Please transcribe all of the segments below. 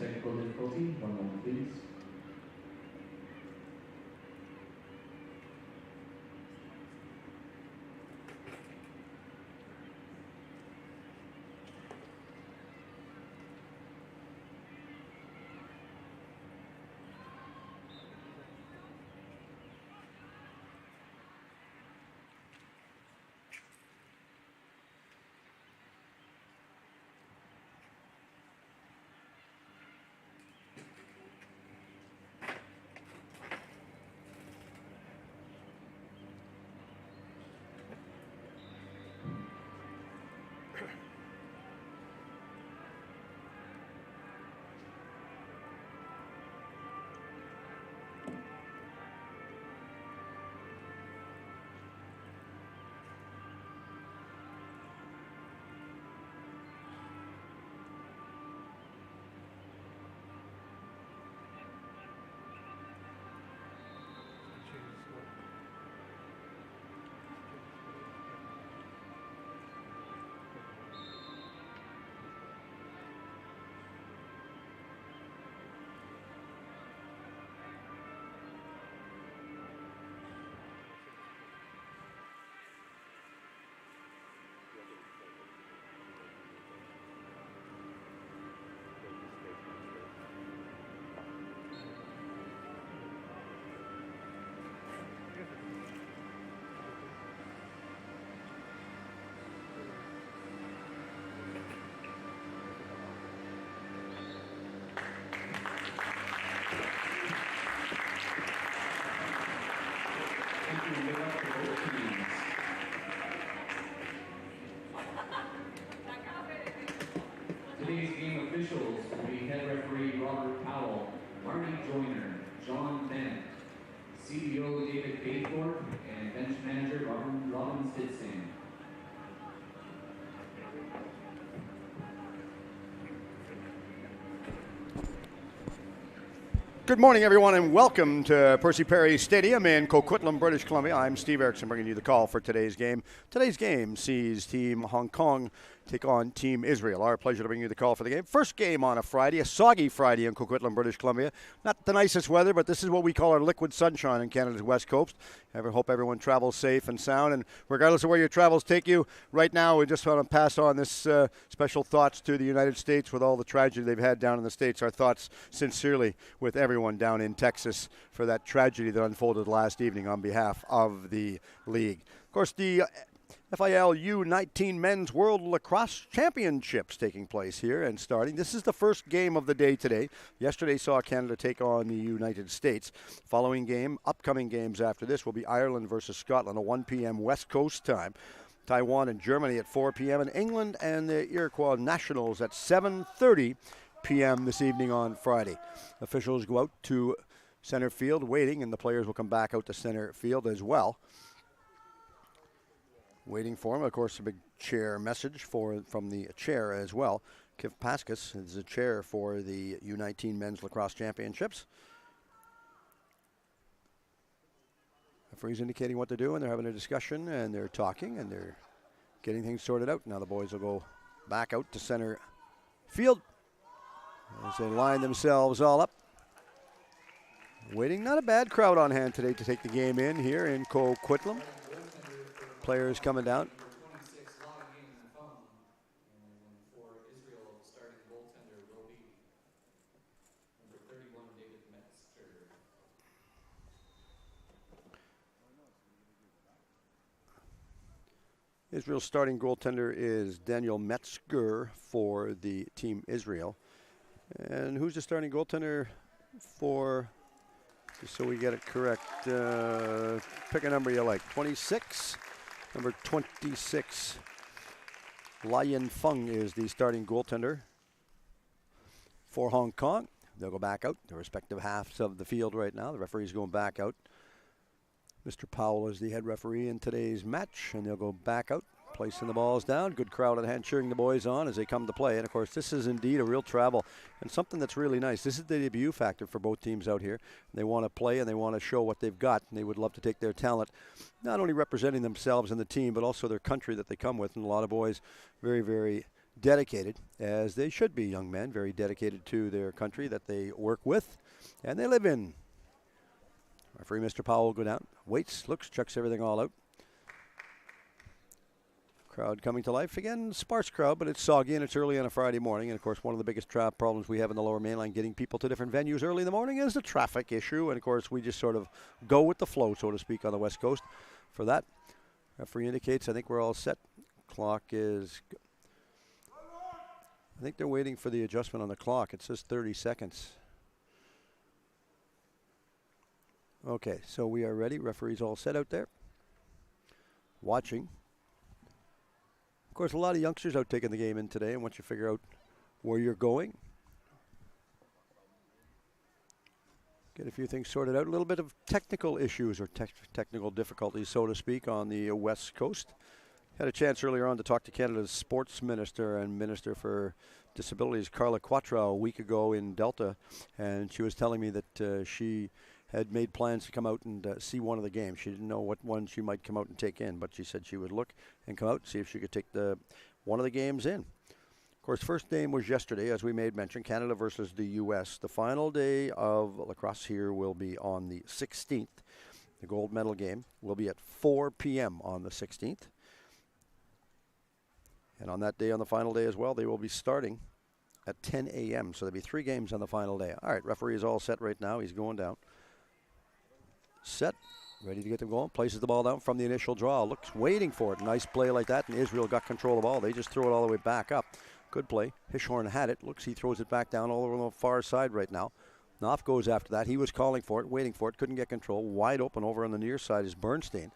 technical difficulty. 1 moment, please. Today's game officials will be head referee Robert Powell, Marty Joyner, John Bennett, CBO David Baythorpe, and bench manager Robin Stidsand. Good morning, everyone, and welcome to Percy Perry Stadium in Coquitlam, British Columbia. I'm Steve Erickson, bringing you the call for today's game. Today's game sees Team Hong Kong take on Team Israel. Our pleasure to bring you the call for the game. First game on a Friday, a soggy Friday in Coquitlam, British Columbia. Not the nicest weather, but this is what we call our liquid sunshine in Canada's West Coast. I hope everyone travels safe and sound, and regardless of where your travels take you, right now we just want to pass on this special thoughts to the United States with all the tragedy they've had down in the States. Our thoughts sincerely with everyone down in Texas for that tragedy that unfolded last evening on behalf of the league. Of course, the FIL U19 Men's World Lacrosse Championships taking place here and starting. This is the first game of the day today. Yesterday saw Canada take on the United States. Following game, upcoming games after this will be Ireland versus Scotland, a 1 p.m. West Coast time. Taiwan and Germany at 4 p.m. and England and the Iroquois Nationals at 7:30 p.m. this evening on Friday. Officials go out to center field waiting, and the players will come back out to center field as well. Waiting for him, of course, a big chair message from the chair as well. Kiv Paskas is the chair for the U19 Men's Lacrosse Championships. Referees indicating what to do, and they're having a discussion, and they're talking, and they're getting things sorted out. Now the boys will go back out to center field as they line themselves all up. Waiting, not a bad crowd on hand today to take the game in here in Coquitlam. Players coming down. Israel's starting goaltender is Daniel Metzger for the Team Israel. And who's the starting goaltender for, just so we get it correct, pick a number you like, 26? Number 26, Lian Feng is the starting goaltender for Hong Kong. They'll go back out, the respective halves of the field right now. The referee's going back out. Mr. Powell is the head referee in today's match, and they'll go back out, placing the balls down. Good crowd at hand cheering the boys on as they come to play. And, of course, this is indeed a real travel and something that's really nice. This is the debut factor for both teams out here. They want to play and they want to show what they've got, and they would love to take their talent, not only representing themselves and the team, but also their country that they come with. And a lot of boys very, very dedicated, as they should be, young men, very dedicated to their country that they work with and they live in. Referee Mr. Powell will go down, waits, looks, checks everything all out. Crowd coming to life. Again, sparse crowd, but it's soggy and it's early on a Friday morning. And, of course, one of the biggest traffic problems we have in the Lower Mainland, getting people to different venues early in the morning, is the traffic issue. And, of course, we just sort of go with the flow, so to speak, on the West Coast. For that, referee indicates I think we're all set. Clock is... I think they're waiting for the adjustment on the clock. It says 30 seconds. Okay, so we are ready. Referee's all set out there. Watching. Of course, a lot of youngsters out taking the game in today, and once you figure out where you're going, get a few things sorted out. A little bit of technical issues or technical difficulties, so to speak, on the West Coast. Had a chance earlier on to talk to Canada's sports minister and minister for disabilities, Carla Quattrow, a week ago in Delta, and she was telling me that she had made plans to come out and see one of the games. She didn't know what one she might come out and take in, but she said she would look and come out and see if she could take one of the games in. Of course, first game was yesterday, as we made mention, Canada versus the U.S. The final day of lacrosse here will be on the 16th. The gold medal game will be at 4 p.m. on the 16th. And on that day, on the final day as well, they will be starting at 10 a.m. So there'll be 3 games on the final day. All right, referee is all set right now. He's going down. Set, ready to get them going. Places the ball down from the initial draw. Looks, waiting for it. Nice play like that, and Israel got control of the ball. They just threw it all the way back up. Good play. Hishorn had it. Looks, he throws it back down all over on the far side right now. Knopf goes after that. He was calling for it, waiting for it. Couldn't get control. Wide open over on the near side is Bernstein.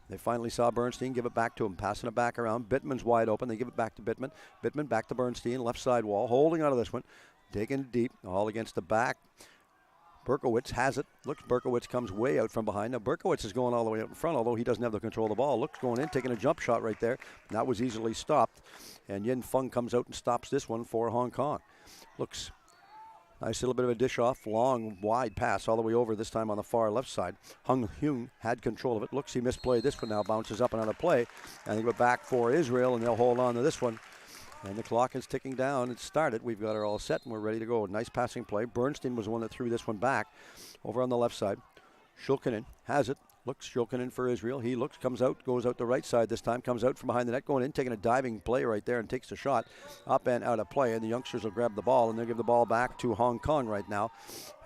They finally saw Bernstein give it back to him, passing it back around. Bittman's wide open. They give it back to Bittman. Bittman back to Bernstein, left side wall, holding out of this one. Digging it deep, all against the back. Berkowitz has it. Looks, Berkowitz comes way out from behind. Now, Berkowitz is going all the way out in front, although he doesn't have the control of the ball. Looks going in, taking a jump shot right there. And that was easily stopped. And Yin Feng comes out and stops this one for Hong Kong. Looks, nice little bit of a dish off. Long, wide pass all the way over, this time on the far left side. Hung Hyung had control of it. Looks, he misplayed this one now. Bounces up and out of play. And they go back for Israel, and they'll hold on to this one. And the clock is ticking down. It started. We've got her all set, and we're ready to go. Nice passing play. Bernstein was the one that threw this one back over on the left side. Shulkinen has it. Looks, Shulkinen for Israel. He looks, comes out, goes out the right side this time. Comes out from behind the net, going in, taking a diving play right there and takes the shot. Up and out of play, and the youngsters will grab the ball, and they'll give the ball back to Hong Kong right now.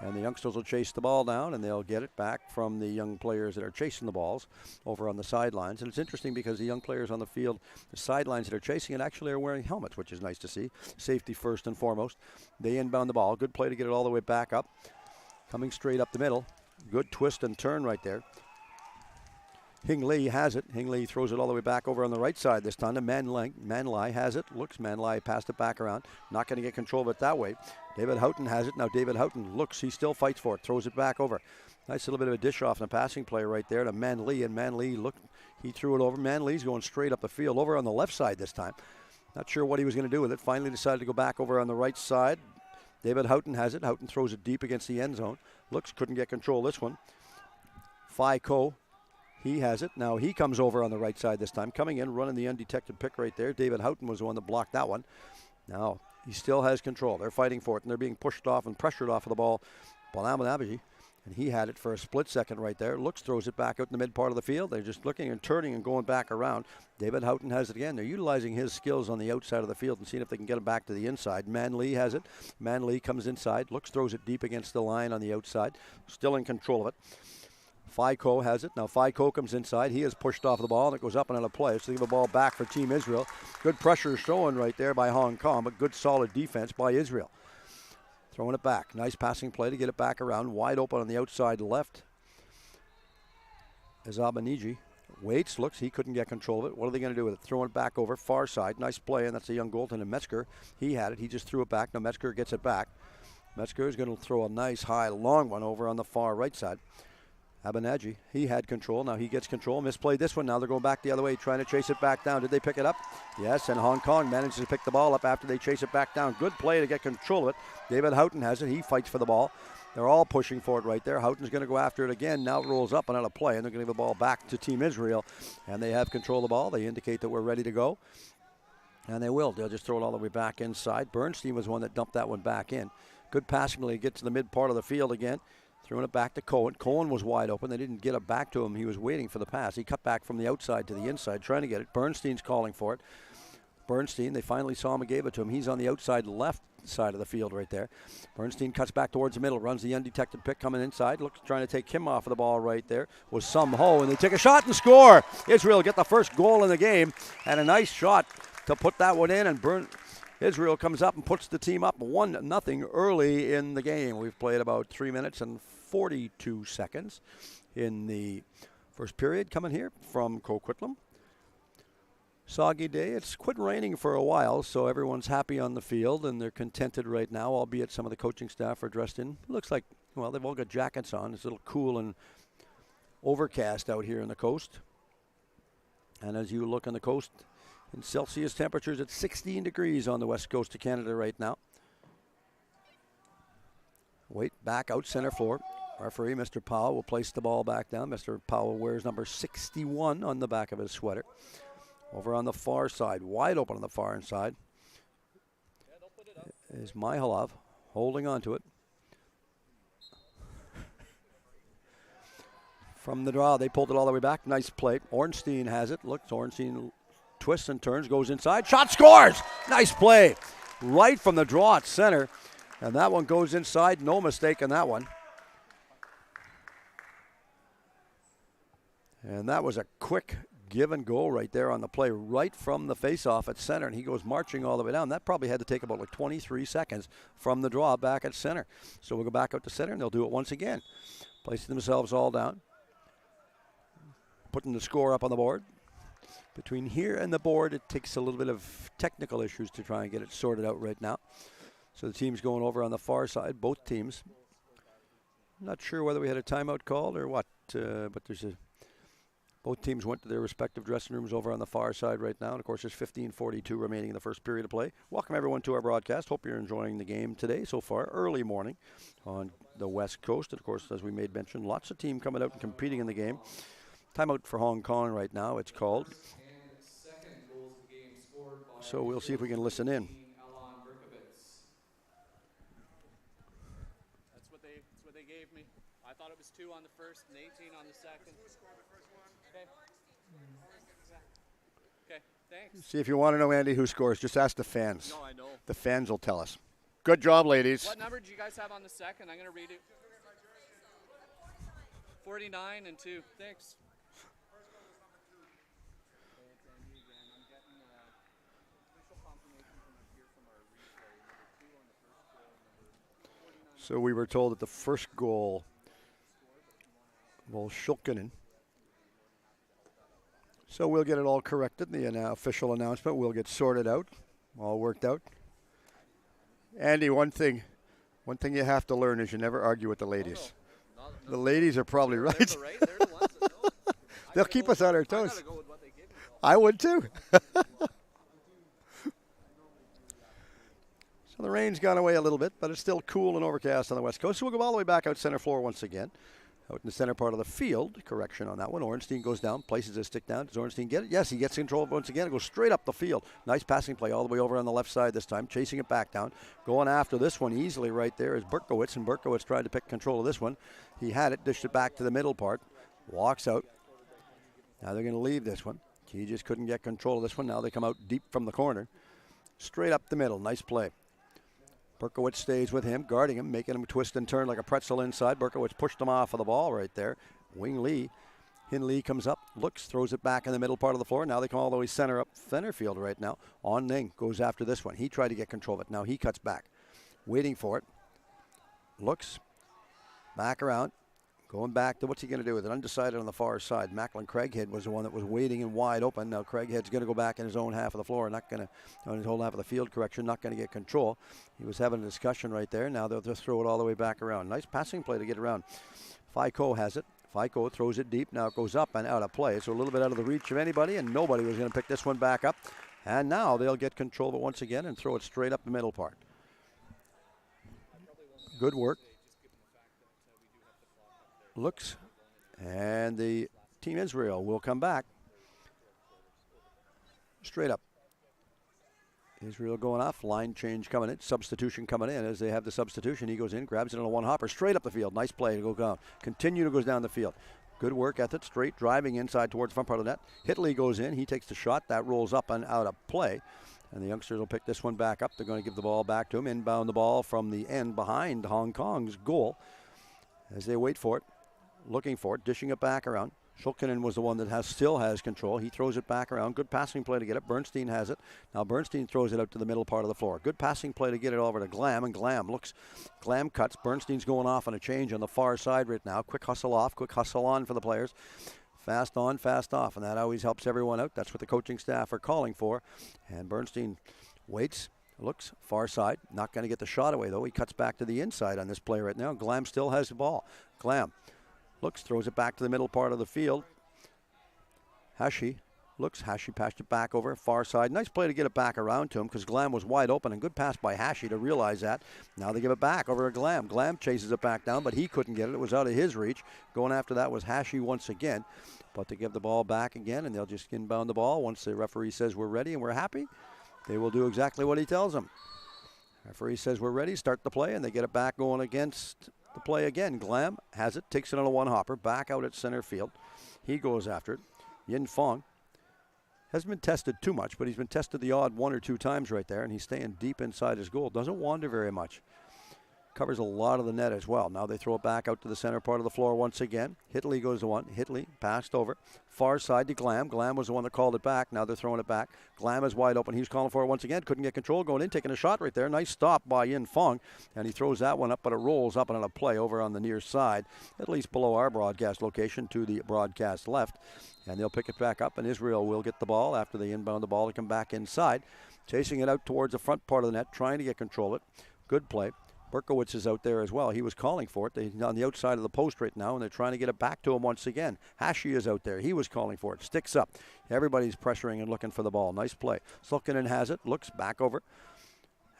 And the youngsters will chase the ball down, and they'll get it back from the young players that are chasing the balls over on the sidelines. And it's interesting because the young players on the field, the sidelines that are chasing it, actually are wearing helmets, which is nice to see. Safety first and foremost. They inbound the ball. Good play to get it all the way back up. Coming straight up the middle. Good twist and turn right there. Hing Lee has it. Hing Lee throws it all the way back over on the right side this time to Manlai has it. Looks, Manlai passed it back around. Not going to get control of it that way. David Houghton has it. Now David Houghton looks. He still fights for it. Throws it back over. Nice little bit of a dish off and a passing play right there to Man Lee. And Man Lee, look, he threw it over. Man Lee's going straight up the field over on the left side this time. Not sure what he was going to do with it. Finally decided to go back over on the right side. David Houghton has it. Houghton throws it deep against the end zone. Looks, couldn't get control of this one. Phi Ko. He has it. Now he comes over on the right side this time. Coming in, running the undetected pick right there. David Houghton was the one that blocked that one. Now he still has control. They're fighting for it, and they're being pushed off and pressured off of the ball. Balamanabaji, and he had it for a split second right there. Looks, throws it back out in the mid part of the field. They're just looking and turning and going back around. David Houghton has it again. They're utilizing his skills on the outside of the field and seeing if they can get it back to the inside. Man Lee has it. Man Lee comes inside. Looks, throws it deep against the line on the outside. Still in control of it. Phi Ko has it. Now Phi Ko comes inside. He is pushed off the ball, and it goes up and out of play. So they give the ball back for Team Israel. Good pressure showing right there by Hong Kong, but good solid defense by Israel. Throwing it back. Nice passing play to get it back around. Wide open on the outside left. Azabaniji waits, looks. He couldn't get control of it. What are they going to do with it? Throwing it back over. Far side. Nice play, and that's a young goaltender, Metzger. He had it. He just threw it back. Now Metzger gets it back. Metzger is going to throw a nice, high, long one over on the far right side. Abanaji, he had control. Now he gets control. Misplayed this one. Now they're going back the other way, trying to chase it back down. Did they pick it up? Yes, and Hong Kong manages to pick the ball up after they chase it back down. Good play to get control of it. David Houghton has it. He fights for the ball. They're all pushing for it right there. Houghton's going to go after it again. Now it rolls up and out of play, and they're going to give the ball back to Team Israel. And they have control of the ball. They indicate that we're ready to go. And they will. They'll just throw it all the way back inside. Bernstein was the one that dumped that one back in. Good passing play to get to the mid part of the field again. Throwing it back to Cohen. Cohen was wide open. They didn't get it back to him. He was waiting for the pass. He cut back from the outside to the inside, trying to get it. Bernstein's calling for it. Bernstein, they finally saw him and gave it to him. He's on the outside left side of the field right there. Bernstein cuts back towards the middle, runs the undetected pick coming inside. Looks trying to take him off of the ball right there. Was some ho, and they take a shot and score. Israel get the first goal in the game, and a nice shot to put that one in, and Israel comes up and puts the team up 1-0 early in the game. We've played about 3 minutes and 42 seconds in the first period. Coming here from Coquitlam. Soggy day. It's quit raining for a while, so everyone's happy on the field, and they're contented right now, albeit some of the coaching staff are dressed in. Looks like, well, they've all got jackets on. It's a little cool and overcast out here on the coast. And as you look on the coast, in Celsius temperatures at 16 degrees on the west coast of Canada right now. Wait, back out center floor. Referee, Mr. Powell, will place the ball back down. Mr. Powell wears number 61 on the back of his sweater. Over on the far side, wide open on the far side, is Myhalov holding on to it. From the draw, they pulled it all the way back. Nice play. Ornstein has it. Looks, Ornstein twists and turns, goes inside. Shot, scores! Nice play. Right from the draw at center. And that one goes inside. No mistake in that one. And that was a quick give and go right there on the play, right from the face-off at center, and he goes marching all the way down. That probably had to take about like 23 seconds from the draw back at center. So we'll go back out to center, and they'll do it once again. Placing themselves all down. Putting the score up on the board. Between here and the board, it takes a little bit of technical issues to try and get it sorted out right now. So the team's going over on the far side, both teams. Not sure whether we had a timeout called or what, but both teams went to their respective dressing rooms over on the far side right now. And, of course, there's 15:42 remaining in the first period of play. Welcome, everyone, to our broadcast. Hope you're enjoying the game today so far. Early morning on the West Coast. And, of course, as we made mention, lots of team coming out and competing in the game. Timeout for Hong Kong right now, it's called. So we'll see if we can listen in. That's what they gave me. I thought it was 2 on the first and 18 on the second. Okay, thanks. See if you want to know, Andy, who scores. Just ask the fans. No, I know. The fans will tell us. Good job, ladies. What number did you guys have on the second? I'm going to read it. 49 and 2. Thanks. So we were told that the first goal, well, Shulkinen. So we'll get it all corrected. The official announcement will get sorted out, all worked out. Andy, one thing you have to learn is you never argue with the ladies. No. The ladies are probably right. They're the ones that know. They'll keep us on our toes. I gotta go with what they give me. I would too. So the rain's gone away a little bit, but it's still cool and overcast on the west coast. So we'll go all the way back out center floor once again. Out in the center part of the field. Correction on that one. Ornstein goes down, places his stick down. Does Ornstein get it? Yes, he gets control of it once again. It goes straight up the field. Nice passing play all the way over on the left side this time. Chasing it back down. Going after this one easily right there is Berkowitz, and Berkowitz tried to pick control of this one. He had it, dished it back to the middle part. Walks out. Now they're going to leave this one. He just couldn't get control of this one. Now they come out deep from the corner. Straight up the middle. Nice play. Berkowitz stays with him, guarding him, making him twist and turn like a pretzel inside. Berkowitz pushed him off of the ball right there. Wing Lee. Hin Lee comes up, looks, throws it back in the middle part of the floor. Now they come all the way center field right now. On Ning goes after this one. He tried to get control of it. Now he cuts back. Waiting for it. Looks. Back around. Going back to what's he going to do with it? Undecided on the far side. Macklin Craighead was the one that was waiting and wide open. Now Craighead's going to go back in his own half of the floor. Not going to, on his whole half of the field, correction, not going to get control. He was having a discussion right there. Now they'll just throw it all the way back around. Nice passing play to get around. FICO has it. FICO throws it deep. Now it goes up and out of play. So a little bit out of the reach of anybody, and nobody was going to pick this one back up. And now they'll get control of it once again and throw it straight up the middle part. Good work. Looks. And the Team Israel will come back. Straight up. Israel going off, line change coming in, substitution coming in. As they have the substitution, he goes in, grabs it on a one-hopper, straight up the field. Nice play to go down. Continue to goes down the field. Good work ethic, straight driving inside towards the front part of the net. Hitley goes in, he takes the shot, that rolls up and out of play. And the youngsters will pick this one back up. They're going to give the ball back to him, inbound the ball from the end behind Hong Kong's goal. As they wait for it, looking for it, dishing it back around. Shulkinen was the one that still has control. He throws it back around. Good passing play to get it. Bernstein has it. Now Bernstein throws it out to the middle part of the floor. Good passing play to get it over to Glam, and Glam cuts. Bernstein's going off on a change on the far side right now. Quick hustle off, quick hustle on for the players. Fast on, fast off, and that always helps everyone out. That's what the coaching staff are calling for. And Bernstein waits, looks, far side. Not going to get the shot away, though. He cuts back to the inside on this play right now. Glam still has the ball. Glam looks, throws it back to the middle part of the field. Hashi looks, Hashi passed it back over, far side. Nice play to get it back around to him because Glam was wide open, and good pass by Hashi to realize that. Now they give it back over to Glam. Glam chases it back down, but he couldn't get it. It was out of his reach. Going after that was Hashi once again. But they give the ball back again, and they'll just inbound the ball. Once the referee says we're ready and we're happy, they will do exactly what he tells them. Referee says we're ready, start the play, and they get it back going against the play again. Glam has it, takes it on a one-hopper, back out at center field. He goes after it. Yin Fong hasn't been tested too much, but he's been tested the odd one or two times right there, and he's staying deep inside his goal. Doesn't wander very much. Covers a lot of the net as well. Now they throw it back out to the center part of the floor once again. Hitley goes to one. Hitley passed over. Far side to Glam. Glam was the one that called it back. Now they're throwing it back. Glam is wide open. He's calling for it once again. Couldn't get control. Going in, taking a shot right there. Nice stop by Yin Fong. And he throws that one up, but it rolls up and on a play over on the near side, at least below our broadcast location to the broadcast left. And they'll pick it back up, and Israel will get the ball after they inbound the ball to come back inside. Chasing it out towards the front part of the net, trying to get control of it. Good play. Berkowitz is out there as well. He was calling for it. They're on the outside of the post right now, and they're trying to get it back to him once again. Hashi is out there. He was calling for it. Sticks up. Everybody's pressuring and looking for the ball. Nice play. Sulkinen has it. Looks back over.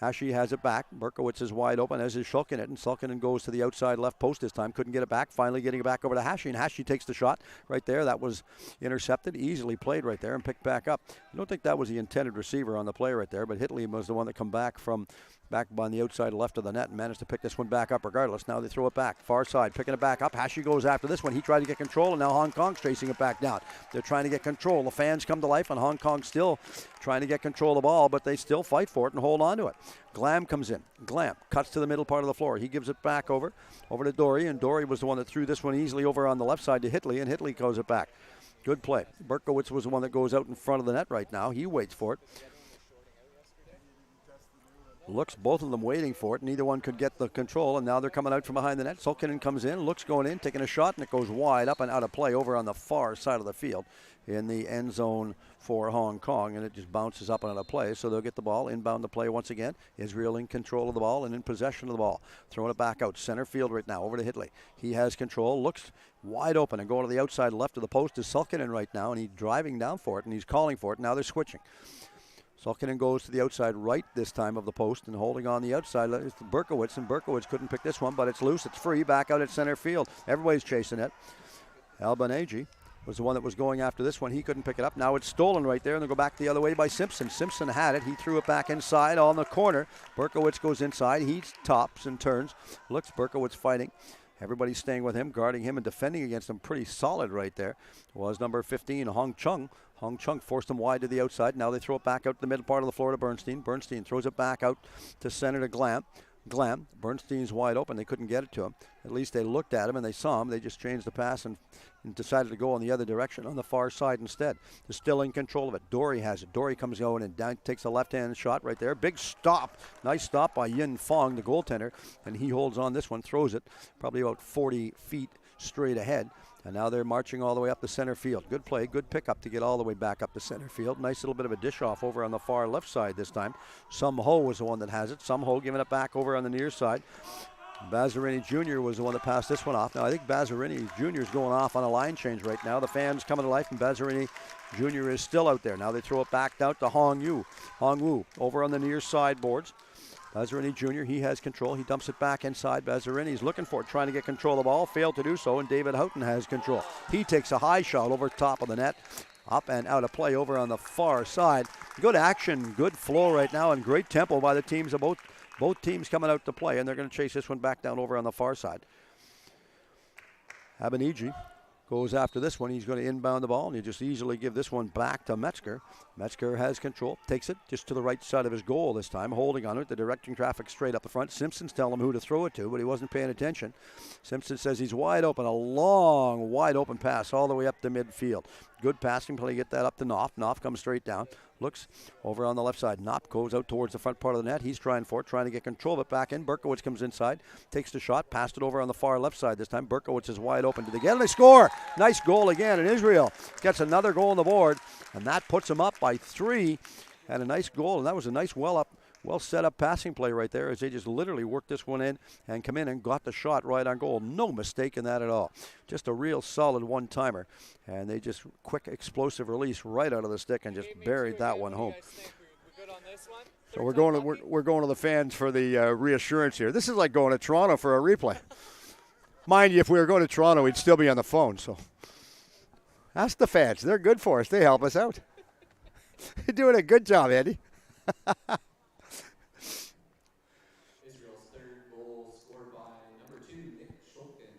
Hashi has it back. Berkowitz is wide open, as is Shulkinen. And Sulkinen goes to the outside left post this time. Couldn't get it back. Finally getting it back over to Hashi. And Hashi takes the shot right there. That was intercepted. Easily played right there and picked back up. I don't think that was the intended receiver on the play right there, but Hitley was the one that come back on the outside left of the net and managed to pick this one back up regardless. Now they throw it back. Far side, picking it back up. Hashi goes after this one. He tried to get control, and now Hong Kong's chasing it back down. They're trying to get control. The fans come to life, and Hong Kong still trying to get control of the ball, but they still fight for it and hold on to it. Glam comes in. Glam cuts to the middle part of the floor. He gives it back over to Dory, and Dory was the one that threw this one easily over on the left side to Hitley, and Hitley goes it back. Good play. Berkowitz was the one that goes out in front of the net right now. He waits for it. Looks, both of them waiting for it. Neither one could get the control, and now they're coming out from behind the net. Sulkinen comes in, looks going in, taking a shot, and it goes wide up and out of play over on the far side of the field in the end zone for Hong Kong, and it just bounces up and out of play, so they'll get the ball, inbound the play once again. Israel in control of the ball and in possession of the ball. Throwing it back out, center field right now, over to Hitley. He has control, looks wide open, and going to the outside left of the post is Sulkinen right now, and he's driving down for it, and he's calling for it. Now they're switching. Sulkinen goes to the outside right this time of the post, and holding on the outside is Berkowitz, and Berkowitz couldn't pick this one, but it's loose, it's free, back out at center field. Everybody's chasing it. Albanese was the one that was going after this one. He couldn't pick it up. Now it's stolen right there, and they'll go back the other way by Simpson. Simpson had it. He threw it back inside on the corner. Berkowitz goes inside. He tops and turns. Looks, Berkowitz fighting. Everybody's staying with him, guarding him, and defending against him pretty solid right there. Was number 15, Hong Chung. Hong Chung forced him wide to the outside. Now they throw it back out to the middle part of the floor to Bernstein. Bernstein throws it back out to center to Glam. Bernstein's wide open. They couldn't get it to him. At least they looked at him and they saw him. They just changed the pass and decided to go in the other direction on the far side instead. They're still in control of it. Dory has it. Dory comes going and down, takes a left-hand shot right there. Big stop. Nice stop by Yin Fong, the goaltender. And he holds on this one, throws it probably about 40 feet straight ahead. And now they're marching all the way up the center field. Good play, good pickup to get all the way back up the center field. Nice little bit of a dish off over on the far left side this time. Sum Ho was the one that has it. Sum Ho giving it back over on the near side. Bazzarini Jr. was the one that passed this one off. Now I think Bazzarini Jr. is going off on a line change right now. The fans coming to life, and Bazzarini Jr. is still out there. Now they throw it back out to Hong Wu over on the near side boards. Bazzarini Jr., he has control. He dumps it back inside. Bazzarini's looking for it, trying to get control of the ball. Failed to do so, and David Houghton has control. He takes a high shot over top of the net. Up and out of play over on the far side. Good action, good flow right now, and great tempo by the teams of both teams coming out to play, and they're going to chase this one back down over on the far side. Abaniji goes after this one. He's going to inbound the ball, and you just easily give this one back to Metzger. Metzger has control, takes it just to the right side of his goal this time, holding on it, the directing traffic straight up the front. Simpson's telling him who to throw it to, but he wasn't paying attention. Simpson says he's wide open, a long, wide open pass all the way up to midfield. Good passing play, get that up to Knopf. Knopf comes straight down, looks over on the left side. Knopf goes out towards the front part of the net. He's trying for it, trying to get control of it back in. Berkowitz comes inside, takes the shot, passed it over on the far left side this time. Berkowitz is wide open. Do they get it? They score! Nice goal again, and Israel gets another goal on the board, and that puts them up by 3. And a nice goal, and that was a nice well set up passing play right there as they just literally worked this one in and come in and got the shot right on goal. No mistake in that at all. Just a real solid one-timer. And they just quick explosive release right out of the stick and just buried that one home. So we're going to the fans for the reassurance here. This is like going to Toronto for a replay. Mind you, if we were going to Toronto, we'd still be on the phone. So ask the fans. They're good for us. They help us out. You're doing a good job, Andy. Israel's third goal scored by number 2, Nick Shulkin.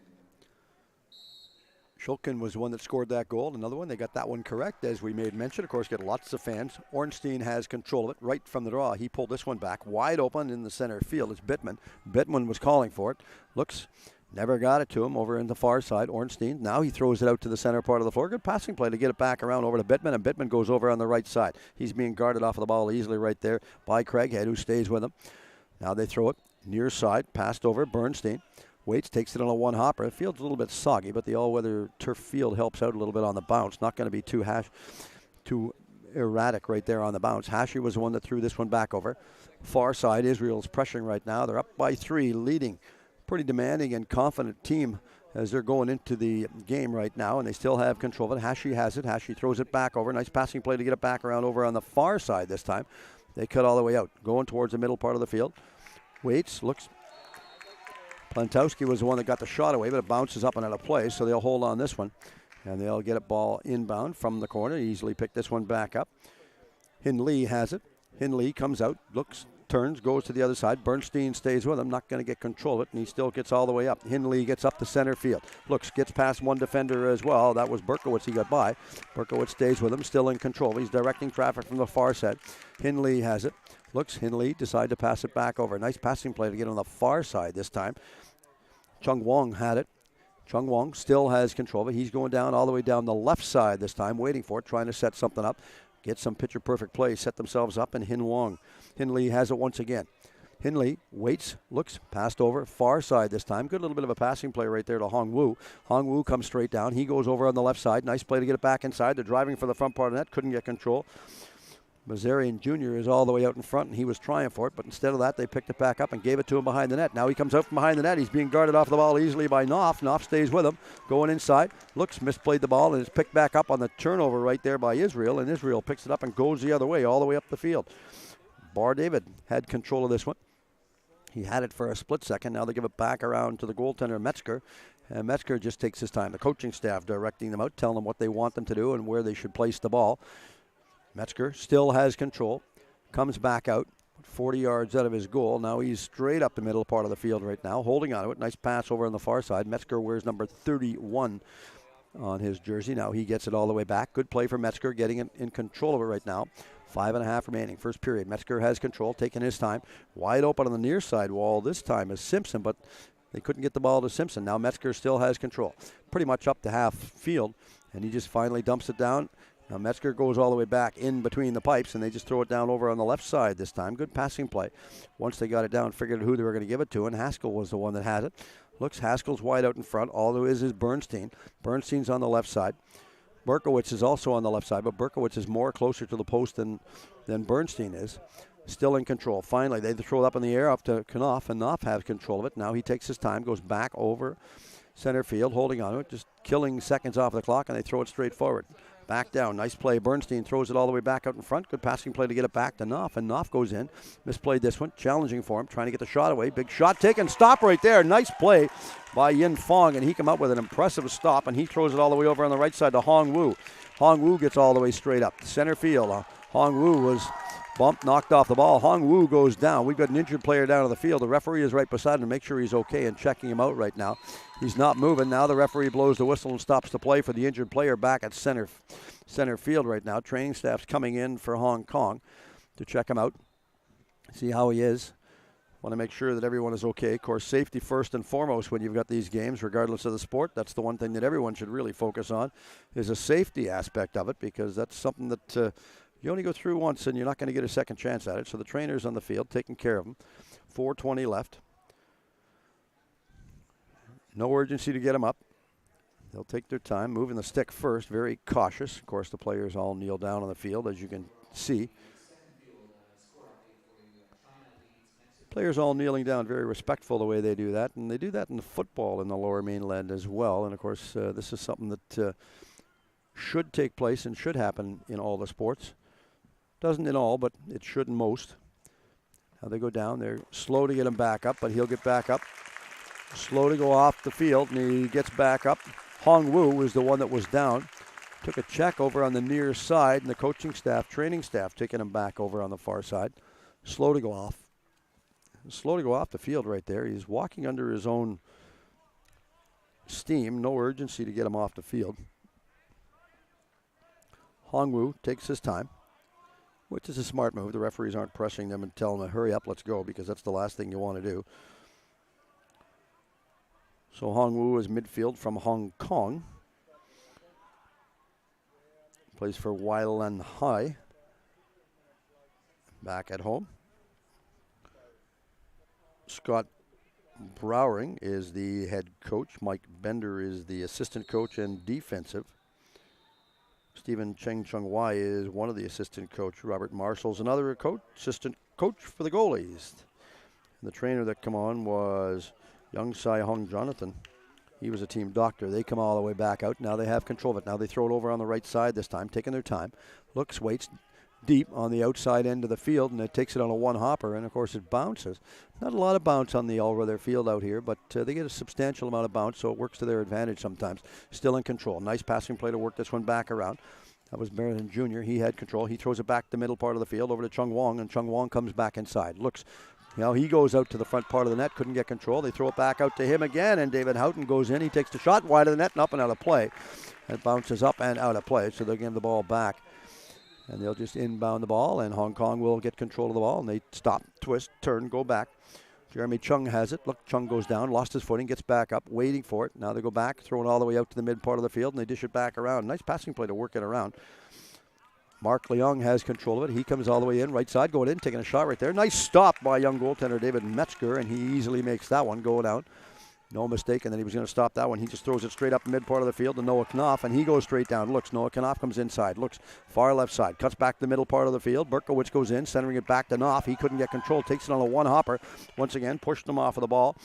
Shulkin was the one that scored that goal. Another one, they got that one correct, as we made mention. Of course, get lots of fans. Ornstein has control of it right from the draw. He pulled this one back wide open in the center field. It's Bittman. Bittman was calling for it. Looks, never got it to him over in the far side. Ornstein, now he throws it out to the center part of the floor. Good passing play to get it back around over to Bittman, and Bittman goes over on the right side. He's being guarded off of the ball easily right there by Craighead, who stays with him. Now they throw it near side, passed over. Bernstein waits, takes it on a one-hopper. It feels a little bit soggy, but the all-weather turf field helps out a little bit on the bounce. Not going to be too erratic right there on the bounce. Hashi was the one that threw this one back over. Far side, Israel's pressuring right now. They're up by 3, leading. Pretty demanding and confident team as they're going into the game right now, and they still have control of it. Hashi has it. Hashi throws it back over. Nice passing play to get it back around over on the far side this time. They cut all the way out, going towards the middle part of the field. Waits, looks. Plantowski was the one that got the shot away, but it bounces up and out of play, so they'll hold on this one. And they'll get a ball inbound from the corner. Easily pick this one back up. Hindley has it. Hindley comes out, looks, turns, goes to the other side. Bernstein stays with him, not going to get control of it, and he still gets all the way up. Hindley gets up to center field. Looks, gets past one defender as well. That was Berkowitz he got by. Berkowitz stays with him, still in control. He's directing traffic from the far side. Hindley has it. Looks, Hindley decide to pass it back over. Nice passing play to get on the far side this time. Chung Wong had it. Chung Wong still has control of it. He's going down all the way down the left side this time, waiting for it, trying to set something up. Get some picture-perfect plays, set themselves up, and Hindley has it once again. Hindley waits, looks, passed over, far side this time. Good little bit of a passing play right there to Hong Wu. Hong Wu comes straight down. He goes over on the left side. Nice play to get it back inside. They're driving for the front part of the net. Couldn't get control. Mazarian Jr. is all the way out in front, and he was trying for it, but instead of that, they picked it back up and gave it to him behind the net. Now he comes out from behind the net. He's being guarded off the ball easily by Knopf. Knopf stays with him, going inside. Looks, misplayed the ball, and it's picked back up on the turnover right there by Israel, and Israel picks it up and goes the other way, all the way up the field. Bar David had control of this one. He had it for a split second. Now they give it back around to the goaltender, Metzger. And Metzger just takes his time. The coaching staff directing them out, telling them what they want them to do and where they should place the ball. Metzger still has control, comes back out, 40 yards out of his goal. Now he's straight up the middle part of the field right now, holding on to it. Nice pass over on the far side. Metzger wears number 31 on his jersey. Now he gets it all the way back. Good play for Metzger, getting it in control of it right now. 5.5 remaining, first period. Metzger has control, taking his time. Wide open on the near side wall this time is Simpson, but they couldn't get the ball to Simpson. Now Metzger still has control. Pretty much up to half field, and he just finally dumps it down. Now Metzger goes all the way back in between the pipes, and they just throw it down over on the left side this time. Good passing play. Once they got it down, figured who they were going to give it to, and Haskell was the one that had it. Looks, Haskell's wide out in front. All there is Bernstein. Bernstein's on the left side. Berkowitz is also on the left side, but Berkowitz is more closer to the post than Bernstein is. Still in control. Finally, they throw it up in the air up to Knopf, and Knopf has control of it. Now he takes his time, goes back over center field, holding on to it, just killing seconds off the clock, and they throw it straight forward. Back down. Nice play. Bernstein throws it all the way back out in front. Good passing play to get it back to Knopf, and Knopf goes in. Misplayed this one. Challenging for him. Trying to get the shot away. Big shot taken. Stop right there. Nice play by Yin Fong, and he came up with an impressive stop, and he throws it all the way over on the right side to Hong Wu. Hong Wu gets all the way straight up. Center field. Hong Wu was bumped, knocked off the ball. Hong Wu goes down. We've got an injured player down on the field. The referee is right beside him to make sure he's okay and checking him out right now. He's not moving. Now the referee blows the whistle and stops the play for the injured player back at center field right now. Training staff's coming in for Hong Kong to check him out, see how he is. Want to make sure that everyone is okay. Of course, safety first and foremost when you've got these games, regardless of the sport. That's the one thing that everyone should really focus on, is a safety aspect of it, because that's something that you only go through once and you're not going to get a second chance at it. So the trainer's on the field taking care of him. 4:20 left. No urgency to get him up. They'll take their time, moving the stick first, very cautious. Of course, the players all kneel down on the field, as you can see. Players all kneeling down, very respectful the way they do that. And they do that in football in the Lower Mainland as well. And, of course, this is something that should take place and should happen in all the sports. Doesn't in all, but it should in most. Now they go down. They're slow to get him back up, but he'll get back up. Slow to go off the field, and he gets back up. Hong Wu was the one that was down. Took a check over on the near side, and the coaching staff, training staff, taking him back over on the far side. Slow to go off. Slow to go off the field right there. He's walking under his own steam. No urgency to get him off the field. Hong Wu takes his time, which is a smart move. The referees aren't pressing them and telling them, hurry up, let's go, because that's the last thing you want to do. So Hong Wu is midfield from Hong Kong. Plays for Weilan High. Back at home. Scott Browering is the head coach. Mike Bender is the assistant coach and defensive. Stephen Cheng Chung Wai is one of the assistant coach. Robert Marshall's another coach, assistant coach for the goalies. And the trainer that come on was Young Sai Hong Jonathan. He was a team doctor. They come all the way back out. Now they have control of it. Now they throw it over on the right side this time, taking their time. Looks, waits deep on the outside end of the field, and it takes it on a one-hopper, and of course it bounces. Not a lot of bounce on the all-weather field out here, but they get a substantial amount of bounce, so it works to their advantage sometimes. Still in control. Nice passing play to work this one back around. That was Meriden Jr. He had control. He throws it back the middle part of the field over to Chung Wong, and Chung Wong comes back inside. Looks, he goes out to the front part of the net, couldn't get control. They throw it back out to him again, and David Houghton goes in. He takes the shot wide of the net and up and out of play. It bounces up and out of play, so they'll give the ball back. And they'll just inbound the ball, and Hong Kong will get control of the ball, and they stop, twist, turn, go back. Jeremy Chung has it. Look, Chung goes down, lost his footing, gets back up, waiting for it. Now they go back, throw it all the way out to the mid part of the field, and they dish it back around. Nice passing play to work it around. Mark Leung has control of it. He comes all the way in, right side, going in, taking a shot right there. Nice stop by young goaltender David Metzger, and he easily makes that one go down. No mistake, and then he was going to stop that one. He just throws it straight up the mid part of the field to Noah Knopf, and he goes straight down. Looks, Noah Knopf comes inside. Looks, far left side. Cuts back the middle part of the field. Berkowitz goes in, centering it back to Knopf. He couldn't get control. Takes it on a one-hopper. Once again, pushed him off of the ball.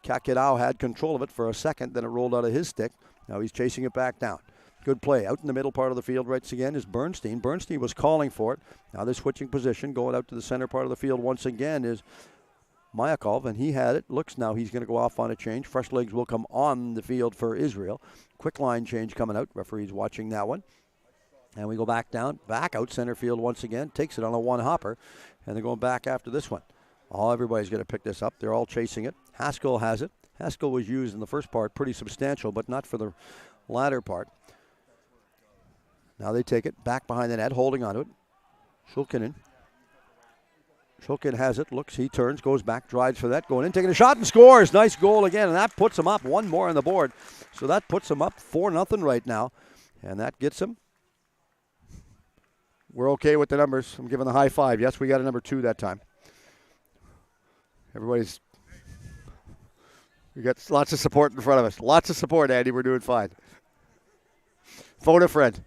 Kakidao had control of it for a second, then it rolled out of his stick. Now he's chasing it back down. Good play. Out in the middle part of the field right again is Bernstein. Bernstein was calling for it. Now they're switching position. Going out to the center part of the field once again is Mayakov, and he had it. Looks now he's going to go off on a change. Fresh legs will come on the field for Israel. Quick line change coming out. Referee's watching that one. And we go back down, back out center field once again. Takes it on a one-hopper, and they're going back after this one. Everybody's going to pick this up. They're all chasing it. Haskell has it. Haskell was used in the first part, pretty substantial, but not for the latter part. Now they take it back behind the net, holding onto it. Shulkinen has it, looks, he turns, goes back, drives for that, going in, taking a shot and scores. Nice goal again, and that puts him up one more on the board. So that puts him up 4-0 right now, and that gets him. We're okay with the numbers. I'm giving the high five. Yes, we got a number 2 that time. We got lots of support in front of us. Lots of support, Andy. We're doing fine. Phone a friend.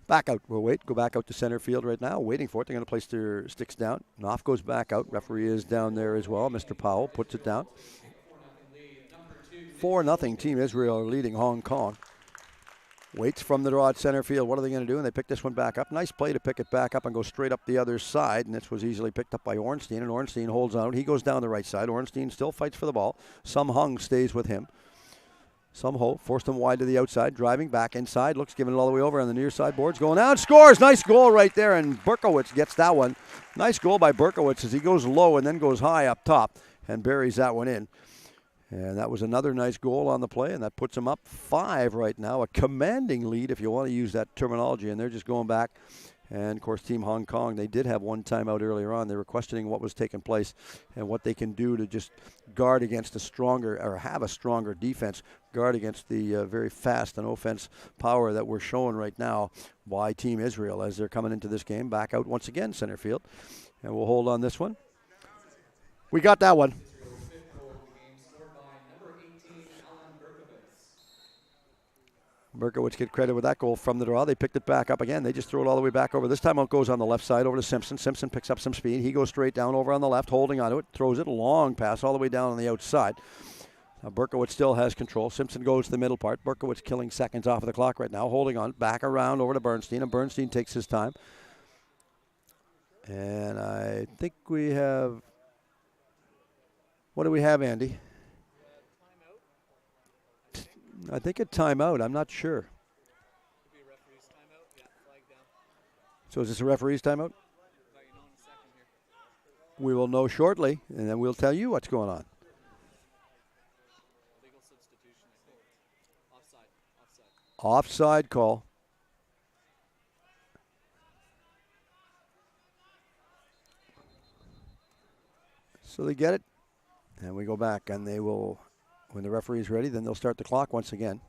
Back out. We'll wait. Go back out to center field right now. Waiting for it. They're going to place their sticks down. Knopf goes back out. Referee is down there as well. Mr. Powell puts it down. 4-0. Team Israel are leading Hong Kong. Waits from the draw at center field. What are they going to do? And they pick this one back up. Nice play to pick it back up and go straight up the other side. And this was easily picked up by Ornstein. And Ornstein holds on. He goes down the right side. Ornstein still fights for the ball. Some Hung stays with him. some hope. Forced him wide to the outside. Driving back inside. Looks giving it all the way over on the near side boards. Going out. Scores. Nice goal right there. And Berkowitz gets that one. Nice goal by Berkowitz as he goes low and then goes high up top and buries that one in. And that was another nice goal on the play, and that puts them up 5 right now. A commanding lead, if you want to use that terminology. And they're just going back. And, of course, Team Hong Kong, they did have one timeout earlier on. They were questioning what was taking place and what they can do to just guard against a stronger, or have a stronger defense, guard against the very fast and offense power that we're showing right now by Team Israel as they're coming into this game. Back out once again, center field. And we'll hold on this one. We got that one. Berkowitz get credit with that goal from the draw. They picked it back up again. They just threw it all the way back over. This time it goes on the left side over to Simpson. Simpson picks up some speed. He goes straight down over on the left, holding onto it. Throws it a long pass all the way down on the outside. Now Berkowitz still has control. Simpson goes to the middle part. Berkowitz killing seconds off of the clock right now, holding on. Back around over to Bernstein, and Bernstein takes his time. And I think we have... What do we have, Andy? I think a timeout. I'm not sure. Could be a referee's timeout. Yeah, flag down. So is this a referee's timeout? We will know shortly, and then we'll tell you what's going on. Legal substitution, I think. Offside. Offside call. So they get it, and we go back, and they will... When the referee's ready, then they'll start the clock once again.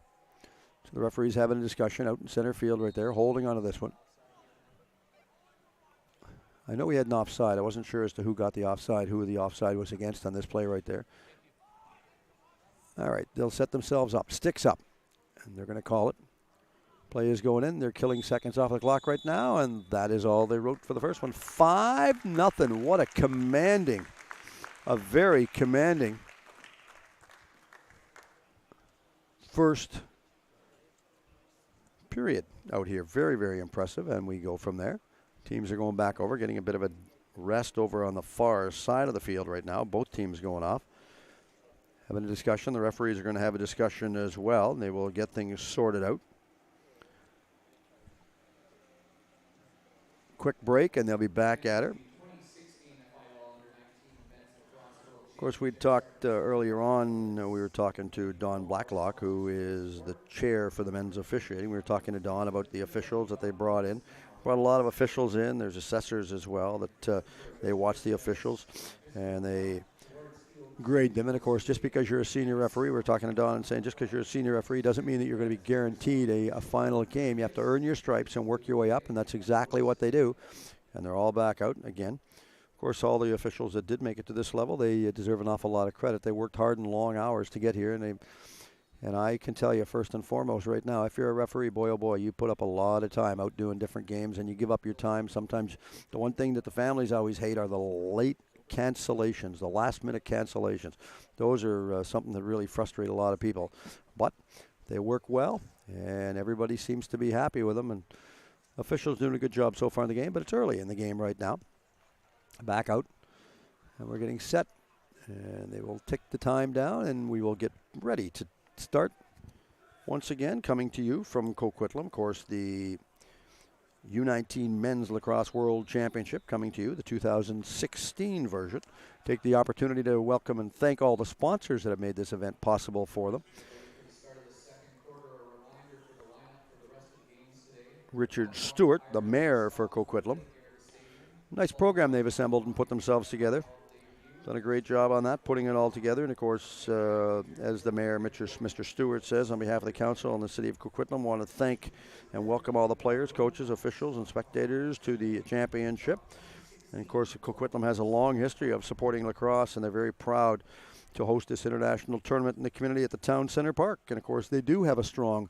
So the referee's having a discussion out in center field right there, holding on to this one. I know we had an offside. I wasn't sure as to who got the offside, who the offside was against on this play right there. All right, they'll set themselves up. Sticks up, and they're going to call it. Play is going in. They're killing seconds off the clock right now, and that is all they wrote for the first one. 5-0. What a very commanding first period out here. Very, very impressive, and we go from there. Teams are going back over, getting a bit of a rest over on the far side of the field right now. Both teams going off. Having a discussion. The referees are going to have a discussion as well, and they will get things sorted out. Quick break, and they'll be back at her. Of course, we talked earlier on, we were talking to Don Blacklock, who is the chair for the men's officiating. We were talking to Don about the officials that they brought in. Brought a lot of officials in. There's assessors as well that they watch the officials and they grade them. And, of course, just because you're a senior referee, we're talking to Don and saying just because you're a senior referee doesn't mean that you're going to be guaranteed a final game. You have to earn your stripes and work your way up, and that's exactly what they do. And they're all back out again. Of course, all the officials that did make it to this level, they deserve an awful lot of credit. They worked hard and long hours to get here, and I can tell you, first and foremost, right now, if you're a referee, boy, oh boy, you put up a lot of time out doing different games, and you give up your time. Sometimes the one thing that the families always hate are the late cancellations, the last-minute cancellations. Those are something that really frustrate a lot of people. But they work well, and everybody seems to be happy with them, and officials doing a good job so far in the game, but it's early in the game right now. Back out, and we're getting set, and they will tick the time down, and we will get ready to start once again. Coming to you from Coquitlam, of course, the U19 Men's Lacrosse World Championship coming to you, the 2016 version. Take the opportunity to welcome and thank all the sponsors that have made this event possible for them. Richard Stewart, the mayor for Coquitlam. Nice program they've assembled and put themselves together. Done a great job on that, putting it all together. And, of course, as the mayor, Mr. Stewart, says, on behalf of the council and the city of Coquitlam, want to thank and welcome all the players, coaches, officials, and spectators to the championship. And, of course, Coquitlam has a long history of supporting lacrosse, and they're very proud to host this international tournament in the community at the Town Center Park. And, of course, they do have a strong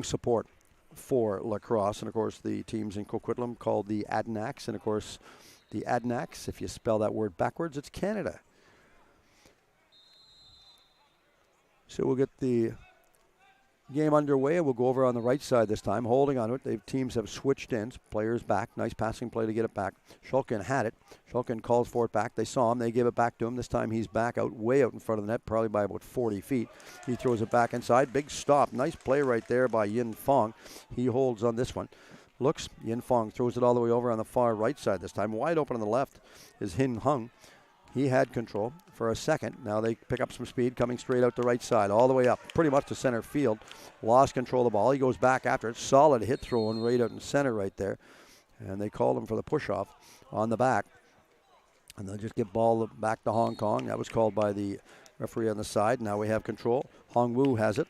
support for lacrosse, and of course the teams in Coquitlam called the Adanacs, and of course the Adanacs, if you spell that word backwards, it's Canada. So we'll get the Game underway. We'll go over on the right side this time, holding on to it. Teams have switched ends. Players back. Nice passing play to get it back. Shulkin had it. Shulkin calls for it back. They saw him. They give it back to him. This time he's back out, way out in front of the net, probably by about 40 feet. He throws it back inside. Big stop. Nice play right there by Yin Fong. He holds on this one. Looks. Yin Fong throws it all the way over on the far right side this time. Wide open on the left is Hin Hung. He had control for a second. Now they pick up some speed, coming straight out the right side, all the way up, pretty much to center field. Lost control of the ball. He goes back after it. Solid hit throw and right out in center right there. And they called him for the push-off on the back. And they'll just give ball back to Hong Kong. That was called by the referee on the side. Now we have control. Hong Wu has it.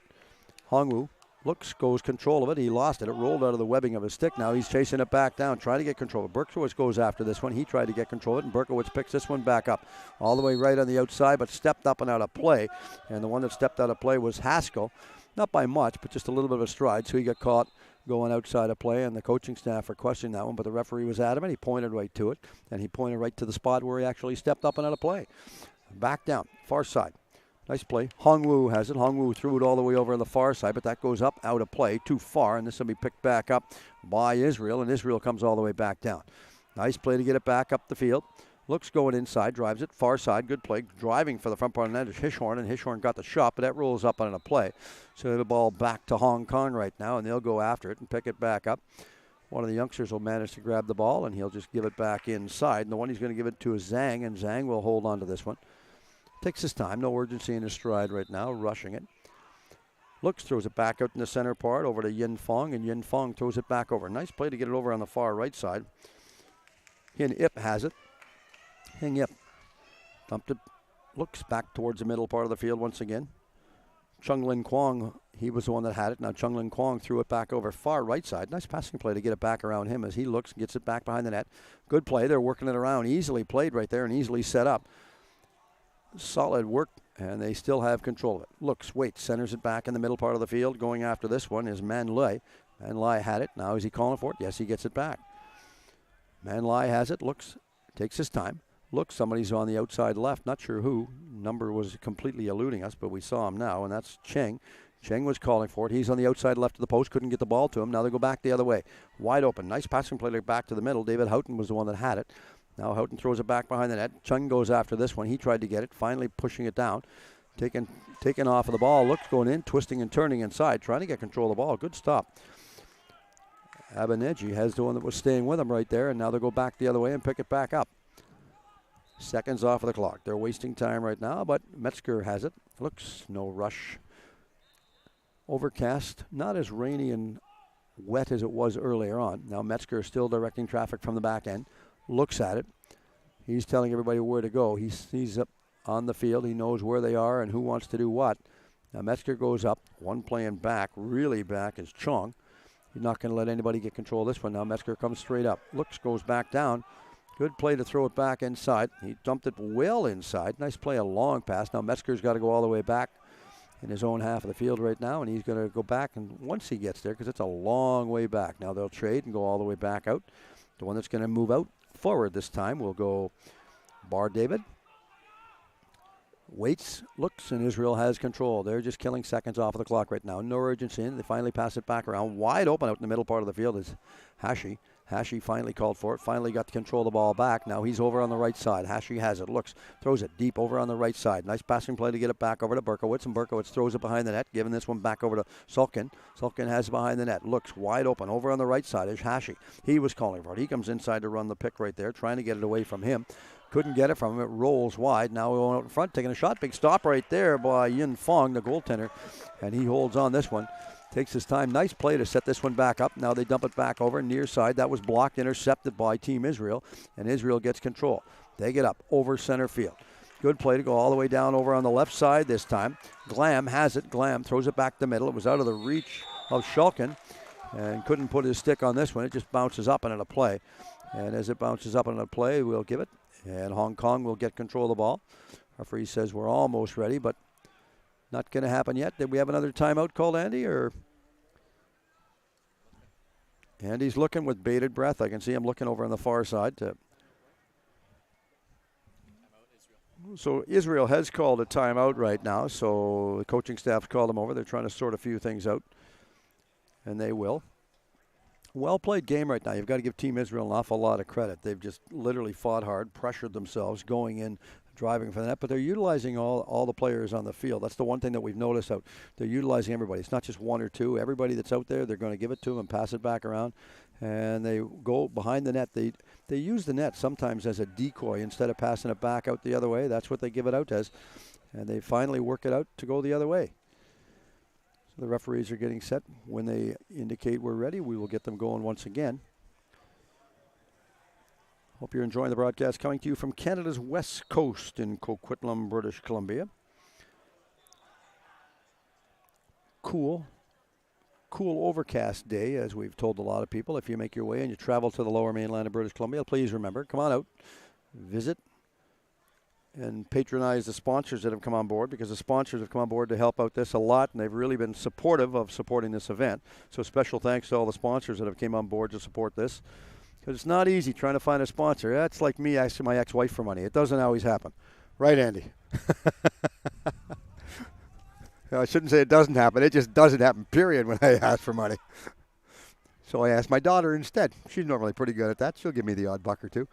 Hong Wu looks, goes control of it. He lost it. It rolled out of the webbing of his stick. Now he's chasing it back down, trying to get control. Berkowitz goes after this one. He tried to get control of it, and Berkowitz picks this one back up. All the way right on the outside, but stepped up and out of play. And the one that stepped out of play was Haskell. Not by much, but just a little bit of a stride. So he got caught going outside of play, and the coaching staff are questioning that one, but the referee was adamant. He pointed right to it, and he pointed right to the spot where he actually stepped up and out of play. Back down, far side. Nice play. Hong Wu has it. Hong Wu threw it all the way over on the far side, but that goes up, out of play, too far, and this will be picked back up by Israel, and Israel comes all the way back down. Nice play to get it back up the field. Looks going inside, drives it, far side, good play. Driving for the front part of the net is Hishorn, and Hishorn got the shot, but that rolls up on a play. So the ball back to Hong Kong right now, and they'll go after it and pick it back up. One of the youngsters will manage to grab the ball, and he'll just give it back inside. And the one he's going to give it to is Zhang, and Zhang will hold on to this one. Takes his time, no urgency in his stride right now, rushing it. Looks, throws it back out in the center part over to Yin Fong, and Yin Fong throws it back over. Nice play to get it over on the far right side. Hin Ip has it. Hin Ip dumped it, looks back towards the middle part of the field once again. Chung Lin Kwong, he was the one that had it. Now Chung Lin Kwong threw it back over far right side. Nice passing play to get it back around him as he looks and gets it back behind the net. Good play, they're working it around. Easily played right there and easily set up. Solid work, and they still have control of it. Looks, waits, centers it back in the middle part of the field. Going after this one is Man Lai. Man Lai had it. Now is he calling for it? Yes, he gets it back. Man Lai has it. Looks, takes his time. Looks, somebody's on the outside left. Not sure who. Number was completely eluding us, but we saw him now, and that's Cheng. Cheng was calling for it. He's on the outside left of the post. Couldn't get the ball to him. Now they go back the other way. Wide open. Nice passing play back to the middle. David Houghton was the one that had it. Now Houghton throws it back behind the net. Chung goes after this one. He tried to get it, finally pushing it down. Taken off of the ball. Looks going in, twisting and turning inside, trying to get control of the ball. Good stop. Abaneji has the one that was staying with him right there, and now they go back the other way and pick it back up. Seconds off of the clock. They're wasting time right now, but Metzger has it. Looks, no rush. Overcast, not as rainy and wet as it was earlier on. Now Metzger is still directing traffic from the back end. Looks at it. He's telling everybody where to go. He's up on the field. He knows where they are and who wants to do what. Now Metzger goes up. One playing back, really back, is Chong. He's not going to let anybody get control of this one. Now Metzger comes straight up. Looks, goes back down. Good play to throw it back inside. He dumped it well inside. Nice play, a long pass. Now Metzger's got to go all the way back in his own half of the field right now, and he's going to go back, and once he gets there, because it's a long way back. Now they'll trade and go all the way back out. The one that's going to move out forward this time will go Bar David. Waits, looks, and Israel has control. They're just killing seconds off of the clock right now. No urgency in. They finally pass it back around. Wide open out in the middle part of the field is Hashi. Hashi finally called for it. Finally got to control the ball back. Now he's over on the right side. Hashi has it. Looks, throws it deep over on the right side. Nice passing play to get it back over to Berkowitz, and Berkowitz throws it behind the net, giving this one back over to Sulkin. Sulkin has it behind the net. Looks wide open. Over on the right side is Hashi. He was calling for it. He comes inside to run the pick right there, trying to get it away from him. Couldn't get it from him. It rolls wide. Now going out in front, taking a shot. Big stop right there by Yin Fong, the goaltender, and he holds on this one. Takes his time. Nice play to set this one back up. Now they dump it back over near side. That was blocked, intercepted by Team Israel, and Israel gets control. They get up over center field. Good play to go all the way down over on the left side this time. Glam has it. Glam throws it back the middle. It was out of the reach of Shulkin and couldn't put his stick on this one. It just bounces up and into play. And as it bounces up and into play, we'll give it. And Hong Kong will get control of the ball. Referee says we're almost ready, but not going to happen yet. Did we have another timeout called, Andy? Or Andy's looking with bated breath. I can see him looking over on the far side. So Israel has called a timeout right now, so the coaching staff's called them over. They're trying to sort a few things out, and they will. Well-played game right now. You've got to give Team Israel an awful lot of credit. They've just literally fought hard, pressured themselves, going in, driving for the net, but they're utilizing all the players on the field. That's the one thing that we've noticed out. They're utilizing everybody. It's not just one or two. Everybody that's out there, they're going to give it to them and pass it back around, and they go behind the net. They use the net sometimes as a decoy instead of passing it back out the other way. That's what they give it out as, and they finally work it out to go the other way. So the referees are getting set. When they indicate we're ready, we will get them going once again. Hope you're enjoying the broadcast coming to you from Canada's west coast in Coquitlam, British Columbia. Cool overcast day, as we've told a lot of people. If you make your way and you travel to the lower mainland of British Columbia, please remember, come on out, visit, and patronize the sponsors that have come on board, because the sponsors have come on board to help out this a lot, and they've really been supportive of supporting this event. So special thanks to all the sponsors that have came on board to support this, because it's not easy trying to find a sponsor. That's like me asking my ex-wife for money. It doesn't always happen. Right, Andy? I shouldn't say it doesn't happen. It just doesn't happen, period, when I ask for money. So I asked my daughter instead. She's normally pretty good at that. She'll give me the odd buck or two.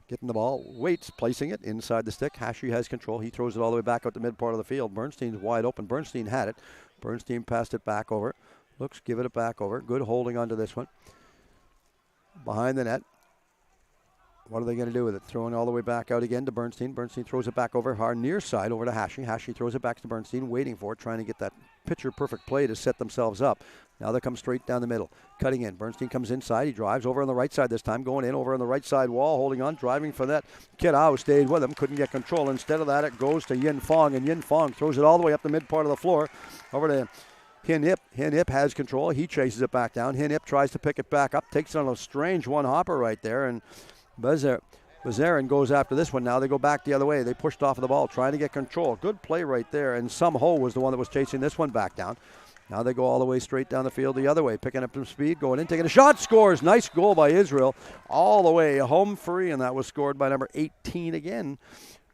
Getting the ball, waits, placing it inside the stick. Hashi has control. He throws it all the way back out the mid part of the field. Bernstein's wide open. Bernstein had it. Bernstein passed it back over. Looks, give it back over. Good holding onto this one. Behind the net. What are they going to do with it? Throwing all the way back out again to Bernstein. Bernstein throws it back over hard near side over to Hashi. Hashi throws it back to Bernstein, waiting for it, trying to get that picture-perfect play to set themselves up. Now they come straight down the middle, cutting in. Bernstein comes inside. He drives over on the right side this time, going in over on the right side wall, holding on, driving for that. Kidau stayed with him, couldn't get control. Instead of that, it goes to Yin Fong, and Yin Fong throws it all the way up the mid part of the floor over to Hin Ip. Hin Ip has control. He chases it back down. Hin Ip tries to pick it back up, takes it on a strange one-hopper right there, and Bazarin goes after this one. Now they go back the other way. They pushed off of the ball, trying to get control. Good play right there, and Sum Ho was the one that was chasing this one back down. Now they go all the way straight down the field the other way, picking up some speed, going in, taking a shot, scores. Nice goal by Israel, all the way home free, and that was scored by number 18 again.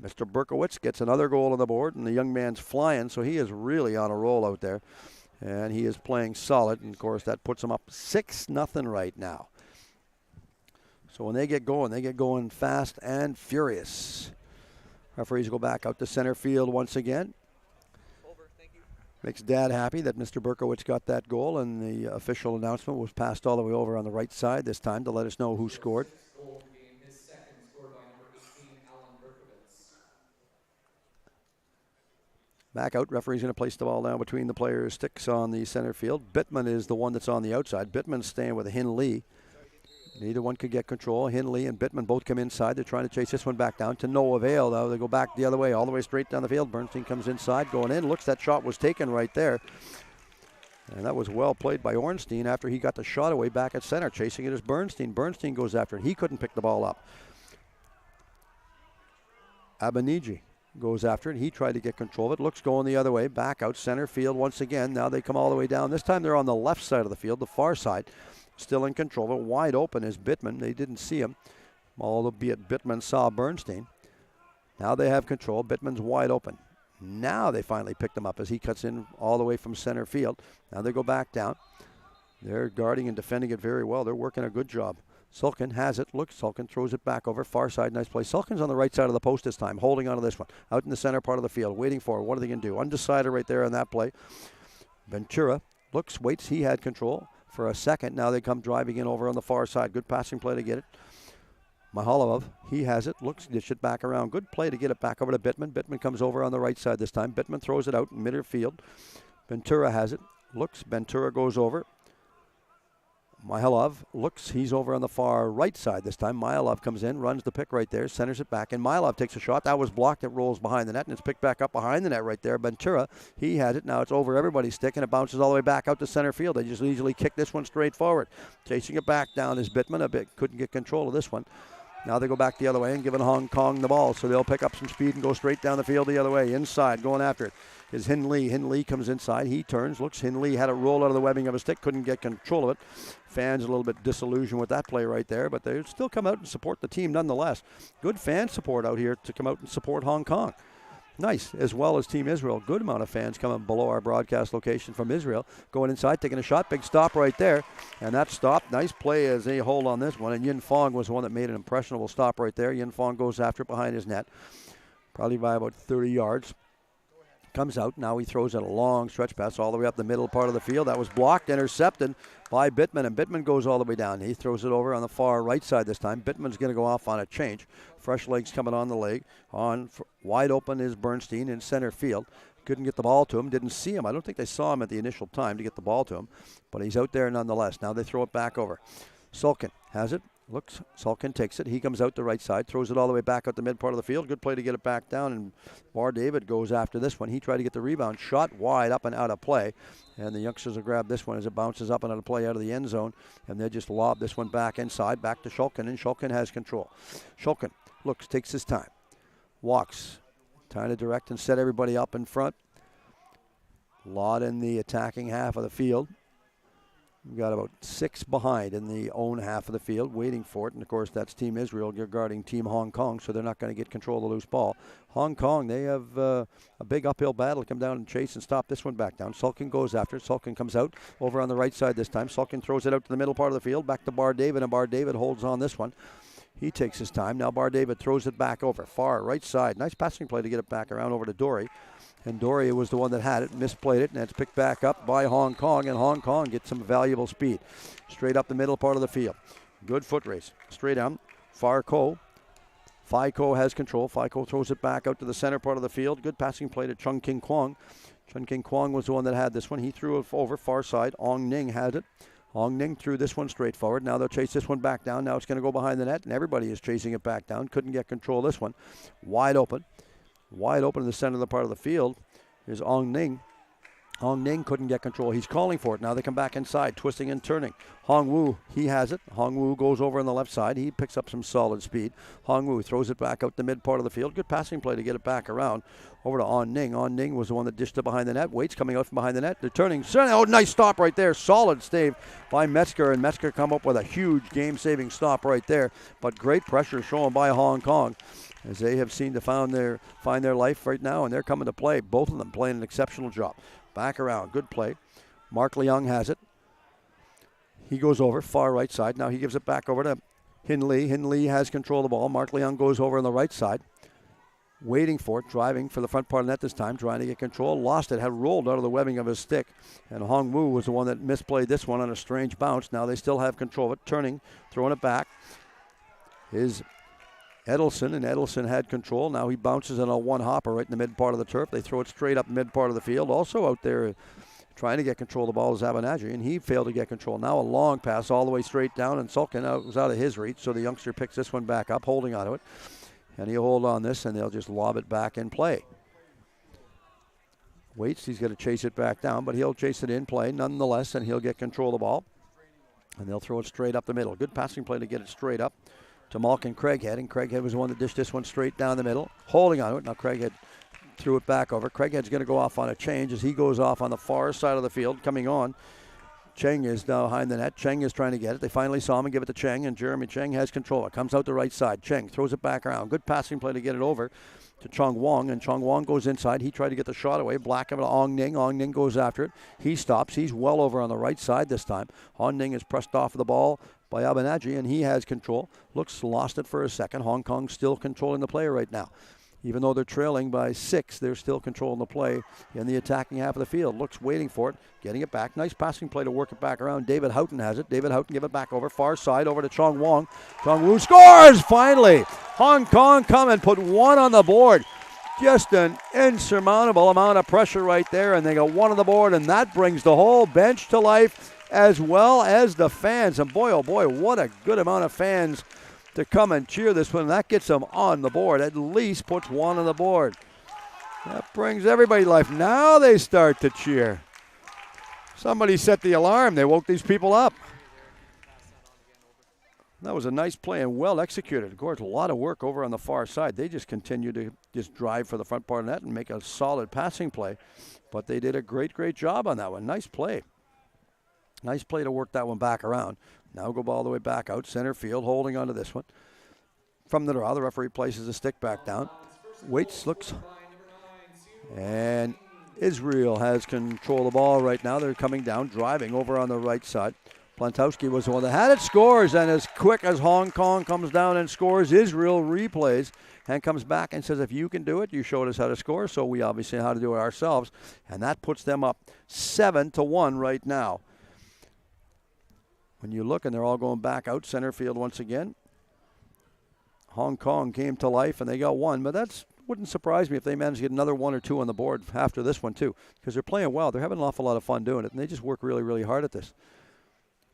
Mr. Berkowitz gets another goal on the board, and the young man's flying, so he is really on a roll out there, and he is playing solid, and of course that puts him up 6-0 right now. So when they get going fast and furious. Referees go back out to center field once again. Over, thank you. Makes Dad happy that Mr. Berkowitz got that goal, and the official announcement was passed all the way over on the right side this time to let us know who scored. His second, scored by number 18, Alan Berkowitz. Back out, referee's going to place the ball down between the players' sticks on the center field. Bittman is the one that's on the outside. Bittman's staying with Hin Lee. Neither one could get control. Hinley and Bittman both come inside. They're trying to chase this one back down to no avail, though. They go back the other way, all the way straight down the field. Bernstein comes inside, going in. Looks, that shot was taken right there. And that was well played by Ornstein after he got the shot away back at center. Chasing it is Bernstein. Bernstein goes after it. He couldn't pick the ball up. Abaniji goes after it. He tried to get control of it. Looks going the other way. Back out center field once again. Now they come all the way down. This time they're on the left side of the field, the far side. Still in control, but wide open is Bittman. They didn't see him, albeit Bittman saw Bernstein. Now they have control. Bittman's wide open. Now they finally picked him up as he cuts in all the way from center field. Now they go back down. They're guarding and defending it very well. They're working a good job. Sulkin has it. Look, Sulkin throws it back over. Far side, nice play. Sulkin's on the right side of the post this time, holding onto this one. Out in the center part of the field, waiting for it. What are they going to do? Undecided right there on that play. Ventura looks, waits. He had control for a second. Now they come driving in over on the far side. Good passing play to get it. Mihalov, he has it. Looks, dish it back around. Good play to get it back over to Bittman. Bittman comes over on the right side this time. Bittman throws it out in midfield. Ventura has it. Looks, Ventura goes over. Mihalov looks, he's over on the far right side this time. Mihalov comes in, runs the pick right there, centers it back, and Mihalov takes a shot. That was blocked. It rolls behind the net, and it's picked back up behind the net right there. Ventura, he has it. Now it's over everybody's stick, and it bounces all the way back out to center field. They just easily kick this one straight forward. Chasing it back down is Bittman. A bit couldn't get control of this one. Now they go back the other way and giving Hong Kong the ball. So they'll pick up some speed and go straight down the field the other way. Inside, going after it is Hinley. Hinley comes inside. He turns, looks. Hinley had it roll out of the webbing of his stick. Couldn't get control of it. Fans a little bit disillusioned with that play right there, but they still come out and support the team nonetheless. Good fan support out here to come out and support Hong Kong. Nice, as well as Team Israel. Good amount of fans coming below our broadcast location from Israel. Going inside, taking a shot. Big stop right there. And that stop, nice play as they hold on this one. And Yin Fong was the one that made an impressionable stop right there. Yin Fong goes after it behind his net. Probably by about 30 yards. Comes out. Now he throws it a long stretch pass all the way up the middle part of the field. That was blocked, intercepted by Bittman. And Bittman goes all the way down. He throws it over on the far right side this time. Bittman's going to go off on a change. Fresh legs coming on the leg. Wide open is Bernstein in center field. Couldn't get the ball to him. Didn't see him. I don't think they saw him at the initial time to get the ball to him. But he's out there nonetheless. Now they throw it back over. Sulkin has it. Looks. Sulkin takes it. He comes out the right side. Throws it all the way back out the mid part of the field. Good play to get it back down. And Bar David goes after this one. He tried to get the rebound. Shot wide up and out of play. And the youngsters will grab this one as it bounces up and out of play out of the end zone. And they just lob this one back inside. Back to Shulkin. And Shulkin has control. Shulkin looks. Takes his time. Walks. Trying to direct and set everybody up in front. Lot in the attacking half of the field. We've got about 6 behind in the own half of the field, waiting for it. And, of course, that's Team Israel guarding Team Hong Kong, so they're not going to get control of the loose ball. Hong Kong, they have a big uphill battle. Come down and chase and stop this one back down. Sulkin goes after it. Sulkin comes out over on the right side this time. Sulkin throws it out to the middle part of the field, back to Bar David, and Bar David holds on this one. He takes his time. Now Bar David throws it back over, far right side. Nice passing play to get it back around over to Dory. And Dory was the one that had it, misplayed it, and it's picked back up by Hong Kong, and Hong Kong gets some valuable speed. Straight up the middle part of the field. Good foot race. Straight down. Farco. Fico has control. Fico throws it back out to the center part of the field. Good passing play to Chung King Kwong. Chung King Kwong was the one that had this one. He threw it over far side. Ong Ning had it. Ong Ning threw this one straight forward. Now they'll chase this one back down. Now it's going to go behind the net, and everybody is chasing it back down. Couldn't get control of this one. Wide open. Wide open in the center of the part of the field is Ong Ning. Ong Ning couldn't get control. He's calling for it. Now they come back inside, twisting and turning. Hong Wu, he has it. Hong Wu goes over on the left side. He picks up some solid speed. Hong Wu throws it back out the mid part of the field. Good passing play to get it back around over to On Ning. On Ning was the one that dished it behind the net. Waits coming out from behind the net. They're turning. Oh, nice stop right there. Solid save by Metzger, and Metzger come up with a huge game-saving stop right there. But great pressure shown by Hong Kong, as they have seemed to find their life right now, and they're coming to play. Both of them playing an exceptional job. Back around, good play. Mark Leung has it. He goes over, far right side. Now he gives it back over to Hinley. Hinley has control of the ball. Mark Leung goes over on the right side. Waiting for it, driving for the front part of the net this time, trying to get control. Lost it, had rolled out of the webbing of his stick. And Hong Wu was the one that misplayed this one on a strange bounce. Now they still have control of it. Turning, throwing it back is Edelson, and Edelson had control. Now he bounces on a one-hopper right in the mid part of the turf. They throw it straight up mid part of the field. Also out there trying to get control of the ball is Abenadji, and he failed to get control. Now a long pass all the way straight down, and Sulkin was out of his reach, so the youngster picks this one back up, holding onto it. And he'll hold on this, and they'll just lob it back in play. Waits, he's going to chase it back down, but he'll chase it in play nonetheless, and he'll get control of the ball. And they'll throw it straight up the middle. Good passing play to get it straight up to Malkin Craighead, and Craighead was the one that dished this one straight down the middle, holding on to it. Now Craighead threw it back over. Craighead's going to go off on a change as he goes off on the far side of the field. Coming on, Cheng is now behind the net. Cheng is trying to get it. They finally saw him and give it to Cheng, and Jeremy Cheng has control. It comes out the right side. Cheng throws it back around. Good passing play to get it over to Chong Wong, and Chong Wong goes inside. He tried to get the shot away. Black of it to Ong Ning. Ong Ning goes after it. He stops. He's well over on the right side this time. Ong Ning is pressed off of the ball by Abenadji, and he has control. Looks lost it for a second. Hong Kong still controlling the play right now. Even though they're trailing by 6, they're still controlling the play in the attacking half of the field. Looks waiting for it, getting it back. Nice passing play to work it back around. David Houghton has it. David Houghton give it back over, far side, over to Chong Wong. Chong Wu scores, finally. Hong Kong come and put one on the board. Just an insurmountable amount of pressure right there, and they got one on the board, and that brings the whole bench to life as well as the fans. And boy, oh boy, what a good amount of fans to come and cheer this one. That gets them on the board, at least puts one on the board. That brings everybody to life. Now they start to cheer. Somebody set the alarm. They woke these people up. That was a nice play and well executed. Of course, a lot of work over on the far side. They just continue to just drive for the front part of the net and make a solid passing play. But they did a great job on that one. Nice play. Nice play to work that one back around. Now go all the way back out, center field, holding onto this one. From the draw, the referee places the stick back down. Waits, looks. And Israel has control of the ball right now. They're coming down, driving over on the right side. Plantowski was the one that had it, scores, and as quick as Hong Kong comes down and scores, Israel replays and comes back and says, if you can do it, you showed us how to score, so we obviously know how to do it ourselves. And that puts them up 7-1 right now. When you look, and they're all going back out center field once again. Hong Kong came to life, and they got one, but that wouldn't surprise me if they manage to get another 1 or 2 on the board after this one, too, because they're playing well. They're having an awful lot of fun doing it, and they just work really hard at this.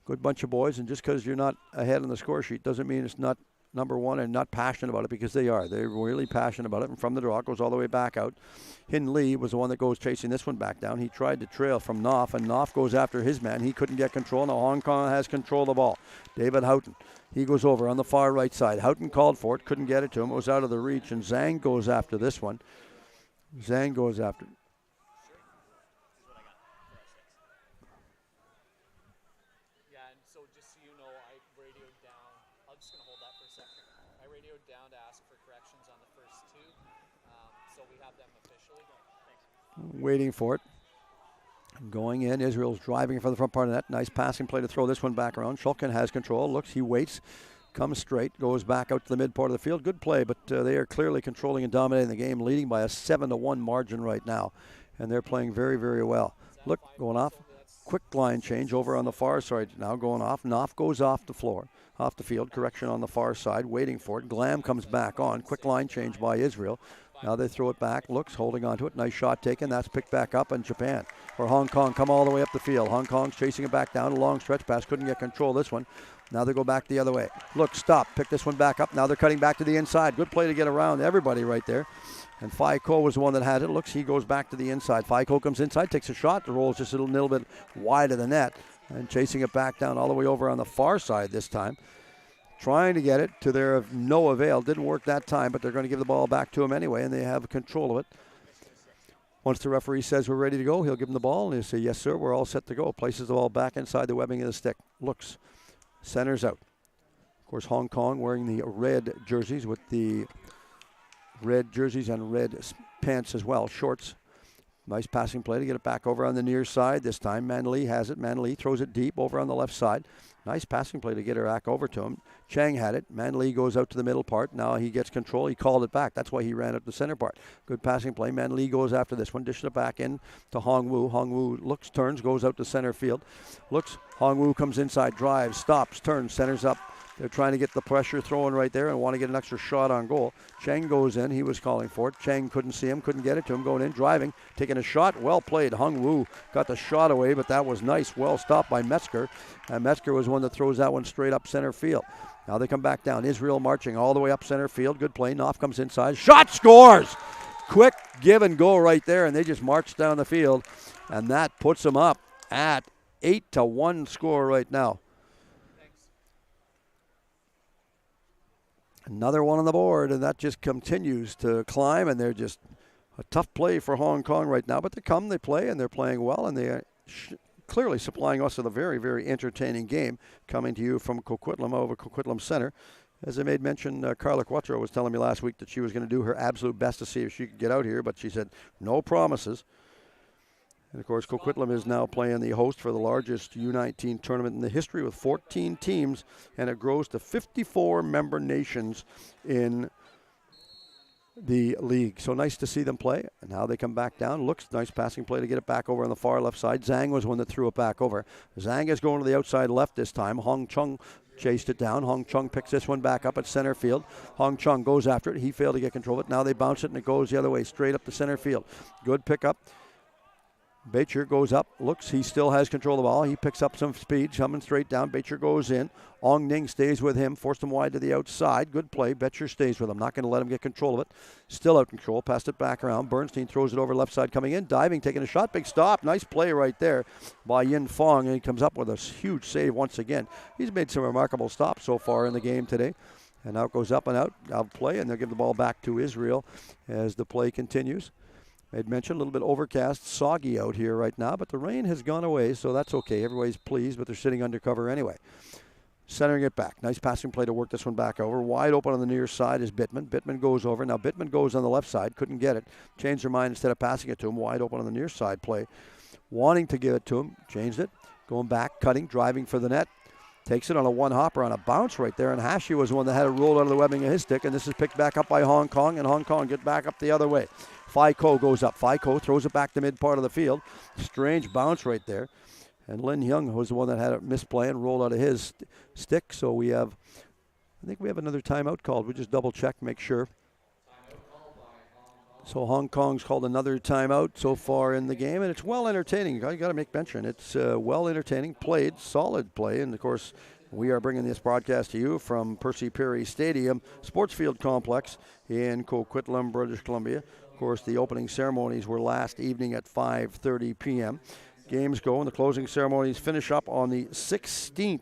Good bunch of boys, and just because you're not ahead on the score sheet doesn't mean it's not number one and not passionate about it, because they are. They're really passionate about it, and from the draw, it goes all the way back out. Hin Lee was the one that goes chasing this one back down. He tried to trail from Knopf, and Knopf goes after his man. He couldn't get control. Now Hong Kong has control of the ball. David Houghton, he goes over on the far right side. Houghton called for it, couldn't get it to him. It was out of the reach, and Zhang goes after this one. Zhang goes after it. Waiting for it. Going in. Israel's driving for the front part of the net. Nice passing play to throw this one back around. Shulkin has control. Looks, he waits. Comes straight. Goes back out to the mid part of the field. Good play, but they are clearly controlling and dominating the game, leading by a 7-1 margin right now. And they're playing very well. Look, going off. Quick line change over on the far side. Now going off. Knopf goes off the floor. Off the field. Correction on the far side. Waiting for it. Glam comes back on. Quick line change by Israel. Now they throw it back, looks, holding on to it. Nice shot taken. That's picked back up in Japan. Or Hong Kong come all the way up the field. Hong Kong's chasing it back down. A long stretch pass. Couldn't get control of this one. Now they go back the other way. Look, stop. Pick this one back up. Now they're cutting back to the inside. Good play to get around everybody right there. And Fai Ko was the one that had it. Looks, he goes back to the inside. Fai Ko comes inside, takes a shot. The roll is just a little bit wide of the net. And chasing it back down all the way over on the far side this time. Trying to get it to their of no avail. Didn't work that time, but they're going to give the ball back to him anyway, and they have control of it. Once the referee says we're ready to go, he'll give them the ball, and he'll say, yes, sir, we're all set to go. Places the ball back inside the webbing of the stick. Looks. Centers out. Of course, Hong Kong wearing the red jerseys with the red jerseys and red pants as well, shorts. Nice passing play to get it back over on the near side this time. Manley has it. Manley throws it deep over on the left side. Nice passing play to get her back over to him. Chang had it. Manley goes out to the middle part. Now he gets control. He called it back. That's why he ran up the center part. Good passing play. Manley goes after this one. Dishes it back in to Hong Wu. Hong Wu looks, turns, goes out to center field. Looks. Hong Wu comes inside, drives, stops, turns, centers up. They're trying to get the pressure throwing right there and want to get an extra shot on goal. Chang goes in. He was calling for it. Chang couldn't see him, couldn't get it to him. Going in, driving, taking a shot. Well played. Hung Wu got the shot away, but that was nice. Well stopped by Metzger. And Metzger was one that throws that one straight up center field. Now they come back down. Israel marching all the way up center field. Good play. Knopf comes inside. Shot, scores! Quick give and go right there, and they just march down the field. And that puts them up at 8-1 score right now. Another one on the board, and that just continues to climb, and they're just a tough play for Hong Kong right now. But they come, they play, and they're playing well, and they are clearly supplying us with a very entertaining game coming to you from Coquitlam over Coquitlam Center. As I made mention, Carla Quattro was telling me last week that she was going to do her absolute best to see if she could get out here, but she said no promises. And, of course, Coquitlam is now playing the host for the largest U19 tournament in the history with 14 teams, and it grows to 54 member nations in the league. So nice to see them play. And now they come back down. Looks nice passing play to get it back over on the far left side. Zhang was one that threw it back over. Zhang is going to the outside left this time. Hong Chung chased it down. Hong Chung picks this one back up at center field. Hong Chung goes after it. He failed to get control of it. Now they bounce it, and it goes the other way, straight up the center field. Good pickup. Bacher goes up, looks, he still has control of the ball. He picks up some speed, coming straight down. Bacher goes in. Ong Ning stays with him, forced him wide to the outside. Good play. Bacher stays with him. Not going to let him get control of it. Still out control. Passed it back around. Bernstein throws it over left side coming in. Diving, taking a shot. Big stop. Nice play right there by Yin Fong. And he comes up with a huge save once again. He's made some remarkable stops so far in the game today. And now it goes up and out of play, and they'll give the ball back to Israel as the play continues. I'd mentioned a little bit overcast, soggy out here right now, but the rain has gone away, so that's okay. Everybody's pleased, but they're sitting under cover anyway. Centering it back. Nice passing play to work this one back over. Wide open on the near side is Bittman. Bittman goes over. Now Bittman goes on the left side. Couldn't get it. Changed their mind instead of passing it to him. Wide open on the near side play. Wanting to give it to him. Changed it. Going back, cutting, driving for the net. Takes it on a one-hopper on a bounce right there, and Hashi was the one that had it rolled out of the webbing of his stick, and this is picked back up by Hong Kong, and Hong Kong get back up the other way. Phi Ko goes up. Phi Ko throws it back to mid part of the field. Strange bounce right there. And Lin Hyung was the one that had a misplay and rolled out of his stick, so I think we have another timeout called. We just double-check, make sure. So Hong Kong's called another timeout so far in the game, and it's well entertaining. You got to make mention. It's well entertaining, played, solid play, and of course we are bringing this broadcast to you from Percy Perry Stadium, Sports Field Complex in Coquitlam, British Columbia. Of course, the opening ceremonies were last evening at 5:30 p.m. Games go, and the closing ceremonies finish up on the 16th.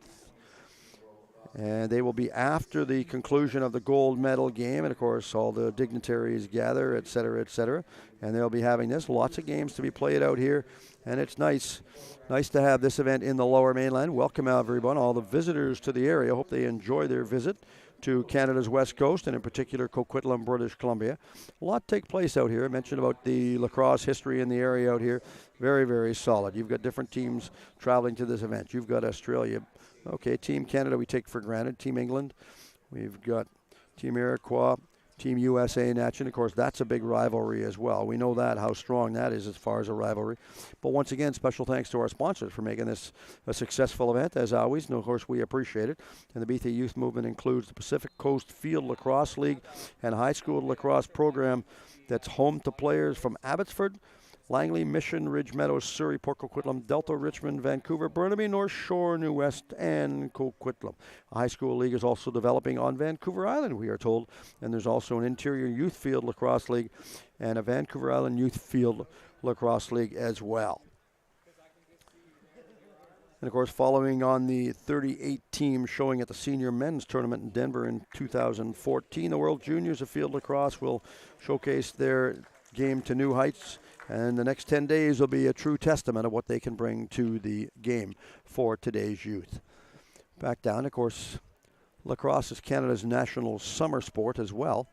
And they will be after the conclusion of the gold medal game. And, of course, all the dignitaries gather, et cetera, and they'll be having this. Lots of games to be played out here, and it's nice to have this event in the Lower Mainland. Welcome, everyone, all the visitors to the area. Hope they enjoy their visit to Canada's West Coast, and in particular Coquitlam, British Columbia. A lot take place out here. I mentioned about the lacrosse history in the area out here. Very, very solid. You've got different teams traveling to this event. You've got Australia. Okay, Team Canada we take for granted. Team England, we've got Team Iroquois, Team USA Nation. Of course, that's a big rivalry as well. We know that, how strong that is as far as a rivalry. But once again, special thanks to our sponsors for making this a successful event, as always. And of course, we appreciate it. And the BC Youth Movement includes the Pacific Coast Field Lacrosse League and high school lacrosse program that's home to players from Abbotsford, Langley, Mission, Ridge Meadows, Surrey, Port Coquitlam, Delta, Richmond, Vancouver, Burnaby, North Shore, New West, and Coquitlam. A high school league is also developing on Vancouver Island, we are told, and there's also an interior youth field lacrosse league and a Vancouver Island youth field lacrosse league as well. And, of course, following on the 38 team showing at the senior men's tournament in Denver in 2014, the World Juniors of Field Lacrosse will showcase their game to new heights. And the next 10 days will be a true testament of what they can bring to the game for today's youth. Back down, of course, lacrosse is Canada's national summer sport as well.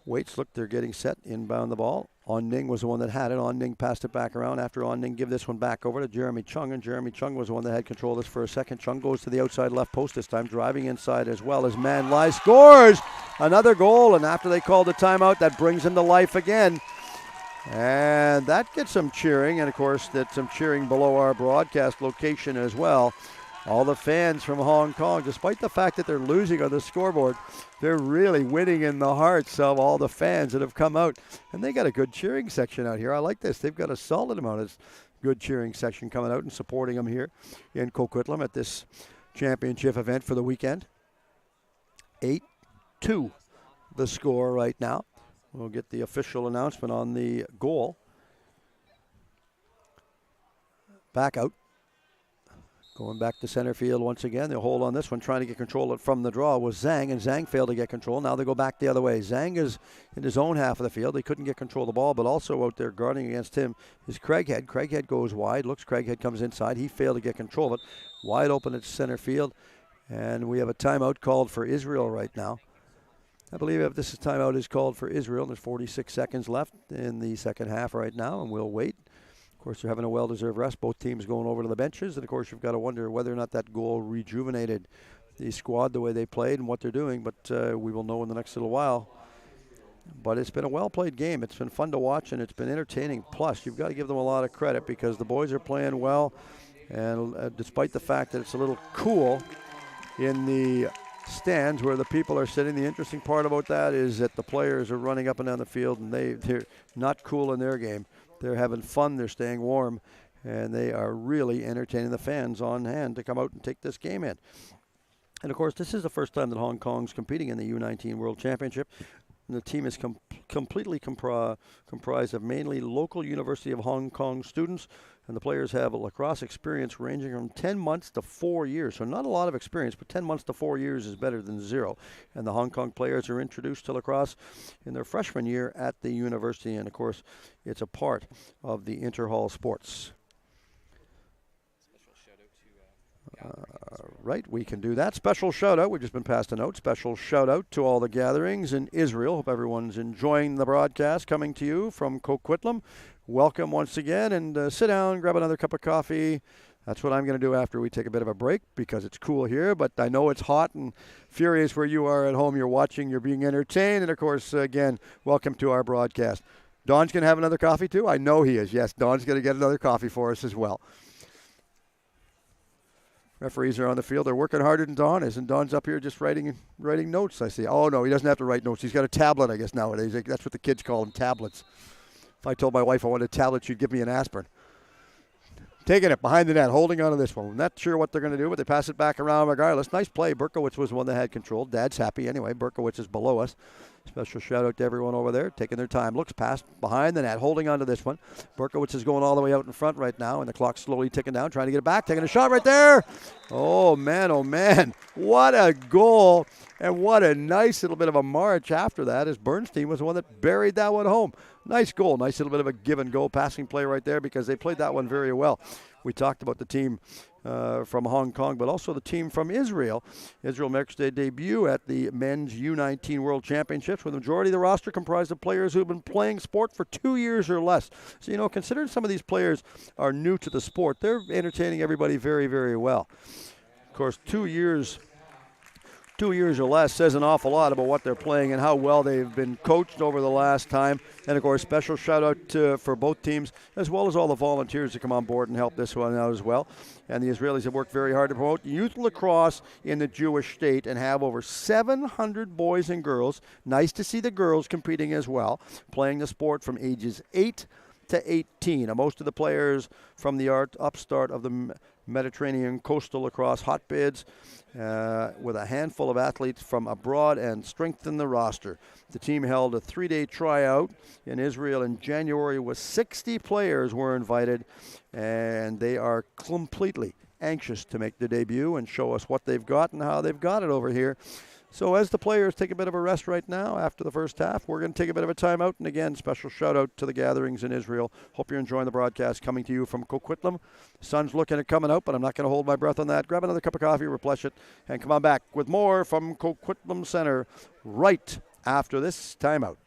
Waits, look, they're getting set, inbound the ball. On Ning was the one that had it. On Ning passed it back around. After On Ning give this one back over to Jeremy Chung, and Jeremy Chung was the one that had control of this for a second. Chung goes to the outside left post this time, driving inside as well as Man Lai scores another goal, and after they called the timeout, that brings him to life again. And that gets some cheering, and of course, that's some cheering below our broadcast location as well. All the fans from Hong Kong, despite the fact that they're losing on the scoreboard, they're really winning in the hearts of all the fans that have come out. And they got a good cheering section out here. I like this. They've got a solid amount of good cheering section coming out and supporting them here in Coquitlam at this championship event for the weekend. 8-2 the score right now. We'll get the official announcement on the goal. Back out. Going back to center field once again. They'll hold on this one, trying to get control of it from the draw was Zhang, and Zhang failed to get control. Now they go back the other way. Zhang is in his own half of the field. They couldn't get control of the ball, but also out there guarding against him is Craighead. Craighead goes wide. Looks, Craighead comes inside. He failed to get control of it. Wide open at center field, and we have a timeout called for Israel right now. I believe if this timeout is called for Israel, there's 46 seconds left in the second half right now, and we'll wait. Of course, they're having a well-deserved rest. Both teams going over to the benches. And, of course, you've got to wonder whether or not that goal rejuvenated the squad the way they played and what they're doing. But we will know in the next little while. But it's been a well-played game. It's been fun to watch, and it's been entertaining. Plus, you've got to give them a lot of credit because the boys are playing well. And despite the fact that it's a little cool in the stands where the people are sitting, the interesting part about that is that the players are running up and down the field, and they're not cool in their game. They're having fun. They're staying warm. And they are really entertaining the fans on hand to come out and take this game in. And, of course, this is the first time that Hong Kong's competing in the U19 World Championship. And the team is completely comprised of mainly local University of Hong Kong students, and the players have a lacrosse experience ranging from 10 months to 4 years. So not a lot of experience, but 10 months to 4 years is better than 0. And the Hong Kong players are introduced to lacrosse in their freshman year at the university, and of course, it's a part of the inter-hall sports. Right, we can do that. Special shout out. We've just been passed a note. Special shout out to all the gatherings in Israel. Hope everyone's enjoying the broadcast coming to you from Coquitlam. Welcome once again, and sit down, grab another cup of coffee. That's what I'm going to do after we take a bit of a break because it's cool here, but I know it's hot and furious where you are at home. You're watching, you're being entertained, and of course, again, welcome to our broadcast. Don's going to have another coffee too? I know he is. Yes, Don's going to get another coffee for us as well. Referees are on the field. They're working harder than Don is, and Don's up here just writing notes, I see. Oh, no, he doesn't have to write notes. He's got a tablet, I guess, nowadays. That's what the kids call them, tablets. If I told my wife I wanted a tablet, she'd give me an aspirin. Taking it behind the net, holding on to this one. Not sure what they're going to do, but they pass it back around regardless. Nice play. Berkowitz was the one that had control. Dad's happy anyway. Berkowitz is below us. Special shout out to everyone over there, taking their time. Looks past behind the net, holding on to this one. Berkowitz is going all the way out in front right now, and the clock's slowly ticking down, trying to get it back, taking a shot right there. Oh, man. What a goal, and what a nice little bit of a march after that, as Bernstein was the one that buried that one home. Nice goal, nice little bit of a give-and-go passing play right there because they played that one very well. We talked about the team from Hong Kong, but also the team from Israel. Israel makes their debut at the men's U19 World Championships, with the majority of the roster comprised of players who have been playing sport for 2 years or less. So, considering some of these players are new to the sport, they're entertaining everybody very, very well. Of course, 2 years or less says an awful lot about what they're playing and how well they've been coached over the last time. And, of course, special shout-out for both teams, as well as all the volunteers that come on board and help this one out as well. And the Israelis have worked very hard to promote youth lacrosse in the Jewish state and have over 700 boys and girls. Nice to see the girls competing as well, playing the sport from ages 8 to 18. Now, most of the players from the upstart of the Mediterranean coastal lacrosse hotbeds, with a handful of athletes from abroad, and strengthen the roster. The team held a 3-day tryout in Israel in January with 60 players were invited, and they are completely anxious to make their debut and show us what they've got and how they've got it over here. So as the players take a bit of a rest right now after the first half, we're going to take a bit of a timeout. And again, special shout out to the gatherings in Israel. Hope you're enjoying the broadcast coming to you from Coquitlam. The sun's looking at coming out, but I'm not going to hold my breath on that. Grab another cup of coffee, replenish it, and come on back with more from Coquitlam Center right after this timeout.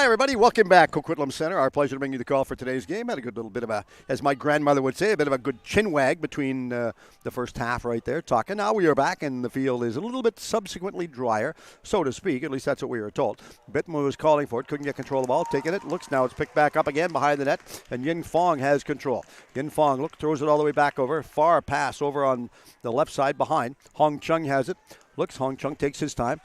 Hi, everybody. Welcome back, Coquitlam Center. Our pleasure to bring you the call for today's game. Had a good little bit of a, as my grandmother would say, a bit of a good chin wag between the first half right there talking. Now we are back, and the field is a little bit subsequently drier, so to speak. At least that's what we were told. Bittman was calling for it, couldn't get control of the ball, taking it. Looks now, it's picked back up again behind the net, and Yin Fong has control. Yin Fong, throws it all the way back over. Far pass over on the left side behind. Hong Chung has it. Looks, Hong Chung takes his time.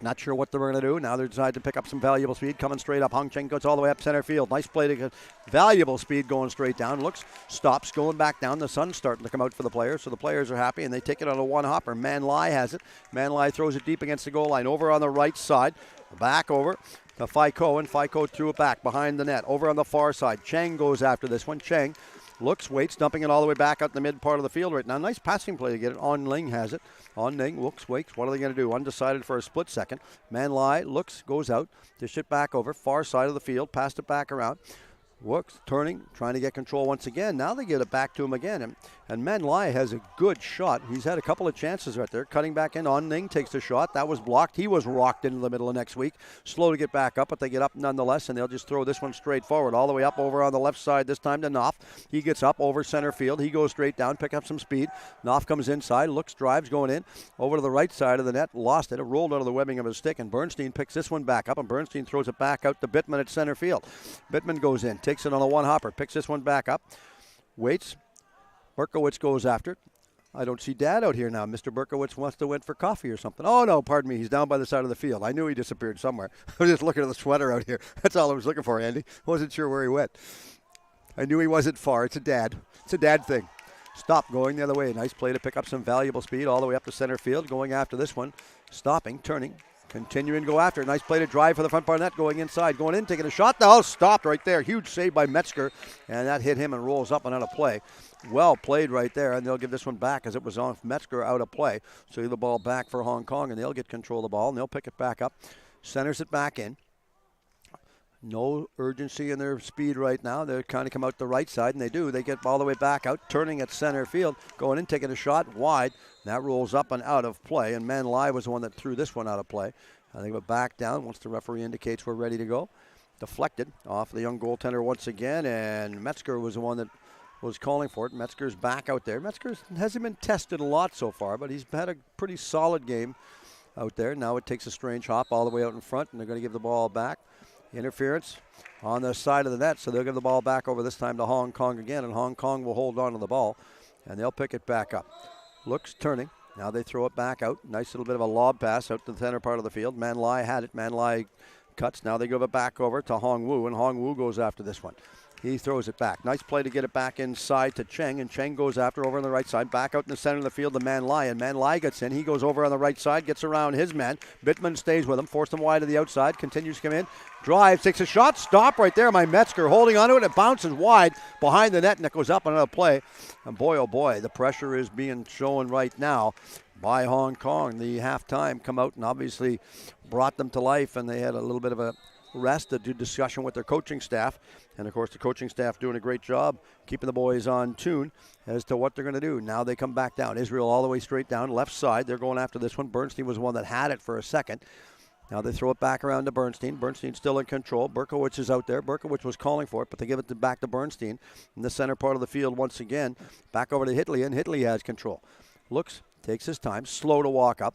Not sure what they're going to do. Now they decide to pick up some valuable speed. Coming straight up. Hong Cheng goes all the way up center field. Nice play to get valuable speed going straight down. Looks, stops, going back down. The sun's starting to come out for the players, so the players are happy, and they take it on a one-hopper. Man Lai has it. Man Lai throws it deep against the goal line. Over on the right side. Back over to Fico, and Fico threw it back behind the net. Over on the far side. Cheng goes after this one. Cheng looks, waits, dumping it all the way back out the mid part of the field right now. Nice passing play to get it. On Ling has it. On Ning, looks, waits. What are they going to do? Undecided for a split second. Man Lai looks, goes out. Dish it back over. Far side of the field. Passed it back around. Works, turning, trying to get control once again. Now they get it back to him again. And Man Lai has a good shot. He's had a couple of chances right there. Cutting back in. On Ning takes the shot. That was blocked. He was rocked into the middle of next week. Slow to get back up, but they get up nonetheless, and they'll just throw this one straight forward. All the way up over on the left side this time to Knopf. He gets up over center field. He goes straight down, pick up some speed. Knopf comes inside, looks, drives, going in. Over to the right side of the net, lost it. It rolled out of the webbing of his stick, and Bernstein picks this one back up, and Bernstein throws it back out to Bittman at center field. Bittman goes in, takes it on a one-hopper. Picks this one back up. Waits. Berkowitz goes after it. I don't see Dad out here now. Mr. Berkowitz wants to went for coffee or something. Oh, no, pardon me. He's down by the side of the field. I knew he disappeared somewhere. I was just looking at the sweater out here. That's all I was looking for, Andy. Wasn't sure where he went. I knew he wasn't far. It's a dad. It's a dad thing. Stop, going the other way. Nice play to pick up some valuable speed all the way up to center field. Going after this one. Stopping, turning. Continuing to go after it. Nice play to drive for the front part of net. Going inside. Going in. Taking a shot. No, stopped right there. Huge save by Metzger. And that hit him and rolls up and out of play. Well played right there. And they'll give this one back as it was on Metzger out of play. So the ball back for Hong Kong. And they'll get control of the ball. And they'll pick it back up. Centers it back in. No urgency in their speed right now. They kind of come out the right side, and they do. They get all the way back out, turning at center field, going in, taking a shot wide. That rolls up and out of play, and Man Lai was the one that threw this one out of play. I think we're back down once the referee indicates we're ready to go. Deflected off the young goaltender once again, and Metzger was the one that was calling for it. Metzger's back out there. Metzger hasn't been tested a lot so far, but he's had a pretty solid game out there. Now it takes a strange hop all the way out in front, and they're going to give the ball back. Interference on the side of the net, so they'll give the ball back over this time to Hong Kong again, and Hong Kong will hold on to the ball, and they'll pick it back up. Looks, turning. Now they throw it back out. Nice little bit of a lob pass out to the center part of the field. Man Lai had it. Man Lai cuts. Now they give it back over to Hong Wu, and Hong Wu goes after this one. He throws it back. Nice play to get it back inside to Cheng, and Cheng goes after over on the right side. Back out in the center of the field to Man Lai, and Man Lai gets in. He goes over on the right side, gets around his man. Bittman stays with him, forced him wide to the outside, continues to come in. Drives, takes a shot, stop right there. My Metzger holding onto it. It bounces wide behind the net, and it goes up another play. And boy, oh boy, the pressure is being shown right now by Hong Kong. The halftime come out and obviously brought them to life, and they had a little bit of a rest to do discussion with their coaching staff. And, of course, the coaching staff doing a great job keeping the boys on tune as to what they're going to do. Now they come back down. Israel all the way straight down, left side. They're going after this one. Bernstein was the one that had it for a second. Now they throw it back around to Bernstein. Bernstein's still in control. Berkowitz is out there. Berkowitz was calling for it, but they give it back to Bernstein in the center part of the field once again. Back over to Hitley, and Hitley has control. Looks, takes his time, slow to walk up,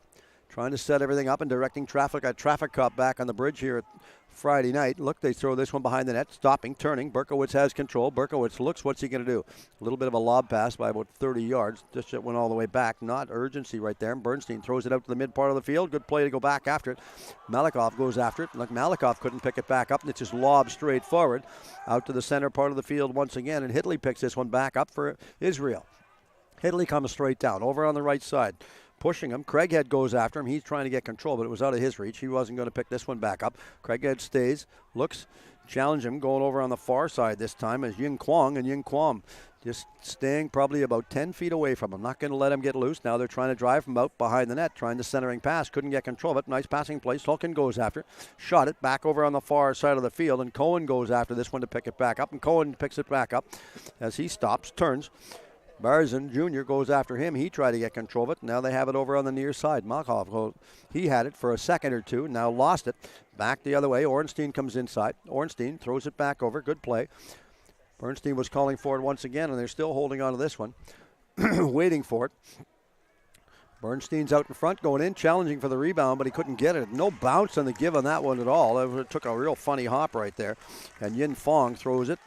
trying to set everything up and directing traffic. A traffic cop back on the bridge here at Friday night. Look, they throw this one behind the net, stopping, turning. Berkowitz has control. Berkowitz looks, what's he going to do? A little bit of a lob pass by about 30 yards. Just went all the way back. Not urgency right there. And Bernstein throws it out to the mid part of the field. Good play to go back after it. Malikov goes after it. Look, Malikov couldn't pick it back up, and it's just lob straight forward out to the center part of the field once again. And Hitley picks this one back up for Israel. Hitley comes straight down, over on the right side. Pushing him. Craighead goes after him. He's trying to get control, but it was out of his reach. He wasn't going to pick this one back up. Craighead stays, looks, challenge him, going over on the far side this time as Ying Kwong, and Ying Kwong just staying probably about 10 feet away from him. Not going to let him get loose. Now they're trying to drive him out behind the net, trying the centering pass. Couldn't get control of it. Nice passing play. Slocum goes after it. Shot it back over on the far side of the field, and Cohen goes after this one to pick it back up, and Cohen picks it back up as he stops, turns, Barzin Jr. goes after him. He tried to get control of it. Now they have it over on the near side. Makov, he had it for a second or two, now lost it. Back the other way. Ornstein comes inside. Ornstein throws it back over. Good play. Bernstein was calling for it once again, and they're still holding on to this one, waiting for it. Bernstein's out in front, going in, challenging for the rebound, but he couldn't get it. No bounce on the give on that one at all. It took a real funny hop right there. And Yin Fong throws it.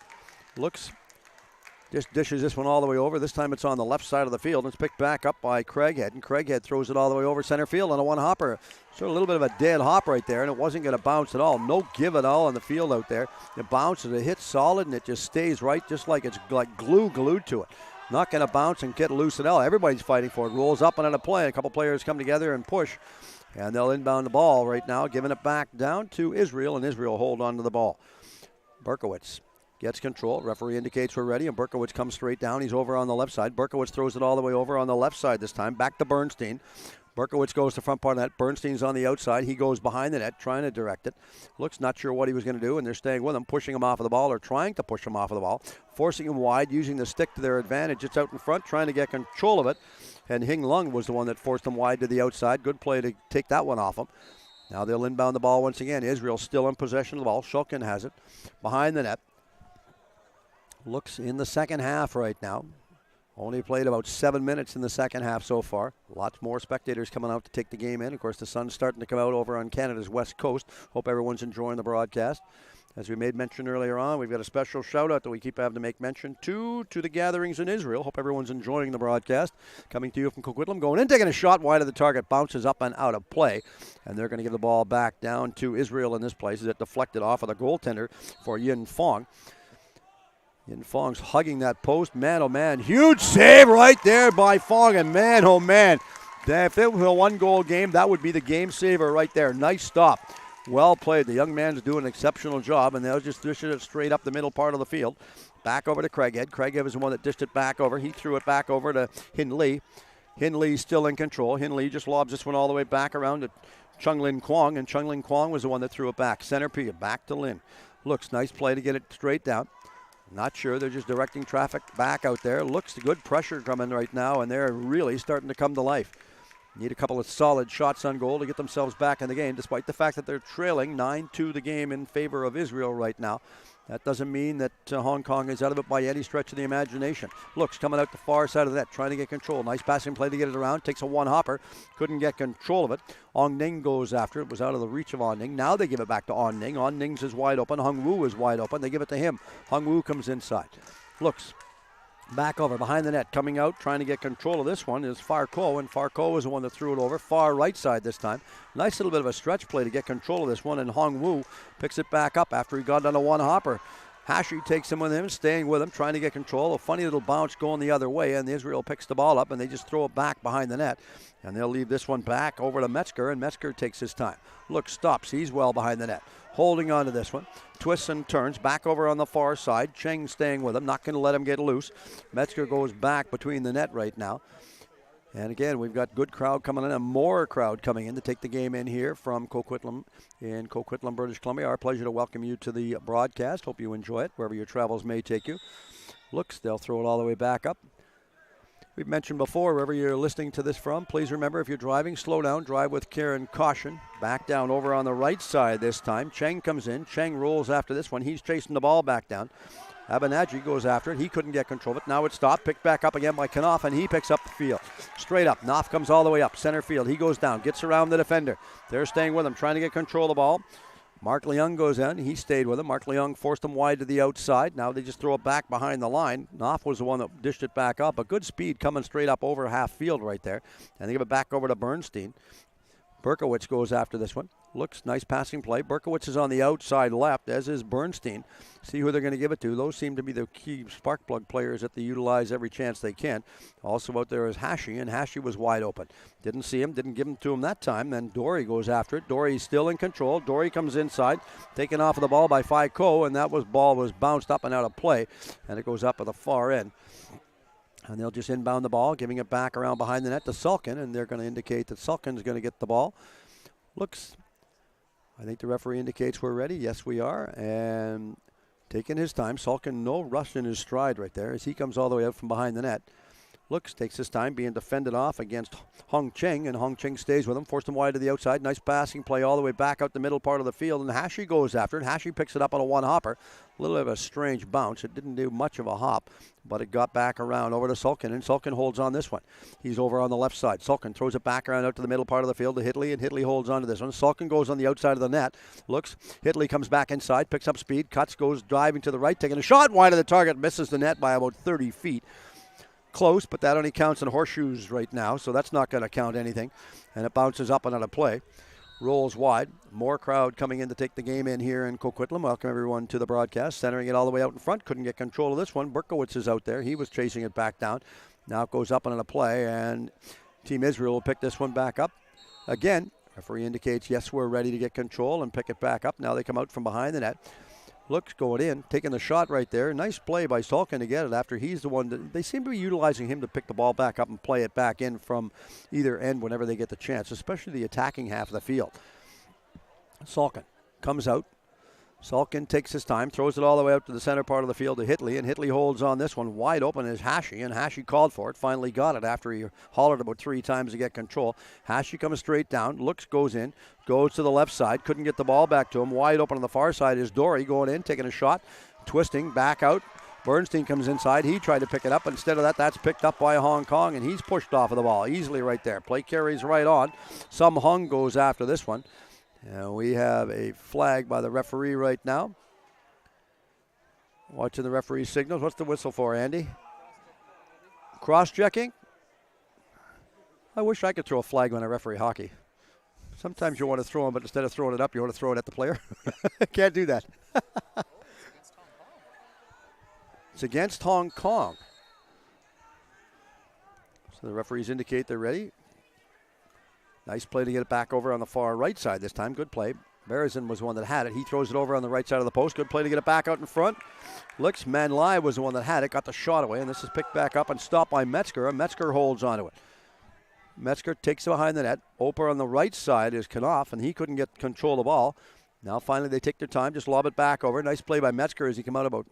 Just dishes this one all the way over. This time it's on the left side of the field. It's picked back up by Craighead, and Craighead throws it all the way over center field on a one-hopper. So a little bit of a dead hop right there, and it wasn't going to bounce at all. No give at all on the field out there. It bounces, it hits solid, and it just stays right, just like it's like glued to it. Not going to bounce and get loose at all. Everybody's fighting for it. Rolls up and out of play. A couple players come together and push, and they'll inbound the ball right now, giving it back down to Israel, and Israel hold on to the ball. Berkowitz gets control. Referee indicates we're ready, and Berkowitz comes straight down. He's over on the left side. Berkowitz throws it all the way over on the left side this time. Back to Bernstein. Berkowitz goes to the front part of that. Bernstein's on the outside. He goes behind the net, trying to direct it. Looks not sure what he was going to do, and they're staying with him, pushing him off of the ball, or trying to push him off of the ball, forcing him wide, using the stick to their advantage. It's out in front, trying to get control of it, and Hing Lung was the one that forced him wide to the outside. Good play to take that one off him. Now they'll inbound the ball once again. Israel still in possession of the ball. Shulkin has it behind the net. Looks in the second half right now. Only played about 7 minutes in the second half so far. Lots more spectators coming out to take the game in. Of course, the sun's starting to come out over on Canada's west coast. Hope everyone's enjoying the broadcast. As we made mention earlier on, we've got a special shout out that we keep having to make mention to the gatherings in Israel. Hope everyone's enjoying the broadcast. Coming to you from Coquitlam, going in, taking a shot wide of the target, bounces up and out of play. And they're going to give the ball back down to Israel in this place as it deflected off of the goaltender for Yin Fong. Yin Fong's hugging that post. Man, oh man, huge save right there by Fong. And man, oh man, if it was a one-goal game, that would be the game saver right there. Nice stop. Well played. The young man's doing an exceptional job, and they'll just dish it straight up the middle part of the field. Back over to Craighead. Craighead was the one that dished it back over. He threw it back over to Hinley. Hinley's still in control. Hinley just lobs this one all the way back around to Chung Lin Kwong, and Chung Lin Kwong was the one that threw it back. Center P, back to Lin. Looks nice play to get it straight down. Not sure. They're just directing traffic back out there. Looks good pressure coming right now, and they're really starting to come to life. Need a couple of solid shots on goal to get themselves back in the game, despite the fact that they're trailing 9-2 the game in favor of Israel right now. That doesn't mean that Hong Kong is out of it by any stretch of the imagination. Looks coming out the far side of the net, trying to get control. Nice passing play to get it around. Takes a one-hopper. Couldn't get control of it. Ong Ning goes after it. It was out of the reach of Ong Ning. Now they give it back to Ong Ning. Ong Ning's is wide open. Hung Woo is wide open. They give it to him. Hung Woo comes inside. Looks back over behind the net. Coming out, trying to get control of this one is Farco, and Farco is the one that threw it over. Far right side this time. Nice little bit of a stretch play to get control of this one, and Hong Woo picks it back up after he got on a one-hopper. Hashi takes him with him, staying with him, trying to get control. A funny little bounce going the other way, and Israel picks the ball up, and they just throw it back behind the net. And they'll leave this one back over to Metzger, and Metzger takes his time. Look, stops. He's well behind the net. Holding on to this one. Twists and turns. Back over on the far side. Cheng staying with him. Not going to let him get loose. Metzger goes back between the net right now. And again, we've got good crowd coming in, and more crowd coming in to take the game in here from Coquitlam in Coquitlam, British Columbia. Our pleasure to welcome you to the broadcast. Hope you enjoy it, wherever your travels may take you. Looks, they'll throw it all the way back up. We've mentioned before, wherever you're listening to this from, please remember, if you're driving, slow down, drive with care and caution. Back down over on the right side this time. Cheng comes in. Cheng rolls after this one. He's chasing the ball back down. Abanaji goes after it. He couldn't get control of it. Now it's stopped. Picked back up again by Knopf, and he picks up the field. Straight up. Knopf comes all the way up. Center field. He goes down. Gets around the defender. They're staying with him, trying to get control of the ball. Mark Leung goes in. He stayed with him. Mark Leung forced him wide to the outside. Now they just throw it back behind the line. Knopf was the one that dished it back up. A good speed coming straight up over half field right there. And they give it back over to Bernstein. Berkowitz goes after this one. Looks, nice passing play. Berkowitz is on the outside left, as is Bernstein. See who they're going to give it to. Those seem to be the key spark plug players that they utilize every chance they can. Also out there is Hashi, and Hashi was wide open. Didn't see him, didn't give him to him that time. Then Dory goes after it. Dory's still in control. Dory comes inside, taken off of the ball by Fico, and that ball was bounced up and out of play, and it goes up at the far end. And they'll just inbound the ball, giving it back around behind the net to Sulkin, and they're going to indicate that Sulkin's going to get the ball. Looks, I think the referee indicates we're ready. Yes, we are. And taking his time. Sulkin, no rush in his stride right there as he comes all the way out from behind the net. Looks, takes his time, being defended off against Hung Ching, and Hung Ching stays with him, forced him wide to the outside. Nice passing play all the way back out the middle part of the field, and Hashi goes after it. Hashi picks it up on a one-hopper. A little bit of a strange bounce. It didn't do much of a hop, but it got back around over to Sulkin, and Sulkin holds on this one. He's over on the left side. Sulkin throws it back around out to the middle part of the field to Hitley, and Hitley holds on to this one. Sulkin goes on the outside of the net. Looks, Hitley comes back inside, picks up speed, cuts, goes driving to the right, taking a shot wide of the target, misses the net by about 30 feet. Close, but that only counts in horseshoes right now, so that's not going to count anything. And it bounces up and out of play. Rolls wide. More crowd coming in to take the game in here in Coquitlam. Welcome everyone to the broadcast. Centering it all the way out in front. Couldn't get control of this one. Berkowitz is out there. He was chasing it back down. Now it goes up and out of play, and Team Israel will pick this one back up. Again, referee indicates, yes, we're ready to get control and pick it back up. Now they come out from behind the net. Looks going in, taking the shot right there. Nice play by Sulkin to get it after he's the one that they seem to be utilizing him to pick the ball back up and play it back in from either end whenever they get the chance, especially the attacking half of the field. Sulkin comes out. Sulkin takes his time, throws it all the way out to the center part of the field to Hitley, and Hitley holds on this one. Wide open is Hashi, and Hashi called for it, finally got it after he hollered about 3 times to get control. Hashi comes straight down, looks, goes in, goes to the left side, couldn't get the ball back to him. Wide open on the far side is Dory going in, taking a shot, twisting, back out. Bernstein comes inside. He tried to pick it up, but instead of that, that's picked up by Hong Kong, and he's pushed off of the ball easily right there. Play carries right on. Some Hung goes after this one. And we have a flag by the referee right now. Watching the referee's signals. What's the whistle for, Andy? Cross-checking? I wish I could throw a flag when I referee hockey. Sometimes you want to throw them, but instead of throwing it up, you want to throw it at the player. Can't do that. It's against Hong Kong. So the referees indicate they're ready. Nice play to get it back over on the far right side this time. Good play. Berezin was the one that had it. He throws it over on the right side of the post. Good play to get it back out in front. Looks, Manlai was the one that had it. Got the shot away, and this is picked back up and stopped by Metzger. And Metzger holds onto it. Metzger takes it behind the net. Oper on the right side is Knopf, and he couldn't get control of the ball. Now finally they take their time, just lob it back over. Nice play by Metzger as he came out about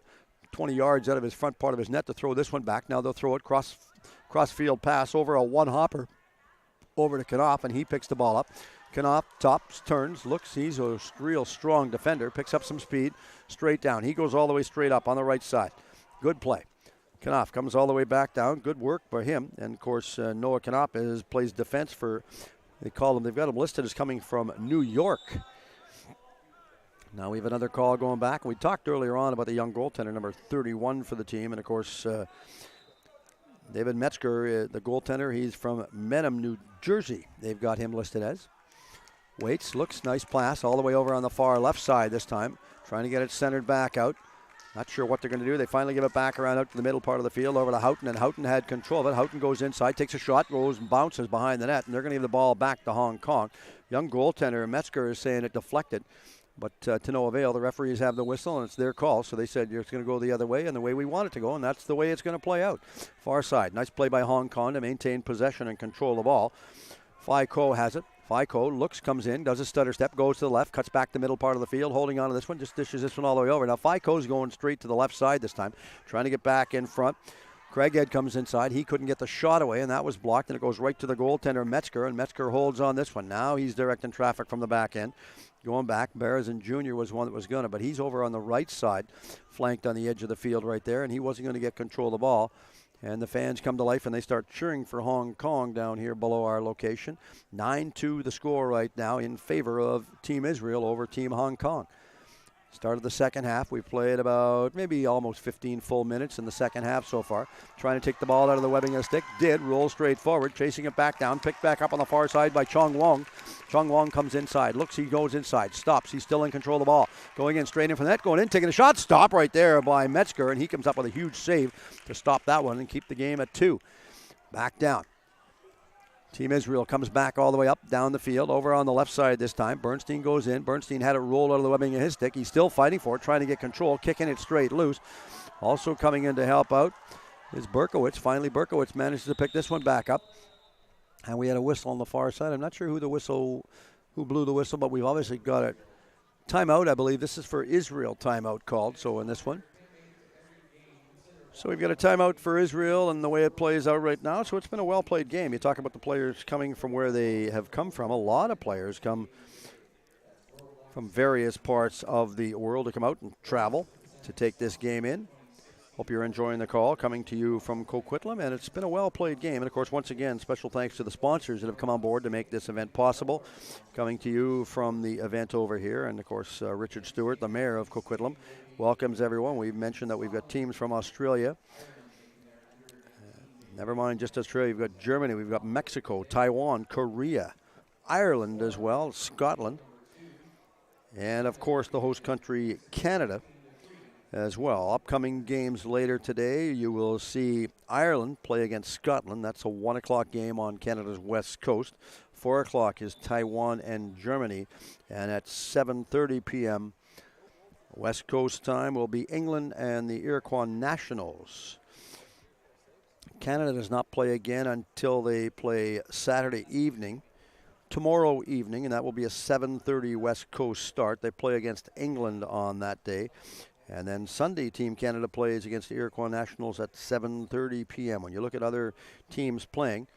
20 yards out of his front part of his net to throw this one back. Now they'll throw it cross-field pass over a one-hopper over to Knopf, and he picks the ball up. Knopf tops, turns, looks, he's a real strong defender, picks up some speed, straight down. He goes all the way straight up on the right side. Good play. Knopf comes all the way back down. Good work by him. And, of course, Noah Knopf plays defense for, they've got him listed as coming from New York. Now we have another call going back. We talked earlier on about the young goaltender, number 31 for the team, and, of course, David Metzger, the goaltender, he's from Menham, New Jersey. They've got him listed as. Waits, looks, nice pass all the way over on the far left side this time. Trying to get it centered back out. Not sure what they're going to do. They finally give it back around out to the middle part of the field over to Houghton, and Houghton had control of it. Houghton goes inside, takes a shot, goes and bounces behind the net, and they're going to give the ball back to Hong Kong. Young goaltender Metzger is saying it deflected, but to no avail. The referees have the whistle, and it's their call, so they said it's going to go the other way and the way we want it to go, and that's the way it's going to play out. Far side, nice play by Hong Kong to maintain possession and control of the ball. Fico has it. Fico looks, comes in, does a stutter step, goes to the left, cuts back the middle part of the field, holding on to this one, just dishes this one all the way over. Now Fico's going straight to the left side this time, trying to get back in front. Craighead comes inside. He couldn't get the shot away, and that was blocked, and it goes right to the goaltender, Metzger, and Metzger holds on this one. Now he's directing traffic from the back end. Going back, Berezin Jr. was one that was going to, but he's over on the right side, flanked on the edge of the field right there, and he wasn't going to get control of the ball. And the fans come to life, and they start cheering for Hong Kong down here below our location. 9-2 the score right now in favor of Team Israel over Team Hong Kong. Start of the second half. We've played about maybe almost 15 full minutes in the second half so far. Trying to take the ball out of the webbing of the stick. Did. Roll straight forward. Chasing it back down. Picked back up on the far side by Chong Wong. Chong Wong comes inside. Looks. He goes inside. Stops. He's still in control of the ball. Going in straight in from the net. Going in. Taking a shot. Stop right there by Metzger. And he comes up with a huge save to stop that one and keep the game at 2. Back down. Team Israel comes back all the way up down the field, over on the left side this time. Bernstein goes in. Bernstein had it rolled out of the webbing of his stick. He's still fighting for it, trying to get control, kicking it straight loose. Also coming in to help out is Berkowitz. Finally, Berkowitz manages to pick this one back up. And we had a whistle on the far side. I'm not sure who blew the whistle, but we've obviously got a timeout, I believe. This is for Israel timeout called, so in this one. So we've got a timeout for Israel and the way it plays out right now. So it's been a well-played game. You talk about the players coming from where they have come from. A lot of players come from various parts of the world to come out and travel to take this game in. Hope you're enjoying the call, coming to you from Coquitlam, and it's been a well-played game. And, of course, once again, special thanks to the sponsors that have come on board to make this event possible. Coming to you from the event over here, and, of course, Richard Stewart, the mayor of Coquitlam, welcomes everyone. We've mentioned that we've got teams from Australia. Never mind just Australia. We've got Germany, we've got Mexico, Taiwan, Korea, Ireland as well, Scotland, and, of course, the host country, Canada, as well. Upcoming games later today, you will see Ireland play against Scotland. That's a 1 o'clock game on Canada's west coast. 4 o'clock is Taiwan and Germany. And at 7:30 p.m. West Coast time will be England and the Iroquois Nationals. Canada does not play again until they play Saturday evening. Tomorrow evening, and that will be a 7:30 West Coast start. They play against England on that day. And then Sunday, Team Canada plays against the Iroquois Nationals at 7:30 p.m. When you look at other teams playing,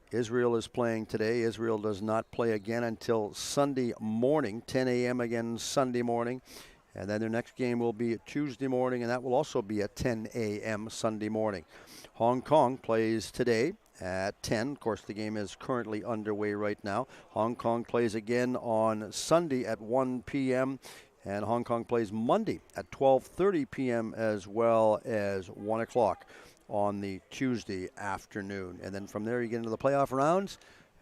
Israel is playing today. Israel does not play again until Sunday morning, 10 a.m. again Sunday morning. And then their next game will be Tuesday morning, and that will also be at 10 a.m. Sunday morning. Hong Kong plays today at 10. Of course, the game is currently underway right now. Hong Kong plays again on Sunday at 1 p.m., and Hong Kong plays Monday at 12:30 p.m. as well as 1 o'clock on the Tuesday afternoon. And then from there you get into the playoff rounds,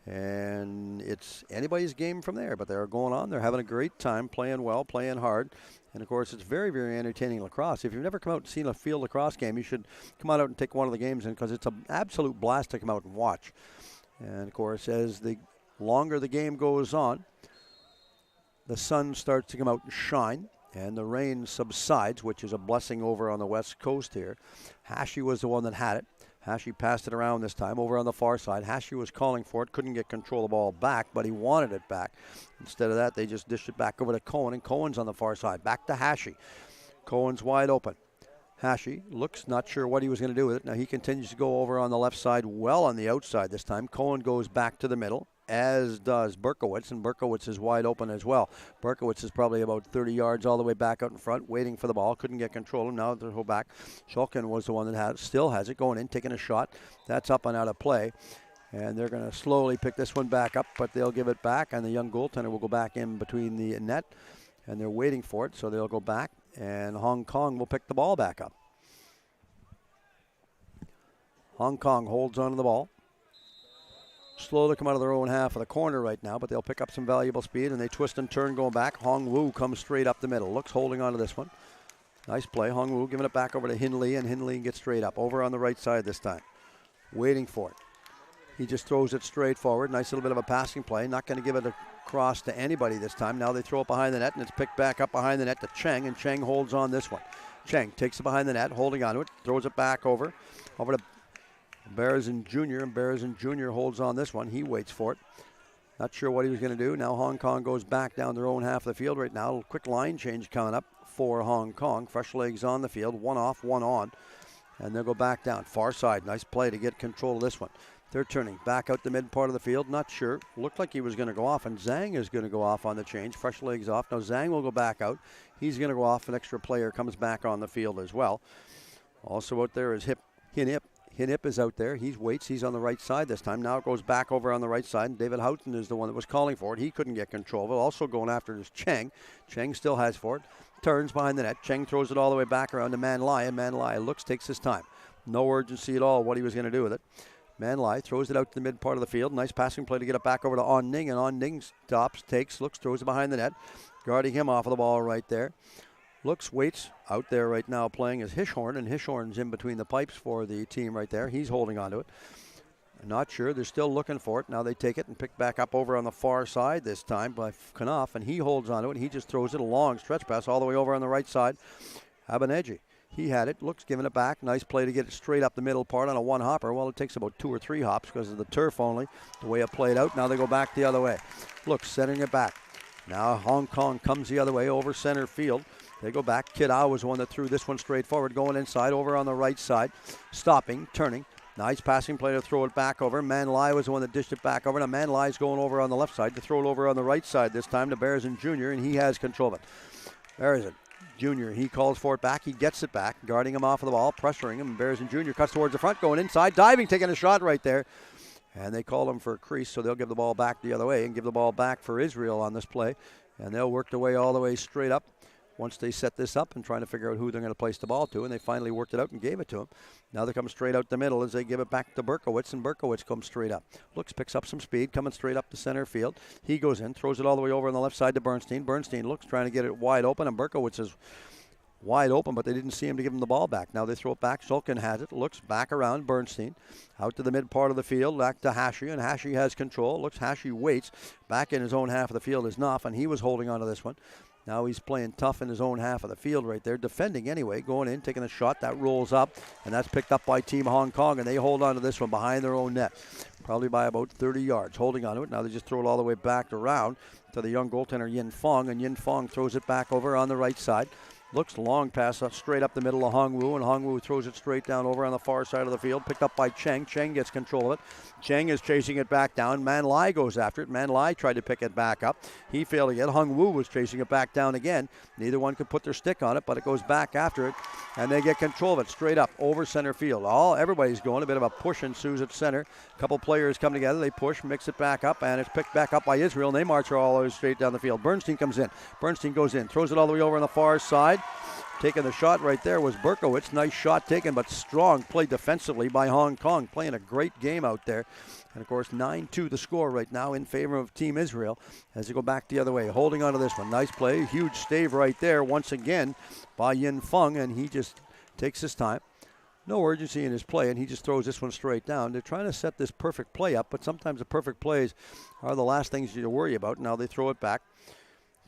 and it's anybody's game from there. But they're going on. They're having a great time, playing well, playing hard. And, of course, it's very, very entertaining lacrosse. If you've never come out and seen a field lacrosse game, you should come out and take one of the games in, because it's an absolute blast to come out and watch. And, of course, as the longer the game goes on, the sun starts to come out and shine, and the rain subsides, which is a blessing over on the west coast here. Hashi was the one that had it. Hashi passed it around this time over on the far side. Hashi was calling for it, couldn't get control of the ball back, but he wanted it back. Instead of that, they just dished it back over to Cohen, and Cohen's on the far side. Back to Hashi. Cohen's wide open. Hashi looks not sure what he was going to do with it. Now he continues to go over on the left side, well on the outside this time. Cohen goes back to the middle, as does Berkowitz, and Berkowitz is wide open as well. Berkowitz is probably about 30 yards all the way back out in front, waiting for the ball. Couldn't get control, and now they'll go back. Shulkin was the one that still has it, going in, taking a shot. That's up and out of play. And they're going to slowly pick this one back up, but they'll give it back, and the young goaltender will go back in between the net, and they're waiting for it, so they'll go back, and Hong Kong will pick the ball back up. Hong Kong holds on to the ball. Slow to come out of their own half of the corner right now, but they'll pick up some valuable speed, and they twist and turn going back. Hong Wu comes straight up the middle. Looks holding on to this one. Nice play. Hong Wu giving it back over to Hindley, and Hindley gets straight up. Over on the right side this time. Waiting for it. He just throws it straight forward. Nice little bit of a passing play. Not going to give it across to anybody this time. Now they throw it behind the net, and it's picked back up behind the net to Cheng, and Cheng holds on this one. Cheng takes it behind the net, holding on to it. Throws it back over to Beresin Jr., and Beresin Jr. holds on this one. He waits for it. Not sure what he was going to do. Now Hong Kong goes back down their own half of the field right now. Quick line change coming up for Hong Kong. Fresh legs on the field. One off, one on. And they'll go back down. Far side. Nice play to get control of this one. They're turning back out the mid part of the field. Not sure. Looked like he was going to go off, and Zhang is going to go off on the change. Fresh legs off. Now Zhang will go back out. He's going to go off. An extra player comes back on the field as well. Also out there is Hinip. Hinip is out there. He waits. He's on the right side this time. Now it goes back over on the right side. And David Houghton is the one that was calling for it. He couldn't get control of it. Also going after it is Cheng. Cheng still has for it. Turns behind the net. Cheng throws it all the way back around to Manlai, and Manlai looks, takes his time. No urgency at all what he was going to do with it. Manlai throws it out to the mid part of the field. Nice passing play to get it back over to On Ning, and On Ning stops, takes, looks, throws it behind the net. Guarding him off of the ball right there. Looks, waits, out there right now playing is Hishorn, and Hishorn's in between the pipes for the team right there. He's holding on to it. I'm not sure. They're still looking for it. Now they take it and pick back up over on the far side this time by Knopf, and he holds on to it, and he just throws it a long stretch pass all the way over on the right side. Abaneji. He had it, looks, giving it back. Nice play to get it straight up the middle part on a one hopper. Well, it takes about 2 or 3 hops because of the turf only, the way it played out. Now they go back the other way. Looks, setting it back. Now Hong Kong comes the other way over center field. They go back. Kidau was the one that threw this one straight forward, going inside, over on the right side, stopping, turning. Nice passing play to throw it back over. Manlai was the one that dished it back over. Now Manlai's going over on the left side to throw it over on the right side this time to Beresin Jr., and he has control of it. Beresin Jr., he calls for it back. He gets it back, guarding him off of the ball, pressuring him. Beresin Jr. cuts towards the front, going inside, diving, taking a shot right there. And they call him for a crease, so they'll give the ball back the other way and give the ball back for Israel on this play. And they'll work their way all the way straight up once they set this up and trying to figure out who they're going to place the ball to. And they finally worked it out and gave it to him. Now they come straight out the middle as they give it back to Berkowitz, and Berkowitz comes straight up. Looks, picks up some speed, coming straight up the center field. He goes in, throws it all the way over on the left side to Bernstein. Bernstein looks, trying to get it wide open, and Berkowitz is wide open, but they didn't see him to give him the ball back. Now they throw it back. Shulkin has it, looks back around Bernstein, out to the mid part of the field, back to Hashi, and Hashi has control. Looks, Hashi waits. Back in his own half of the field is Knopf, and he was holding on to this one. Now he's playing tough in his own half of the field right there, defending anyway, going in, taking a shot. That rolls up, and that's picked up by Team Hong Kong, and they hold on to this one behind their own net, probably by about 30 yards, holding on to it. Now they just throw it all the way back around to the young goaltender Yin Fong, and Yin Fong throws it back over on the right side. Looks, long pass up straight up the middle of Hongwu, and Hongwu throws it straight down over on the far side of the field, picked up by Cheng. Cheng gets control of it. Cheng is chasing it back down. Manlai goes after it. Manlai tried to pick it back up. He failed to get it. Hongwu was chasing it back down again. Neither one could put their stick on it, but it goes back after it, and they get control of it straight up over center field. Everybody's going. A bit of a push ensues at center. A couple players come together. They push, mix it back up, and it's picked back up by Israel, and they march all the way straight down the field. Bernstein comes in. Bernstein goes in, throws it all the way over on the far side. Taking the shot right there was Berkowitz. Nice shot taken, but strong play defensively by Hong Kong. Playing a great game out there. And, of course, 9-2 the score right now in favor of Team Israel as they go back the other way. Holding on to this one. Nice play. Huge stave right there once again by Yin Feng, and he just takes his time. No urgency in his play, and he just throws this one straight down. They're trying to set this perfect play up, but sometimes the perfect plays are the last things you worry about. Now they throw it back.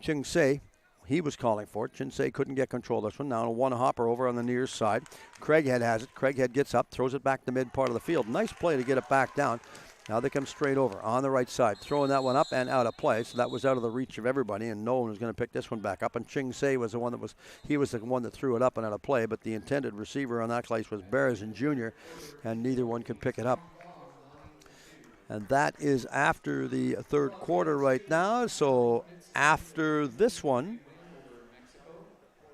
Ching Se, he was calling for it. Chinsei couldn't get control of this one. Now a one hopper over on the near side. Craighead has it. Craighead gets up, throws it back to mid part of the field. Nice play to get it back down. Now they come straight over on the right side, throwing that one up and out of play. So that was out of the reach of everybody, and no one was going to pick this one back up. And Chinsei was the one that threw it up and out of play. But the intended receiver on that place was Beresin Jr., and neither one could pick it up. And that is after the third quarter right now. So after this one,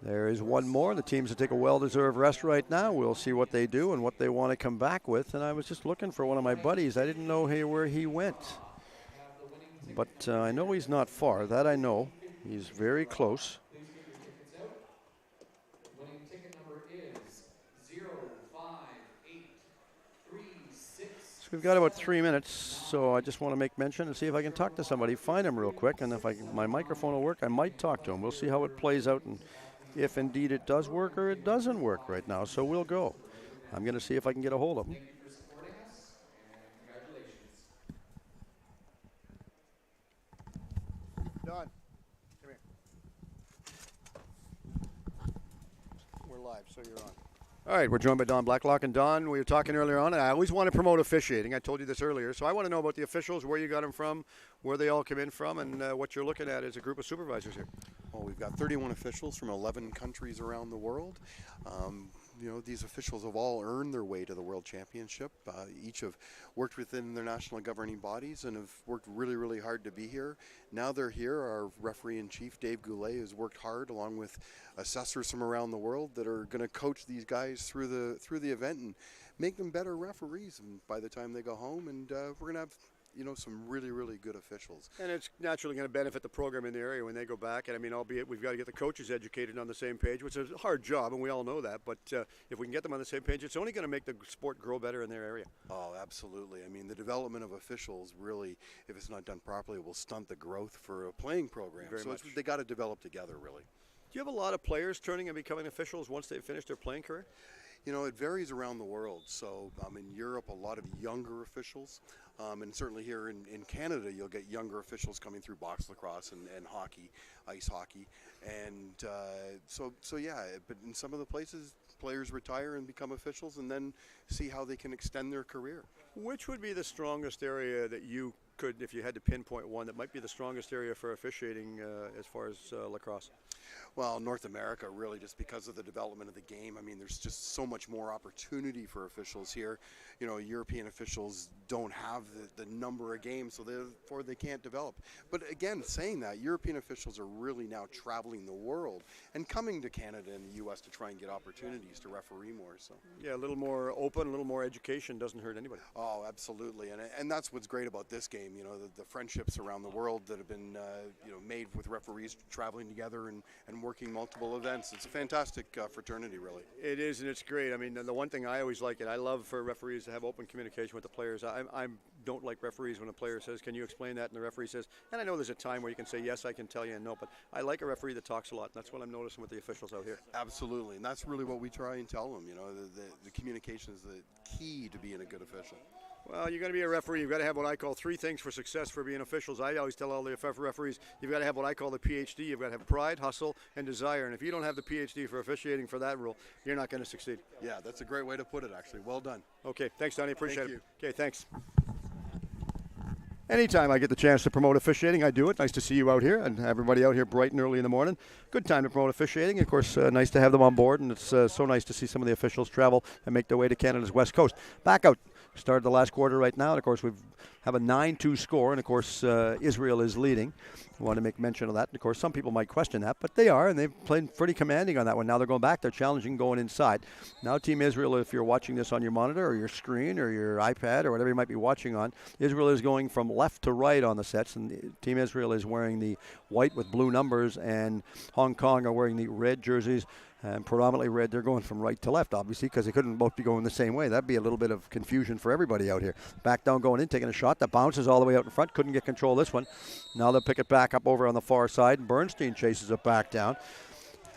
there is one more. The teams will take a well-deserved rest right now. We'll see what they do and what they want to come back with. And I was just looking for one of my buddies. I didn't know where he went. But I know he's not far. That I know. He's very close. So we've got about 3 minutes, so I just want to make mention and see if I can talk to somebody, find him real quick, and if my microphone will work, I might talk to him. We'll see how it plays out and if indeed it does work or it doesn't work right now, so we'll go. I'm going to see if I can get a hold of him. Don, come here. We're live, so you're on. All right, we're joined by Don Blacklock. And Don, we were talking earlier on, and I always want to promote officiating. I told you this earlier. So I want to know about the officials, where you got them from, where they all come in from, and what you're looking at as a group of supervisors here. Well, we've got 31 officials from 11 countries around the world. These officials have all earned their way to the World Championship. Each have worked within their national governing bodies and have worked really, really hard to be here. Now they're here. Our referee-in-chief, Dave Goulet, has worked hard along with assessors from around the world that are going to coach these guys through the event and make them better referees by the time they go home. And we're going to have some really, really good officials. And it's naturally going to benefit the program in the area when they go back. And I mean, albeit we've got to get the coaches educated on the same page, which is a hard job, and we all know that. But if we can get them on the same page, it's only going to make the sport grow better in their area. Oh, absolutely. I mean, the development of officials really, if it's not done properly, will stunt the growth for a playing program. Very much. They got to develop together, really. Do you have a lot of players turning and becoming officials once they've finished their playing career? It varies around the world. So in Europe, a lot of younger officials. And certainly here in Canada, you'll get younger officials coming through box lacrosse and hockey, ice hockey. And but in some of the places, players retire and become officials and then see how they can extend their career. Which would be the strongest area that you could, if you had to pinpoint one, that might be the strongest area for officiating as far as lacrosse? Well, North America, really, just because of the development of the game. I mean, there's just so much more opportunity for officials here. You know, European officials don't have the number of games, so therefore they can't develop. But again, saying that, European officials are really now traveling the world and coming to Canada and the U.S. to try and get opportunities to referee more. So Yeah, a little more open, a little more education doesn't hurt anybody. Oh, absolutely, and that's what's great about this game. You know, the friendships around the world that have been made with referees traveling together and working multiple events. It's a fantastic fraternity, really. It is, and it's great. I mean, the one thing I always like, and I love for referees to have open communication with the players. I don't like referees when a player says, "Can you explain that?" and the referee says, and I know there's a time where you can say, "Yes, I can tell you," and no, but I like a referee that talks a lot, and that's what I'm noticing with the officials out here. Absolutely, and that's really what we try and tell them. You know, the communication is the key to being a good official. Well, you're going to be a referee. You've got to have what I call 3 things for success for being officials. I always tell all the referees, you've got to have what I call the PhD. You've got to have pride, hustle, and desire. And if you don't have the PhD for officiating for that rule, you're not going to succeed. Yeah, that's a great way to put it, actually. Well done. Okay, thanks, Donnie. Appreciate Thank it. Okay, thanks. Anytime I get the chance to promote officiating, I do it. Nice to see you out here and everybody out here bright and early in the morning. Good time to promote officiating. Of course, nice to have them on board, and it's so nice to see some of the officials travel and make their way to Canada's West Coast. Back out. Started the last quarter right now, and of course we have a 9-2 score, and of course Israel is leading. I want to make mention of that. And of course, some people might question that, but they are, and they've played pretty commanding on that one. Now they're going back. They're challenging, going inside. Now Team Israel, if you're watching this on your monitor or your screen or your iPad or whatever you might be watching on, Israel is going from left to right on the sets, and Team Israel is wearing the white with blue numbers, and Hong Kong are wearing the red jerseys. And predominantly red. They're going from right to left, obviously, because they couldn't both be going the same way. That'd be a little bit of confusion for everybody out here. Back down, going in, taking a shot that bounces all the way out in front. Couldn't get control of this one. Now they'll pick it back up over on the far side, and Bernstein chases it back down.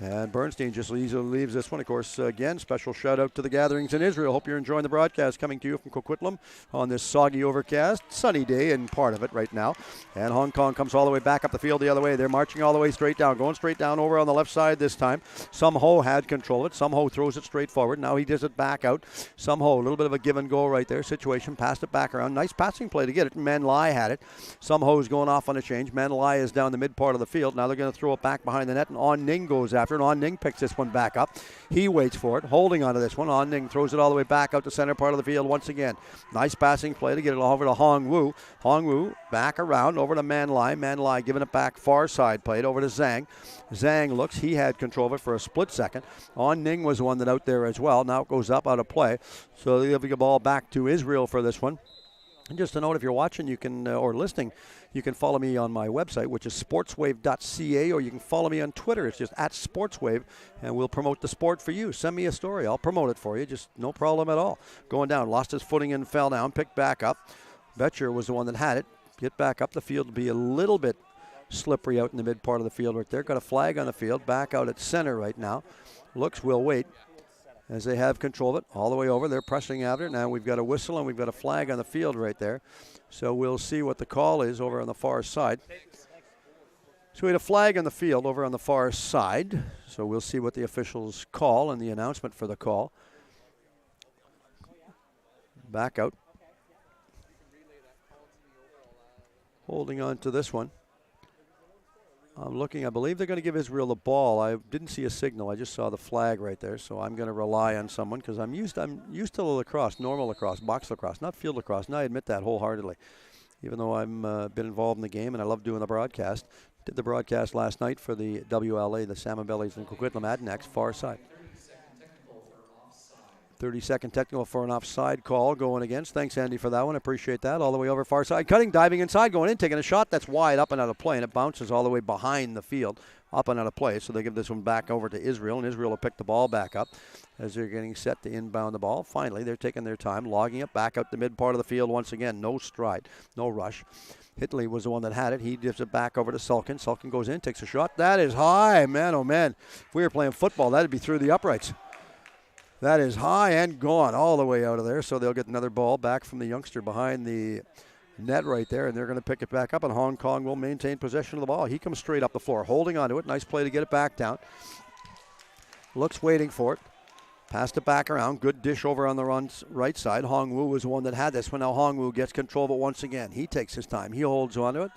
And Bernstein just easily leaves this one. Of course, again, special shout out to the gatherings in Israel. Hope you're enjoying the broadcast coming to you from Coquitlam on this soggy, overcast, sunny day, and part of it right now. And Hong Kong comes all the way back up the field the other way. They're marching all the way straight down, going straight down over on the left side this time. Some Ho had control of it. Some Ho throws it straight forward. Now he does it back out. Some Ho, a little bit of a give and go right there. Situation, passed it back around. Nice passing play to get it. Man Lai had it. Some Ho's going off on a change. Man Lai is down the mid part of the field. Now they're going to throw it back behind the net, and On Ning goes after it. On Ning picks this one back up. He waits for it, holding onto this one. On Ning throws it all the way back out to center part of the field once again. Nice passing play to get it over to Hong Wu. Hong Wu back around over to Man Lai. Man Lai giving it back far side plate over to Zhang. Zhang looks. He had control of it for a split second. On Ning was the one that out there as well. Now it goes up out of play. So they'll give the ball back to Israel for this one. And just a note, if you're watching, you can or listening, you can follow me on my website, which is sportswave.ca, or you can follow me on Twitter. It's just @sportswave, and we'll promote the sport for you. Send me a story. I'll promote it for you. Just no problem at all. Going down, lost his footing and fell down, picked back up. Betcher was the one that had it. Get back up the field to be a little bit slippery out in the mid part of the field right there. Got a flag on the field. Back out at center right now. Looks, will wait. As they have control of it all the way over. They're pressing after it. Now we've got a whistle and we've got a flag on the field right there. So we'll see what the call is over on the far side. So we had a flag on the field over on the far side. So we'll see what the officials call and the announcement for the call. Back out. Holding on to this one. I'm looking. I believe they're going to give Israel the ball. I didn't see a signal. I just saw the flag right there. So I'm going to rely on someone because I'm used to lacrosse, normal lacrosse, box lacrosse, not field lacrosse. And I admit that wholeheartedly, even though I've been involved in the game and I love doing the broadcast. Did the broadcast last night for the WLA, the Salmon Bellies and Coquitlam Adanacs, far side. 30-second technical for an offside call going against. Thanks, Andy, for that one. Appreciate that. All the way over far side. Cutting, diving inside, going in, taking a shot. That's wide up and out of play, and it bounces all the way behind the field, up and out of play. So they give this one back over to Israel, and Israel will pick the ball back up as they're getting set to inbound the ball. Finally, they're taking their time, logging it back out the mid part of the field once again. No stride, no rush. Hitley was the one that had it. He gives it back over to Sulkin. Sulkin goes in, takes a shot. That is high, man, oh man. If we were playing football, that would be through the uprights. That is high and gone all the way out of there. So they'll get another ball back from the youngster behind the net right there, and they're going to pick it back up, and Hong Kong will maintain possession of the ball. He comes straight up the floor, holding onto it. Nice play to get it back down. Looks waiting for it. Passed it back around. Good dish over on the right side. Hong Wu was the one that had this one. Now Hong Wu gets control of it once again. He takes his time. He holds onto it.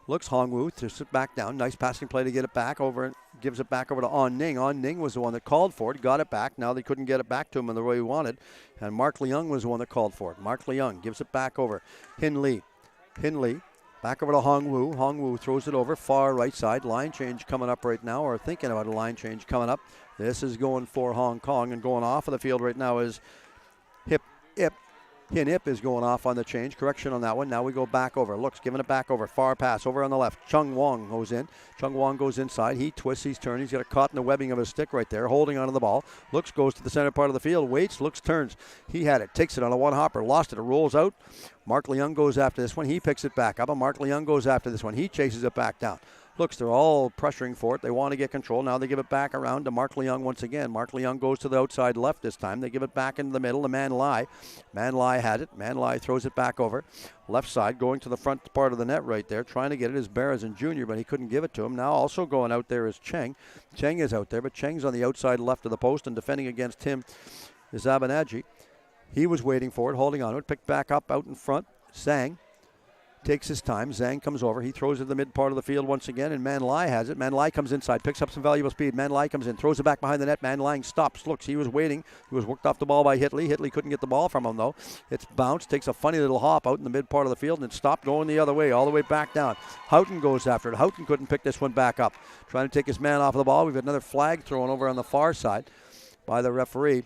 Looks Hongwu to sit back down. Nice passing play to get it back over. Gives it back over to On Ning. On Ning was the one that called for it. Got it back. Now they couldn't get it back to him in the way he wanted. And Mark Leung was the one that called for it. Mark Leung gives it back over. Hin Lee. Back over to Hongwu. Hongwu throws it over. Far right side. Line change coming up right now, or thinking about a line change coming up. This is going for Hong Kong, and going off of the field right now is Hin Ip is going off on the change. Correction on that one. Now we go back over. Looks, giving it back over. Far pass over on the left. Chung Wong goes in. Chung Wong goes inside. He twists. He's turning. He's got it caught in the webbing of his stick right there. Holding onto the ball. Looks, goes to the center part of the field. Waits, looks, turns. He had it. Takes it on a one-hopper. Lost it. It rolls out. Mark Leung goes after this one. He picks it back up. And Mark Leung goes after this one. He chases it back down. Looks, they're all pressuring for it. They want to get control. Now they give it back around to Mark Leung once again. Mark Leung goes to the outside left this time. They give it back into the middle to Man Lai. Man Lai had it. Man Lai throws it back over. Left side, going to the front part of the net right there. Trying to get it is Berezin Jr., but he couldn't give it to him. Now also going out there is Cheng. Cheng is out there, but Cheng's on the outside left of the post, and defending against him is Abanaji. He was waiting for it, holding on to it. Picked back up out in front. Zhang takes his time. Zhang comes over. He throws it to the mid part of the field once again, and Man Lai has it. Man Lai comes inside, picks up some valuable speed. Man Lai comes in, throws it back behind the net. Man Lai stops, looks. He was waiting. He was worked off the ball by Hitley. Hitley couldn't get the ball from him, though. It's bounced, takes a funny little hop out in the mid part of the field, and it stopped going the other way, all the way back down. Houghton goes after it. Houghton couldn't pick this one back up. Trying to take his man off of the ball. We've got another flag thrown over on the far side by the referee.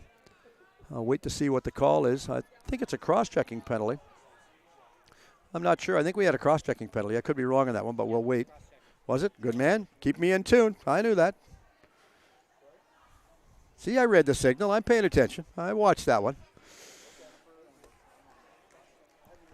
I'll wait to see what the call is. I think it's a cross-checking penalty. I'm not sure. I think we had a cross-checking penalty. I could be wrong on that one, but we'll wait. Was it? Good man. Keep me in tune. I knew that. See, I read the signal. I'm paying attention. I watched that one.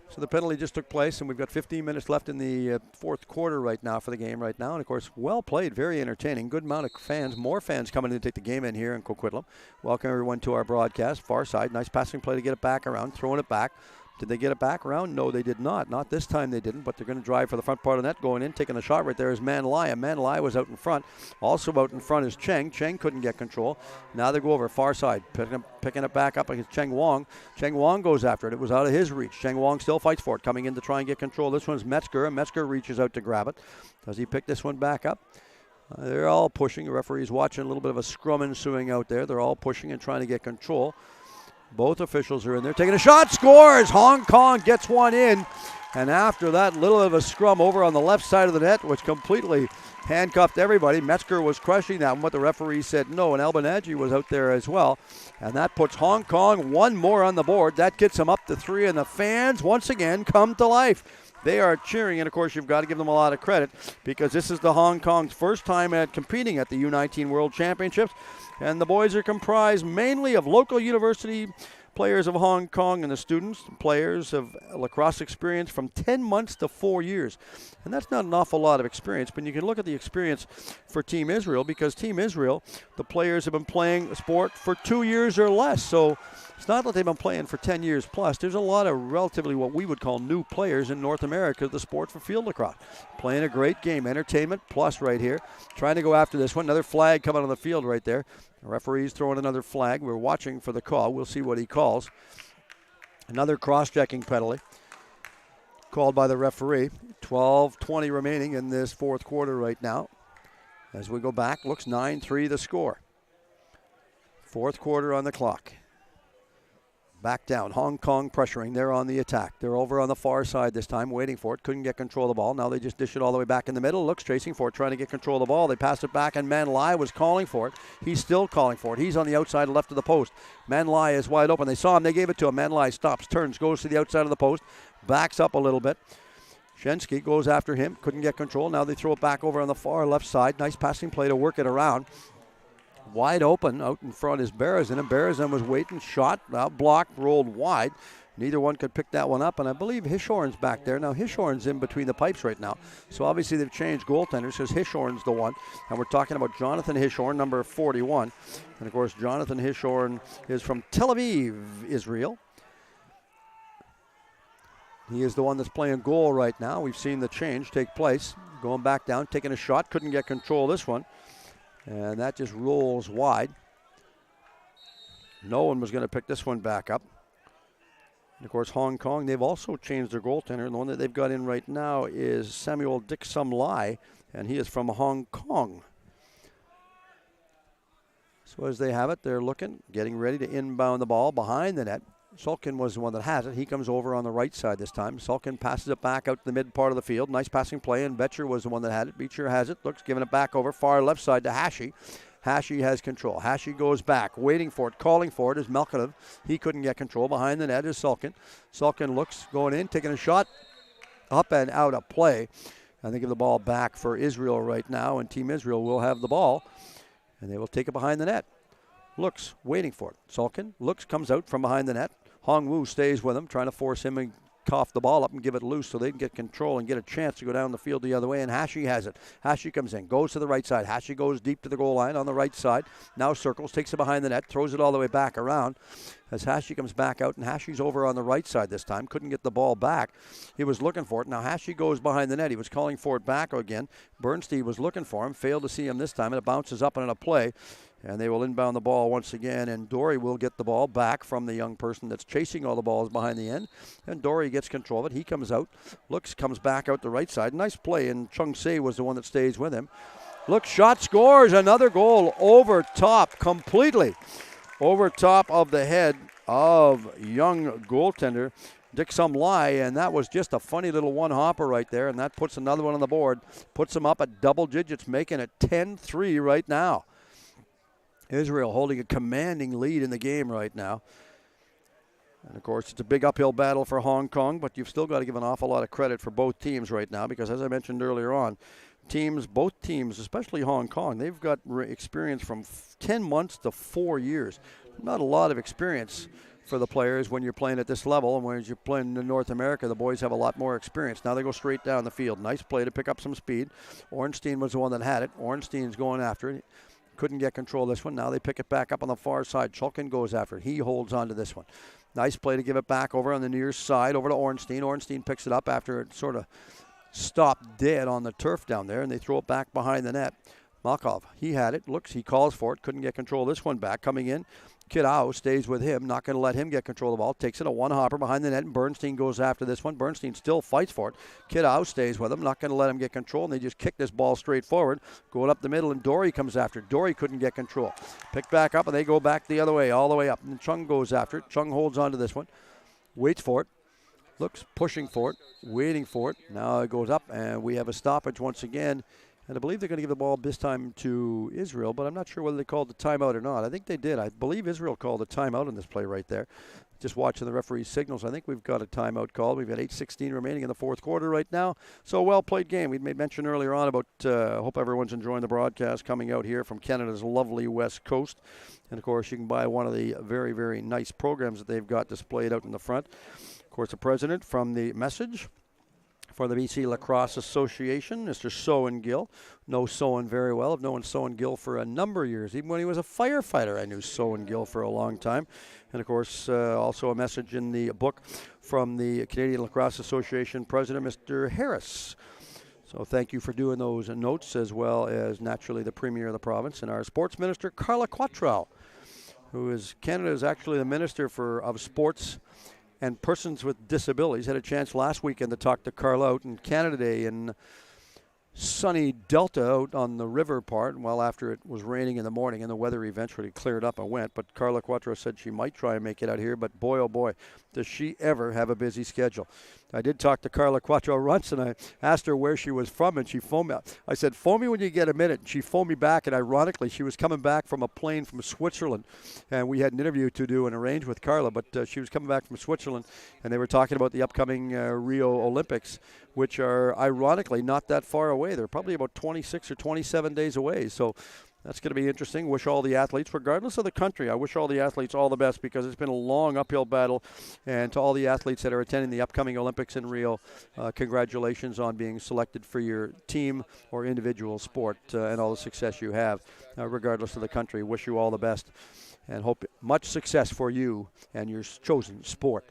So the penalty just took place, and we've got 15 minutes left in the fourth quarter right now for the game right now. And, of course, well played, very entertaining. Good amount of fans, more fans coming in to take the game in here in Coquitlam. Welcome, everyone, to our broadcast. Far side, nice passing play to get it back around, throwing it back. Did they get it back around? No, they did not. Not this time they didn't, but they're going to drive for the front part of the net. Going in, taking a shot right there is Man Lai. And Man Lai was out in front. Also out in front is Cheng. Cheng couldn't get control. Now they go over far side, picking it back up against Cheng Wong. Cheng Wong goes after it. It was out of his reach. Cheng Wong still fights for it, coming in to try and get control. This one's Metzger, and Metzger reaches out to grab it. Does he pick this one back up? They're all pushing. The referee's watching a little bit of a scrum ensuing out there. They're all pushing and trying to get control. Both officials are in there taking a shot. Scores! Hong Kong gets one in. And after that little of a scrum over on the left side of the net, which completely handcuffed everybody. Metzger was crushing that one, but the referee said no. And Albanaji was out there as well. And that puts Hong Kong one more on the board. That gets them up to 3. And the fans, once again, come to life. They are cheering, and of course you've got to give them a lot of credit because this is the Hong Kong's first time at competing at the U19 World Championships, and the boys are comprised mainly of local university players of Hong Kong and the students, players of lacrosse experience from 10 months to 4 years. And that's not an awful lot of experience, but you can look at the experience for Team Israel because Team Israel, the players have been playing sport for 2 years or less. So it's not that they've been playing for 10 years plus. There's a lot of relatively what we would call new players in North America, the sport for field lacrosse. Playing a great game, entertainment plus right here. Trying to go after this one. Another flag coming on the field right there. The referee's throwing another flag. We're watching for the call. We'll see what he calls. Another cross-checking penalty called by the referee. 12:20 remaining in this fourth quarter right now. As we go back, looks 9-3 the score. Fourth quarter on the clock. Back down. Hong Kong pressuring. They're on the attack. They're over on the far side this time, waiting for it. Couldn't get control of the ball. Now they just dish it all the way back in the middle. Looks chasing for it, trying to get control of the ball. They pass it back, and Man Lai was calling for it. He's still calling for it. He's on the outside left of the post. Man Lai is wide open. They saw him. They gave it to him. Man Lai stops, turns, goes to the outside of the post, backs up a little bit. Shensky goes after him. Couldn't get control. Now they throw it back over on the far left side. Nice passing play to work it around. Wide open out in front is Berezin, and Berezin was waiting, shot, blocked, rolled wide. Neither one could pick that one up, and I believe Hishorn's back there. Now Hishorn's in between the pipes right now, so obviously they've changed goaltenders because Hishorn's the one, and we're talking about Jonathan Hishorn, number 41. And of course Jonathan Hishorn is from Tel Aviv, Israel. He is the one that's playing goal right now. We've seen the change take place. Going back down, taking a shot, couldn't get control of this one. And that just rolls wide. No one was going to pick this one back up. And of course, Hong Kong, they've also changed their goaltender. And the one that they've got in right now is Samuel Diksum Lai, and he is from Hong Kong. So as they have it, they're looking, getting ready to inbound the ball behind the net. Sulkin was the one that has it. He comes over on the right side this time. Sulkin passes it back out to the mid part of the field. Nice passing play, and Betcher was the one that had it. Beecher has it, looks, giving it back over far left side to Hashi. Hashi has control. Hashi goes back, waiting for it, calling for it is Melkinov. He couldn't get control. Behind the net is Sulkin. Sulkin looks, going in, taking a shot, up and out of play. And they give the ball back for Israel right now, and Team Israel will have the ball, and they will take it behind the net. Looks, waiting for it. Sulkin looks, comes out from behind the net. Hong Wu stays with him, trying to force him and cough the ball up and give it loose so they can get control and get a chance to go down the field the other way. And Hashi has it. Hashi comes in, goes to the right side. Hashi goes deep to the goal line on the right side. Now circles, takes it behind the net, throws it all the way back around. As Hashi comes back out, and Hashi's over on the right side this time. Couldn't get the ball back. He was looking for it. Now Hashi goes behind the net. He was calling for it back again. Bernstein was looking for him, failed to see him this time, and it bounces up and in a play. And they will inbound the ball once again, and Dory will get the ball back from the young person that's chasing all the balls behind the end. And Dory gets control of it. He comes out, looks, comes back out the right side. Nice play, and Chung Se was the one that stays with him. Look, shot, scores, another goal over top, completely over top of the head of young goaltender Diksum Lai, and that was just a funny little one-hopper right there, and that puts another one on the board, puts them up at double digits, making it 10-3 right now. Israel holding a commanding lead in the game right now. And, of course, it's a big uphill battle for Hong Kong, but you've still got to give an awful lot of credit for both teams right now because, as I mentioned earlier on, both teams, especially Hong Kong, they've got experience from 10 months to 4 years. Not a lot of experience for the players when you're playing at this level, and when you're playing in North America, the boys have a lot more experience. Now they go straight down the field. Nice play to pick up some speed. Ornstein was the one that had it. Ornstein's going after it. Couldn't get control of this one. Now they pick it back up on the far side. Chulkin goes after it. He holds on to this one. Nice play to give it back over on the near side, over to Ornstein. Ornstein picks it up after it sort of stopped dead on the turf down there, and they throw it back behind the net. Malkov, he had it. Looks, he calls for it. Couldn't get control of this one back. Coming in, Kidau stays with him. Not going to let him get control of the ball. Takes it a one-hopper behind the net, and Bernstein goes after this one. Bernstein still fights for it. Kidau stays with him. Not going to let him get control, and they just kick this ball straight forward. Going up the middle, and Dory comes after it. Dory couldn't get control. Picked back up, and they go back the other way, all the way up. And Chung goes after it. Chung holds on to this one. Waits for it. Looks, pushing for it. Waiting for it. Now it goes up, and we have a stoppage once again. And I believe they're going to give the ball this time to Israel, but I'm not sure whether they called the timeout or not. I think they did. I believe Israel called a timeout in this play right there. Just watching the referee's signals, I think we've got a timeout called. We've got 8:16 remaining in the fourth quarter right now. So a well-played game. We made mention earlier on about, hope everyone's enjoying the broadcast coming out here from Canada's lovely west coast. And, of course, you can buy one of the very, very nice programs that they've got displayed out in the front. Of course, the president from the Message for the BC Lacrosse Association, Mr. Sowen Gill. Know Sowen very well. I've known Sowen Gill for a number of years. Even when he was a firefighter, I knew Sowen Gill for a long time. And, of course, also a message in the book from the Canadian Lacrosse Association president, Mr. Harris. So thank you for doing those notes, as well as, naturally, the Premier of the province and our Sports Minister, Carla Quattrow, who is Canada's actually the Minister of Sports and Persons with Disabilities. Had a chance last weekend to talk to Carla out in Canada Day in sunny Delta out on the river part, well, after it was raining in the morning and the weather eventually cleared up and went. But Carla Quattrow said she might try and make it out here, but boy, oh boy, does she ever have a busy schedule. I did talk to Carla Quattrow once, and I asked her where she was from, and she phoned me. I said, phone me when you get a minute. And she phoned me back, and ironically, she was coming back from a plane from Switzerland, and we had an interview to do and arrange with Carla, but she was coming back from Switzerland, and they were talking about the upcoming Rio Olympics, which are ironically not that far away. They're probably about 26 or 27 days away, so that's going to be interesting. Wish all the athletes, regardless of the country, I wish all the athletes all the best, because it's been a long uphill battle. And to all the athletes that are attending the upcoming Olympics in Rio, congratulations on being selected for your team or individual sport and all the success you have, regardless of the country. Wish you all the best and hope much success for you and your chosen sport.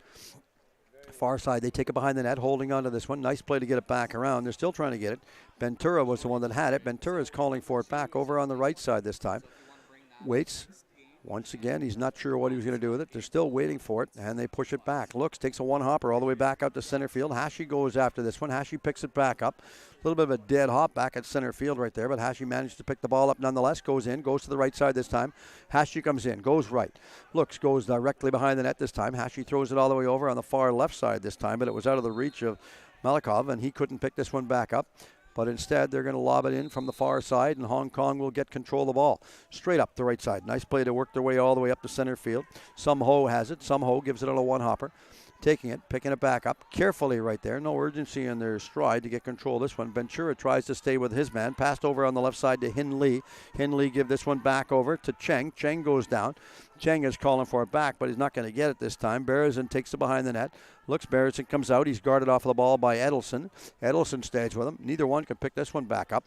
Far side, they take it behind the net, holding on to this one. Nice play to get it back around. They're still trying to get it. Ventura was the one that had it. Ventura is calling for it back over on the right side this time. Waits Once again, he's not sure what he was going to do with it. They're still waiting for it, and they push it back. Looks, takes a one-hopper all the way back out to center field. Hashi goes after this one. Hashi picks it back up. A little bit of a dead hop back at center field right there, but Hashi managed to pick the ball up nonetheless. Goes in, goes to the right side this time. Hashi comes in, goes right. Looks, goes directly behind the net this time. Hashi throws it all the way over on the far left side this time, but it was out of the reach of Malikov, and he couldn't pick this one back up. But instead, they're going to lob it in from the far side, and Hong Kong will get control of the ball. Straight up the right side. Nice play to work their way all the way up to center field. Some Ho has it. Some Ho gives it on a one-hopper. Taking it, picking it back up carefully right there. No urgency in their stride to get control of this one. Ventura tries to stay with his man. Passed over on the left side to Hin Lee. Hin Lee give this one back over to Cheng. Cheng goes down. Cheng is calling for it back, but he's not going to get it this time. Berezin takes it behind the net. Looks, Berezin comes out. He's guarded off of the ball by Edelson. Edelson stays with him. Neither one can pick this one back up.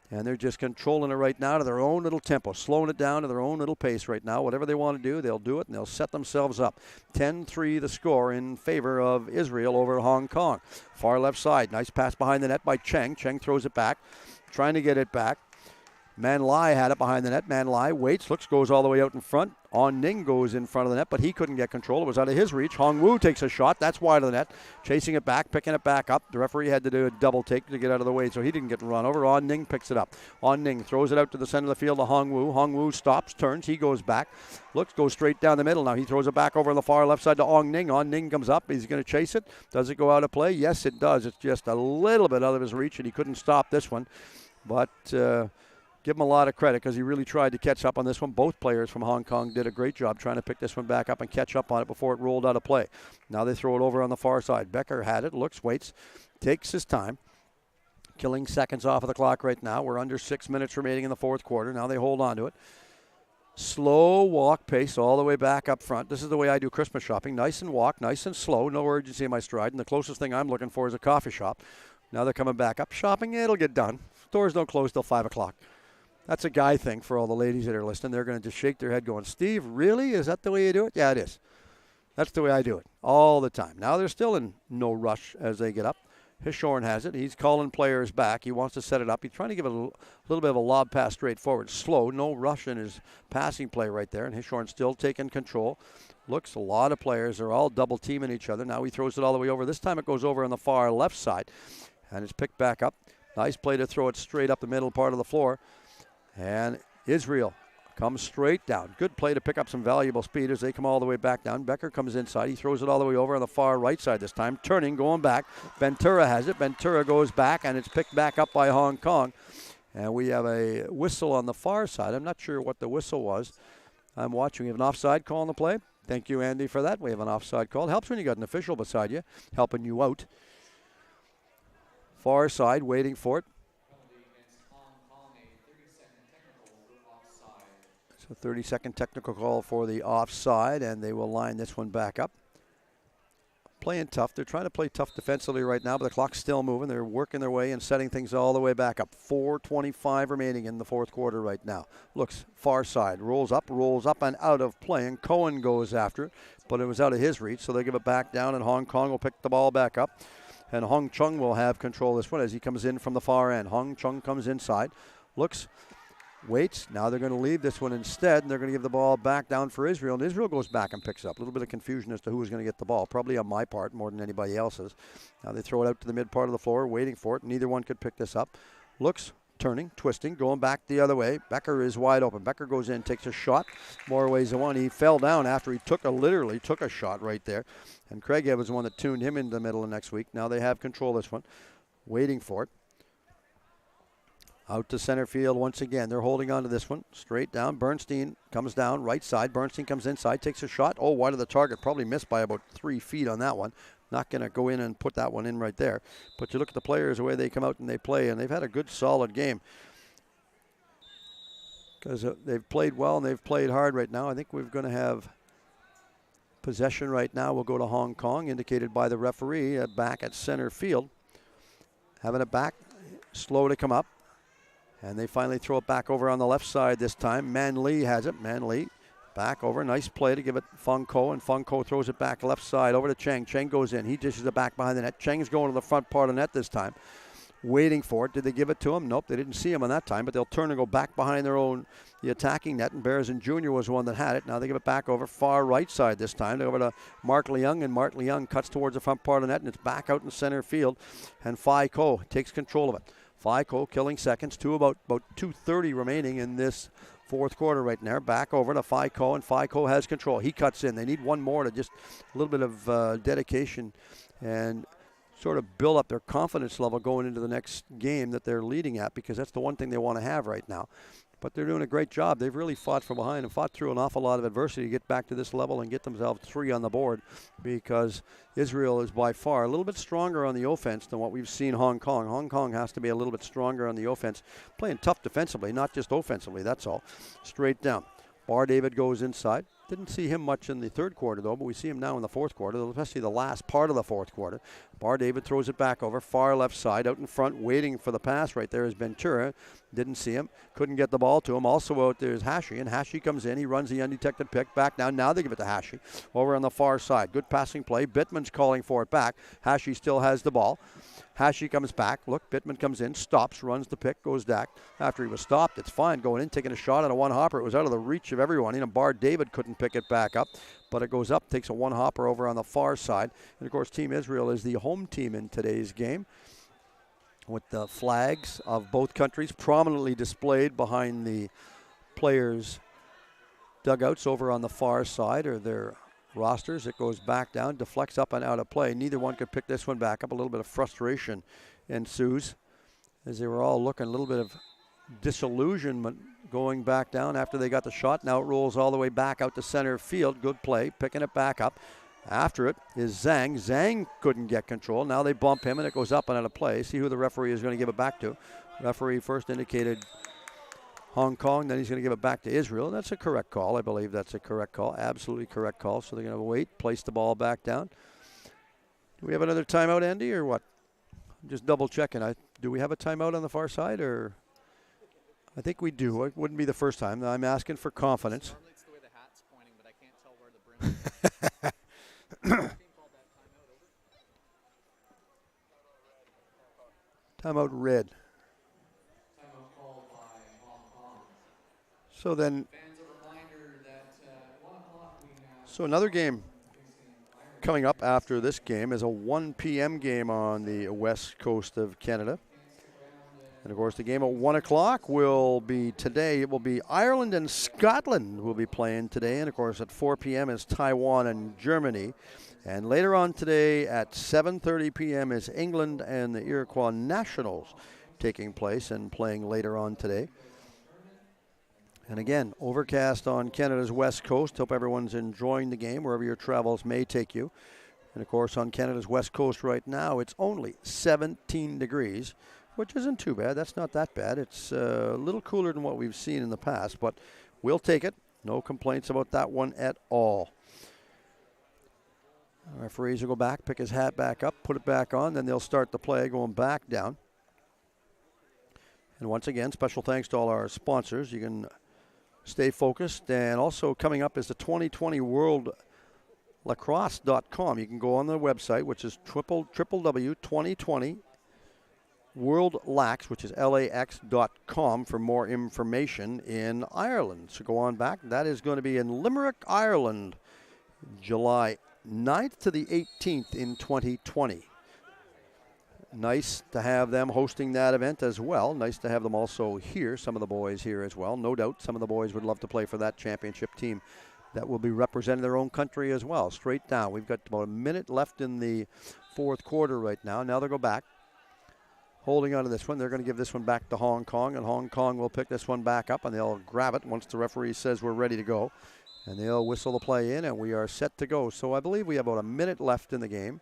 And they're just controlling it right now to their own little tempo, slowing it down to their own little pace right now. Whatever they want to do, they'll do it, and they'll set themselves up. 10-3 the score in favor of Israel over Hong Kong. Far left side, nice pass behind the net by Cheng. Cheng throws it back, trying to get it back. Man Lai had it behind the net. Man Lai waits, looks, goes all the way out in front. On Ning goes in front of the net, but he couldn't get control. It was out of his reach. Hong Wu takes a shot. That's wide of the net. Chasing it back, picking it back up. The referee had to do a double take to get out of the way, so he didn't get run over. On Ning picks it up. On Ning throws it out to the center of the field to Hong Wu. Hong Wu stops, turns. He goes back. Looks, goes straight down the middle. Now he throws it back over on the far left side to Ong Ning. On Ning comes up. He's going to chase it. Does it go out of play? Yes, it does. It's just a little bit out of his reach, and he couldn't stop this one. But give him a lot of credit because he really tried to catch up on this one. Both players from Hong Kong did a great job trying to pick this one back up and catch up on it before it rolled out of play. Now they throw it over on the far side. Becker had it, looks, waits, takes his time. Killing seconds off of the clock right now. We're under 6 minutes remaining in the fourth quarter. Now they hold on to it. Slow walk pace all the way back up front. This is the way I do Christmas shopping. Nice and walk, nice and slow. No urgency in my stride. And the closest thing I'm looking for is a coffee shop. Now they're coming back up. Shopping, it'll get done. Stores don't close till 5 o'clock. That's a guy thing for all the ladies that are listening. They're going to just shake their head going, Steve, really? Is that the way you do it? Yeah, it is. That's the way I do it all the time. Now they're still in no rush as they get up. Hishorn has it. He's calling players back. He wants to set it up. He's trying to give it a little bit of a lob pass straight forward. Slow, no rush in his passing play right there. And Hishorn still taking control. Looks, a lot of players are all double teaming each other. Now he throws it all the way over. This time it goes over on the far left side. And it's picked back up. Nice play to throw it straight up the middle part of the floor. And Israel comes straight down. Good play to pick up some valuable speed as they come all the way back down. Becker comes inside. He throws it all the way over on the far right side this time. Turning, going back. Ventura has it. Ventura goes back, and it's picked back up by Hong Kong. And we have a whistle on the far side. I'm not sure what the whistle was. I'm watching. We have an offside call on the play. Thank you, Andy, for that. We have an offside call. It helps when you got an official beside you, helping you out. Far side, waiting for it. So 30-second technical call for the offside, and they will line this one back up. Playing tough. They're trying to play tough defensively right now, but the clock's still moving. They're working their way and setting things all the way back up. 4:25 remaining in the fourth quarter right now. Looks far side. Rolls up and out of play, and Cohen goes after it, but it was out of his reach, so they give it back down, and Hong Kong will pick the ball back up. And Hong Chung will have control of this one as he comes in from the far end. Hong Chung comes inside. Looks, waits. Now they're going to leave this one instead, and they're going to give the ball back down for Israel. And Israel goes back and picks up. A little bit of confusion as to who was going to get the ball, probably on my part more than anybody else's. Now they throw it out to the mid part of the floor, waiting for it. Neither one could pick this up. Looks, turning, twisting, going back the other way. Becker is wide open. Becker goes in, takes a shot. More ways than one. He fell down after he literally took a shot right there. And Craig was the one that tuned him into the middle of next week. Now they have control of this one, waiting for it. Out to center field once again. They're holding on to this one. Straight down. Bernstein comes down right side. Bernstein comes inside, takes a shot. Oh, wide of the target. Probably missed by about 3 feet on that one. Not going to go in and put that one in right there. But you look at the players, the way they come out and they play, and they've had a good, solid game. Because they've played well and they've played hard right now. I think we're going to have possession right now. We'll go to Hong Kong, indicated by the referee, back at center field. Having it back, slow to come up. And they finally throw it back over on the left side this time. Man Lee has it. Man Lee back over. Nice play to give it Fung Ko, and Fung Ko throws it back left side over to Cheng. Cheng goes in. He dishes it back behind the net. Cheng's going to the front part of the net this time. waiting for it. Did they give it to him? Nope, they didn't see him on that time, but they'll turn and go back behind the attacking net, and Bearson Jr. was the one that had it. Now they give it back over far right side this time. They're over to Mark Leung, and Mark Leung cuts towards the front part of the net, and it's back out in center field, and Phi Ko takes control of it. Phi Ko killing seconds, about 2:30 remaining in this fourth quarter right now. Back over to Phi Ko, and Phi Ko has control. He cuts in. They need one more to just a little bit of dedication and sort of build up their confidence level going into the next game that they're leading at, because that's the one thing they want to have right now. But they're doing a great job. They've really fought from behind and fought through an awful lot of adversity to get back to this level and get themselves 3 on the board, because Israel is by far a little bit stronger on the offense than what we've seen Hong Kong. Hong Kong has to be a little bit stronger on the offense, playing tough defensively, not just offensively, that's all. Straight down. Bar David goes inside. Didn't see him much in the third quarter, though, but we see him now in the fourth quarter, especially the last part of the fourth quarter. Bar David throws it back over, far left side, out in front, waiting for the pass right there is Ventura. Didn't see him, couldn't get the ball to him. Also out there is Hashi, and Hashi comes in. He runs the undetected pick back down. Now they give it to Hashi over on the far side. Good passing play. Bittman's calling for it back. Hashi still has the ball. Hashi comes back. Look, Bittman comes in, stops, runs the pick, goes back. After he was stopped, it's fine. Going in, taking a shot at a one-hopper. It was out of the reach of everyone. You know, Bar David couldn't pick it back up, but it goes up, takes a one-hopper over on the far side. And, of course, Team Israel is the home team in today's game, with the flags of both countries prominently displayed behind the players' dugouts over on the far side, or their rosters. It goes back down, deflects up and out of play. Neither one could pick this one back up. A little bit of frustration ensues as they were all looking, a little bit of disillusionment going back down after they got the shot. Now it rolls all the way back out to center field. Good play, picking it back up. After it is Zhang. Zhang couldn't get control. Now they bump him, and it goes up and out of play. See who the referee is going to give it back to. Referee first indicated Hong Kong, then he's going to give it back to Israel. That's a correct call. I believe that's a correct call. Absolutely correct call. So they're going to wait, place the ball back down. Do we have another timeout, Andy, or what? I'm just double checking. Do we have a timeout on the far side, or? I think we do. It wouldn't be the first time. I'm asking for confidence. Normally it's the way the hat's pointing, but I can't tell where the brim is. Timeout red. Timeout called by Hong Kong. So then, Fans, a reminder that at 1 o'clock we have so another game coming up after this game is a 1 p.m. game on the west coast of Canada. And, of course, the game at 1 o'clock will be today. It will be Ireland and Scotland will be playing today. And, of course, at 4 p.m. is Taiwan and Germany. And later on today at 7:30 p.m. is England and the Iroquois Nationals taking place and playing later on today. And, again, overcast on Canada's west coast. Hope everyone's enjoying the game wherever your travels may take you. And, of course, on Canada's west coast right now, it's only 17 degrees. Which isn't too bad. That's not that bad. It's a little cooler than what we've seen in the past, but we'll take it. No complaints about that one at all. Our referees will go back, pick his hat back up, put it back on, then they'll start the play going back down. And once again, special thanks to all our sponsors. You can stay focused. And also coming up is the 2020 World Lacrosse.com. You can go on the website, which is www.2020 World Lax, which is lax.com, for more information in Ireland. So go on back. That is going to be in Limerick, Ireland, July 9th to the 18th in 2020. Nice to have them hosting that event as well. Nice to have them also here, some of the boys here as well. No doubt some of the boys would love to play for that championship team that will be representing their own country as well. Straight down. We've got about a minute left in the fourth quarter right now. Now they'll go back. Holding on to this one. They're going to give this one back to Hong Kong, and Hong Kong will pick this one back up, and they'll grab it once the referee says we're ready to go. And they'll whistle the play in, and we are set to go. So I believe we have about a minute left in the game.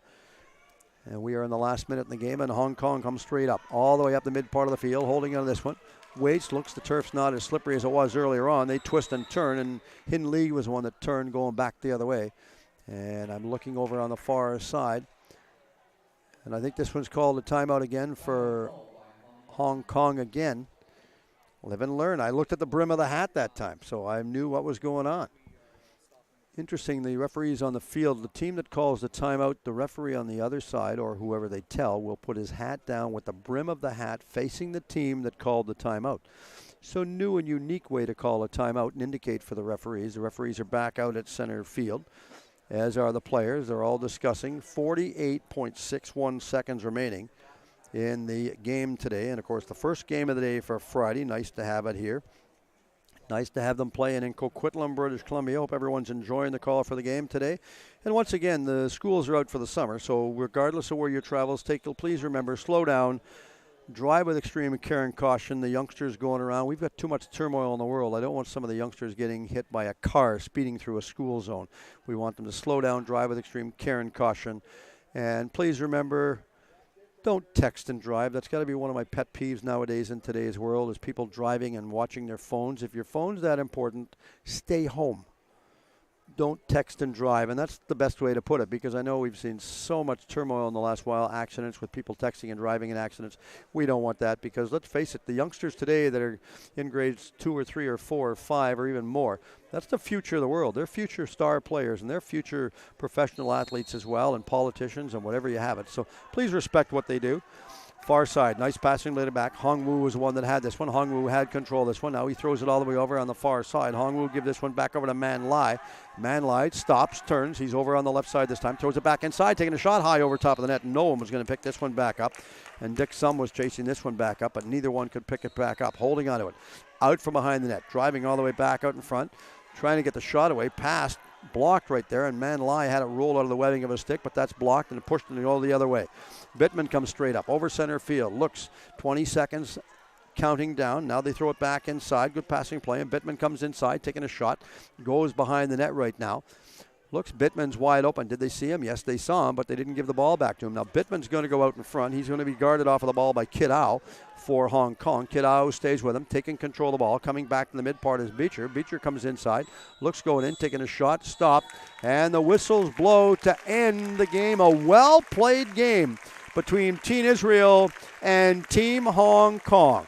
And we are in the last minute in the game, and Hong Kong comes straight up, all the way up the mid part of the field, holding on to this one. Waits, looks, the turf's not as slippery as it was earlier on. They twist and turn, and Hin Lee was the one that turned going back the other way. And I'm looking over on the far side. And I think this one's called a timeout again for Hong Kong again. Live and learn. I looked at the brim of the hat that time, so I knew what was going on. Interesting, the referees on the field, the team that calls the timeout, the referee on the other side, or whoever they tell, will put his hat down with the brim of the hat facing the team that called the timeout. So new and unique way to call a timeout and indicate for the referees. The referees are back out at center field, as are the players. They're all discussing 48.61 seconds remaining in the game today. And, of course, the first game of the day for Friday. Nice to have it here. Nice to have them playing in Coquitlam, British Columbia. Hope everyone's enjoying the call for the game today. And once again, the schools are out for the summer, so regardless of where your travels take, please remember, slow down, drive with extreme care and caution. The youngsters going around, we've got too much turmoil in the world. I don't want some of the youngsters getting hit by a car speeding through a school zone. We want them to slow down, drive with extreme care and caution. And please remember, don't text and drive. That's got to be one of my pet peeves nowadays in today's world, is people driving and watching their phones. If your phone's that important, stay home. Don't text and drive. And that's the best way to put it, because I know we've seen so much turmoil in the last while, accidents with people texting and driving in accidents. We don't want that, because let's face it, the youngsters today that are in grades 2 or 3 or 4 or 5 or even more, that's the future of the world. They're future star players, and they're future professional athletes as well, and politicians and whatever you have it. So please respect what they do. Far side, nice passing later back. Hongwu was the one that had this one. Hongwu had control of this one. Now he throws it all the way over on the far side. Hongwu give this one back over to Man Lai. Man Lai stops, turns. He's over on the left side this time. Throws it back inside, taking a shot high over top of the net. No one was going to pick this one back up. And Dick Sum was chasing this one back up, but neither one could pick it back up. Holding onto it. Out from behind the net. Driving all the way back out in front. Trying to get the shot away. Passed. Blocked right there, and Man Lai had it rolled out of the webbing of his stick, but that's blocked and pushed it all the other way. Bittman comes straight up over center field, looks 20 seconds, counting down. Now they throw it back inside. Good passing play, and Bittman comes inside, taking a shot, goes behind the net right now. Looks, Bittman's wide open. Did they see him? Yes, they saw him, but they didn't give the ball back to him. Now Bittman's going to go out in front. He's going to be guarded off of the ball by Kidau for Hong Kong. Kidau stays with him, taking control of the ball. Coming back to the mid part is Beecher. Beecher comes inside, looks going in, taking a shot, stopped, and the whistles blow to end the game. A well-played game between Team Israel and Team Hong Kong.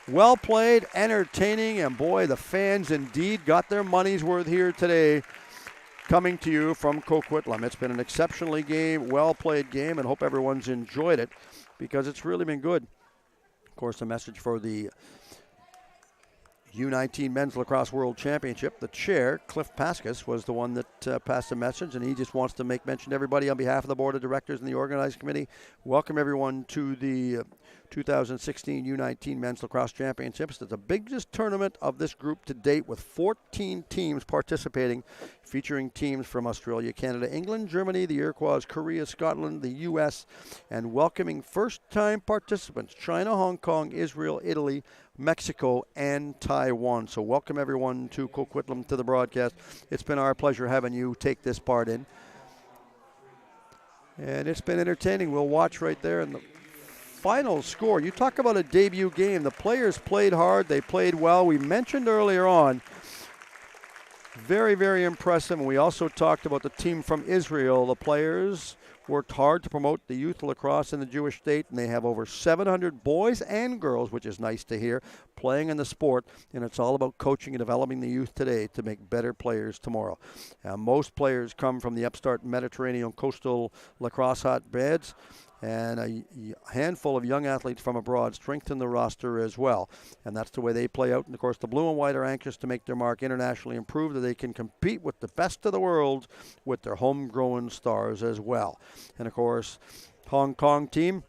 Well played, entertaining, and boy, the fans indeed got their money's worth here today. Coming to you from Coquitlam. It's been an exceptionally well-played game, and hope everyone's enjoyed it, because it's really been good. Of course, the message for the U19 Men's Lacrosse World Championship, the chair, Cliff Pascas, was the one that passed the message, and he just wants to make mention to everybody on behalf of the Board of Directors and the organizing committee. Welcome everyone to the 2016 U19 Men's Lacrosse Championships. It's the biggest tournament of this group to date, with 14 teams participating, featuring teams from Australia, Canada, England, Germany, the Iroquois, Korea, Scotland, the U.S., and welcoming first-time participants, China, Hong Kong, Israel, Italy, Mexico, and Taiwan. So welcome everyone to Coquitlam, to the broadcast. It's been our pleasure having you take this part in. And it's been entertaining. We'll watch right there in the final score. You talk about a debut game. The players played hard. They played well. We mentioned earlier on, very, very impressive. And we also talked about the team from Israel. The players worked hard to promote the youth lacrosse in the Jewish state, and they have over 700 boys and girls, which is nice to hear, playing in the sport. And it's all about coaching and developing the youth today to make better players tomorrow. Most players come from the upstart Mediterranean coastal lacrosse hotbeds, and a handful of young athletes from abroad strengthen the roster as well. And that's the way they play out. And, of course, the blue and white are anxious to make their mark internationally and prove that they can compete with the best of the world with their homegrown stars as well. And, of course, Hong Kong team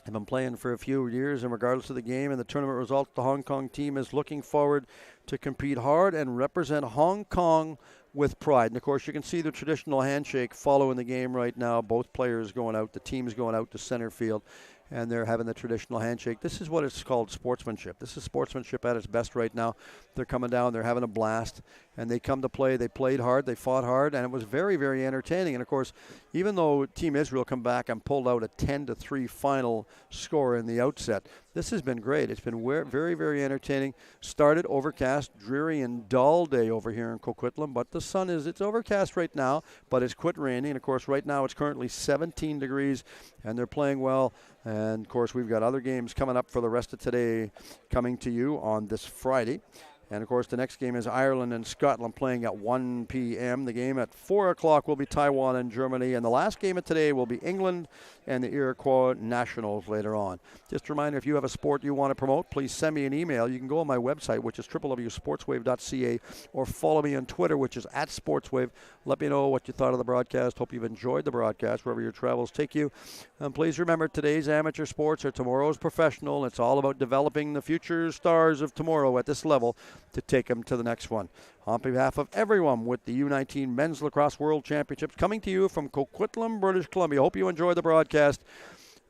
have been playing for a few years, and regardless of the game and the tournament results, the Hong Kong team is looking forward to compete hard and represent Hong Kong with pride. And, of course, you can see the traditional handshake following the game right now. Both players going out, the teams going out to center field, and they're having the traditional handshake. This is what it's called, sportsmanship. This is sportsmanship at its best right now. They're coming down, they're having a blast, and they come to play. They played hard, they fought hard, and it was very, very entertaining. And, of course, even though Team Israel come back and pulled out a 10-3 final score in the outset, this has been great. It's been very, very entertaining. Started overcast, dreary, and dull day over here in Coquitlam, but the sun it's overcast right now, but it's quit raining. And, of course, right now it's currently 17 degrees, and they're playing well. And, of course, we've got other games coming up for the rest of today coming to you on this Friday. And, of course, the next game is Ireland and Scotland playing at 1 p.m. The game at 4 o'clock will be Taiwan and Germany. And the last game of today will be England and the Iroquois Nationals later on. Just a reminder, if you have a sport you want to promote, please send me an email. You can go on my website, which is www.sportswave.ca, or follow me on Twitter, which is @sportswave. Let me know what you thought of the broadcast. Hope you've enjoyed the broadcast wherever your travels take you. And please remember, today's amateur sports are tomorrow's professional. It's all about developing the future stars of tomorrow at this level to take them to the next one. On behalf of everyone with the U19 Men's Lacrosse World Championships coming to you from Coquitlam, British Columbia. Hope you enjoyed the broadcast.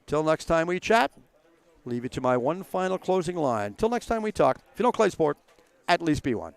Till next time we chat, leave you to my one final closing line. Till next time we talk, if you don't play sport, at least be one.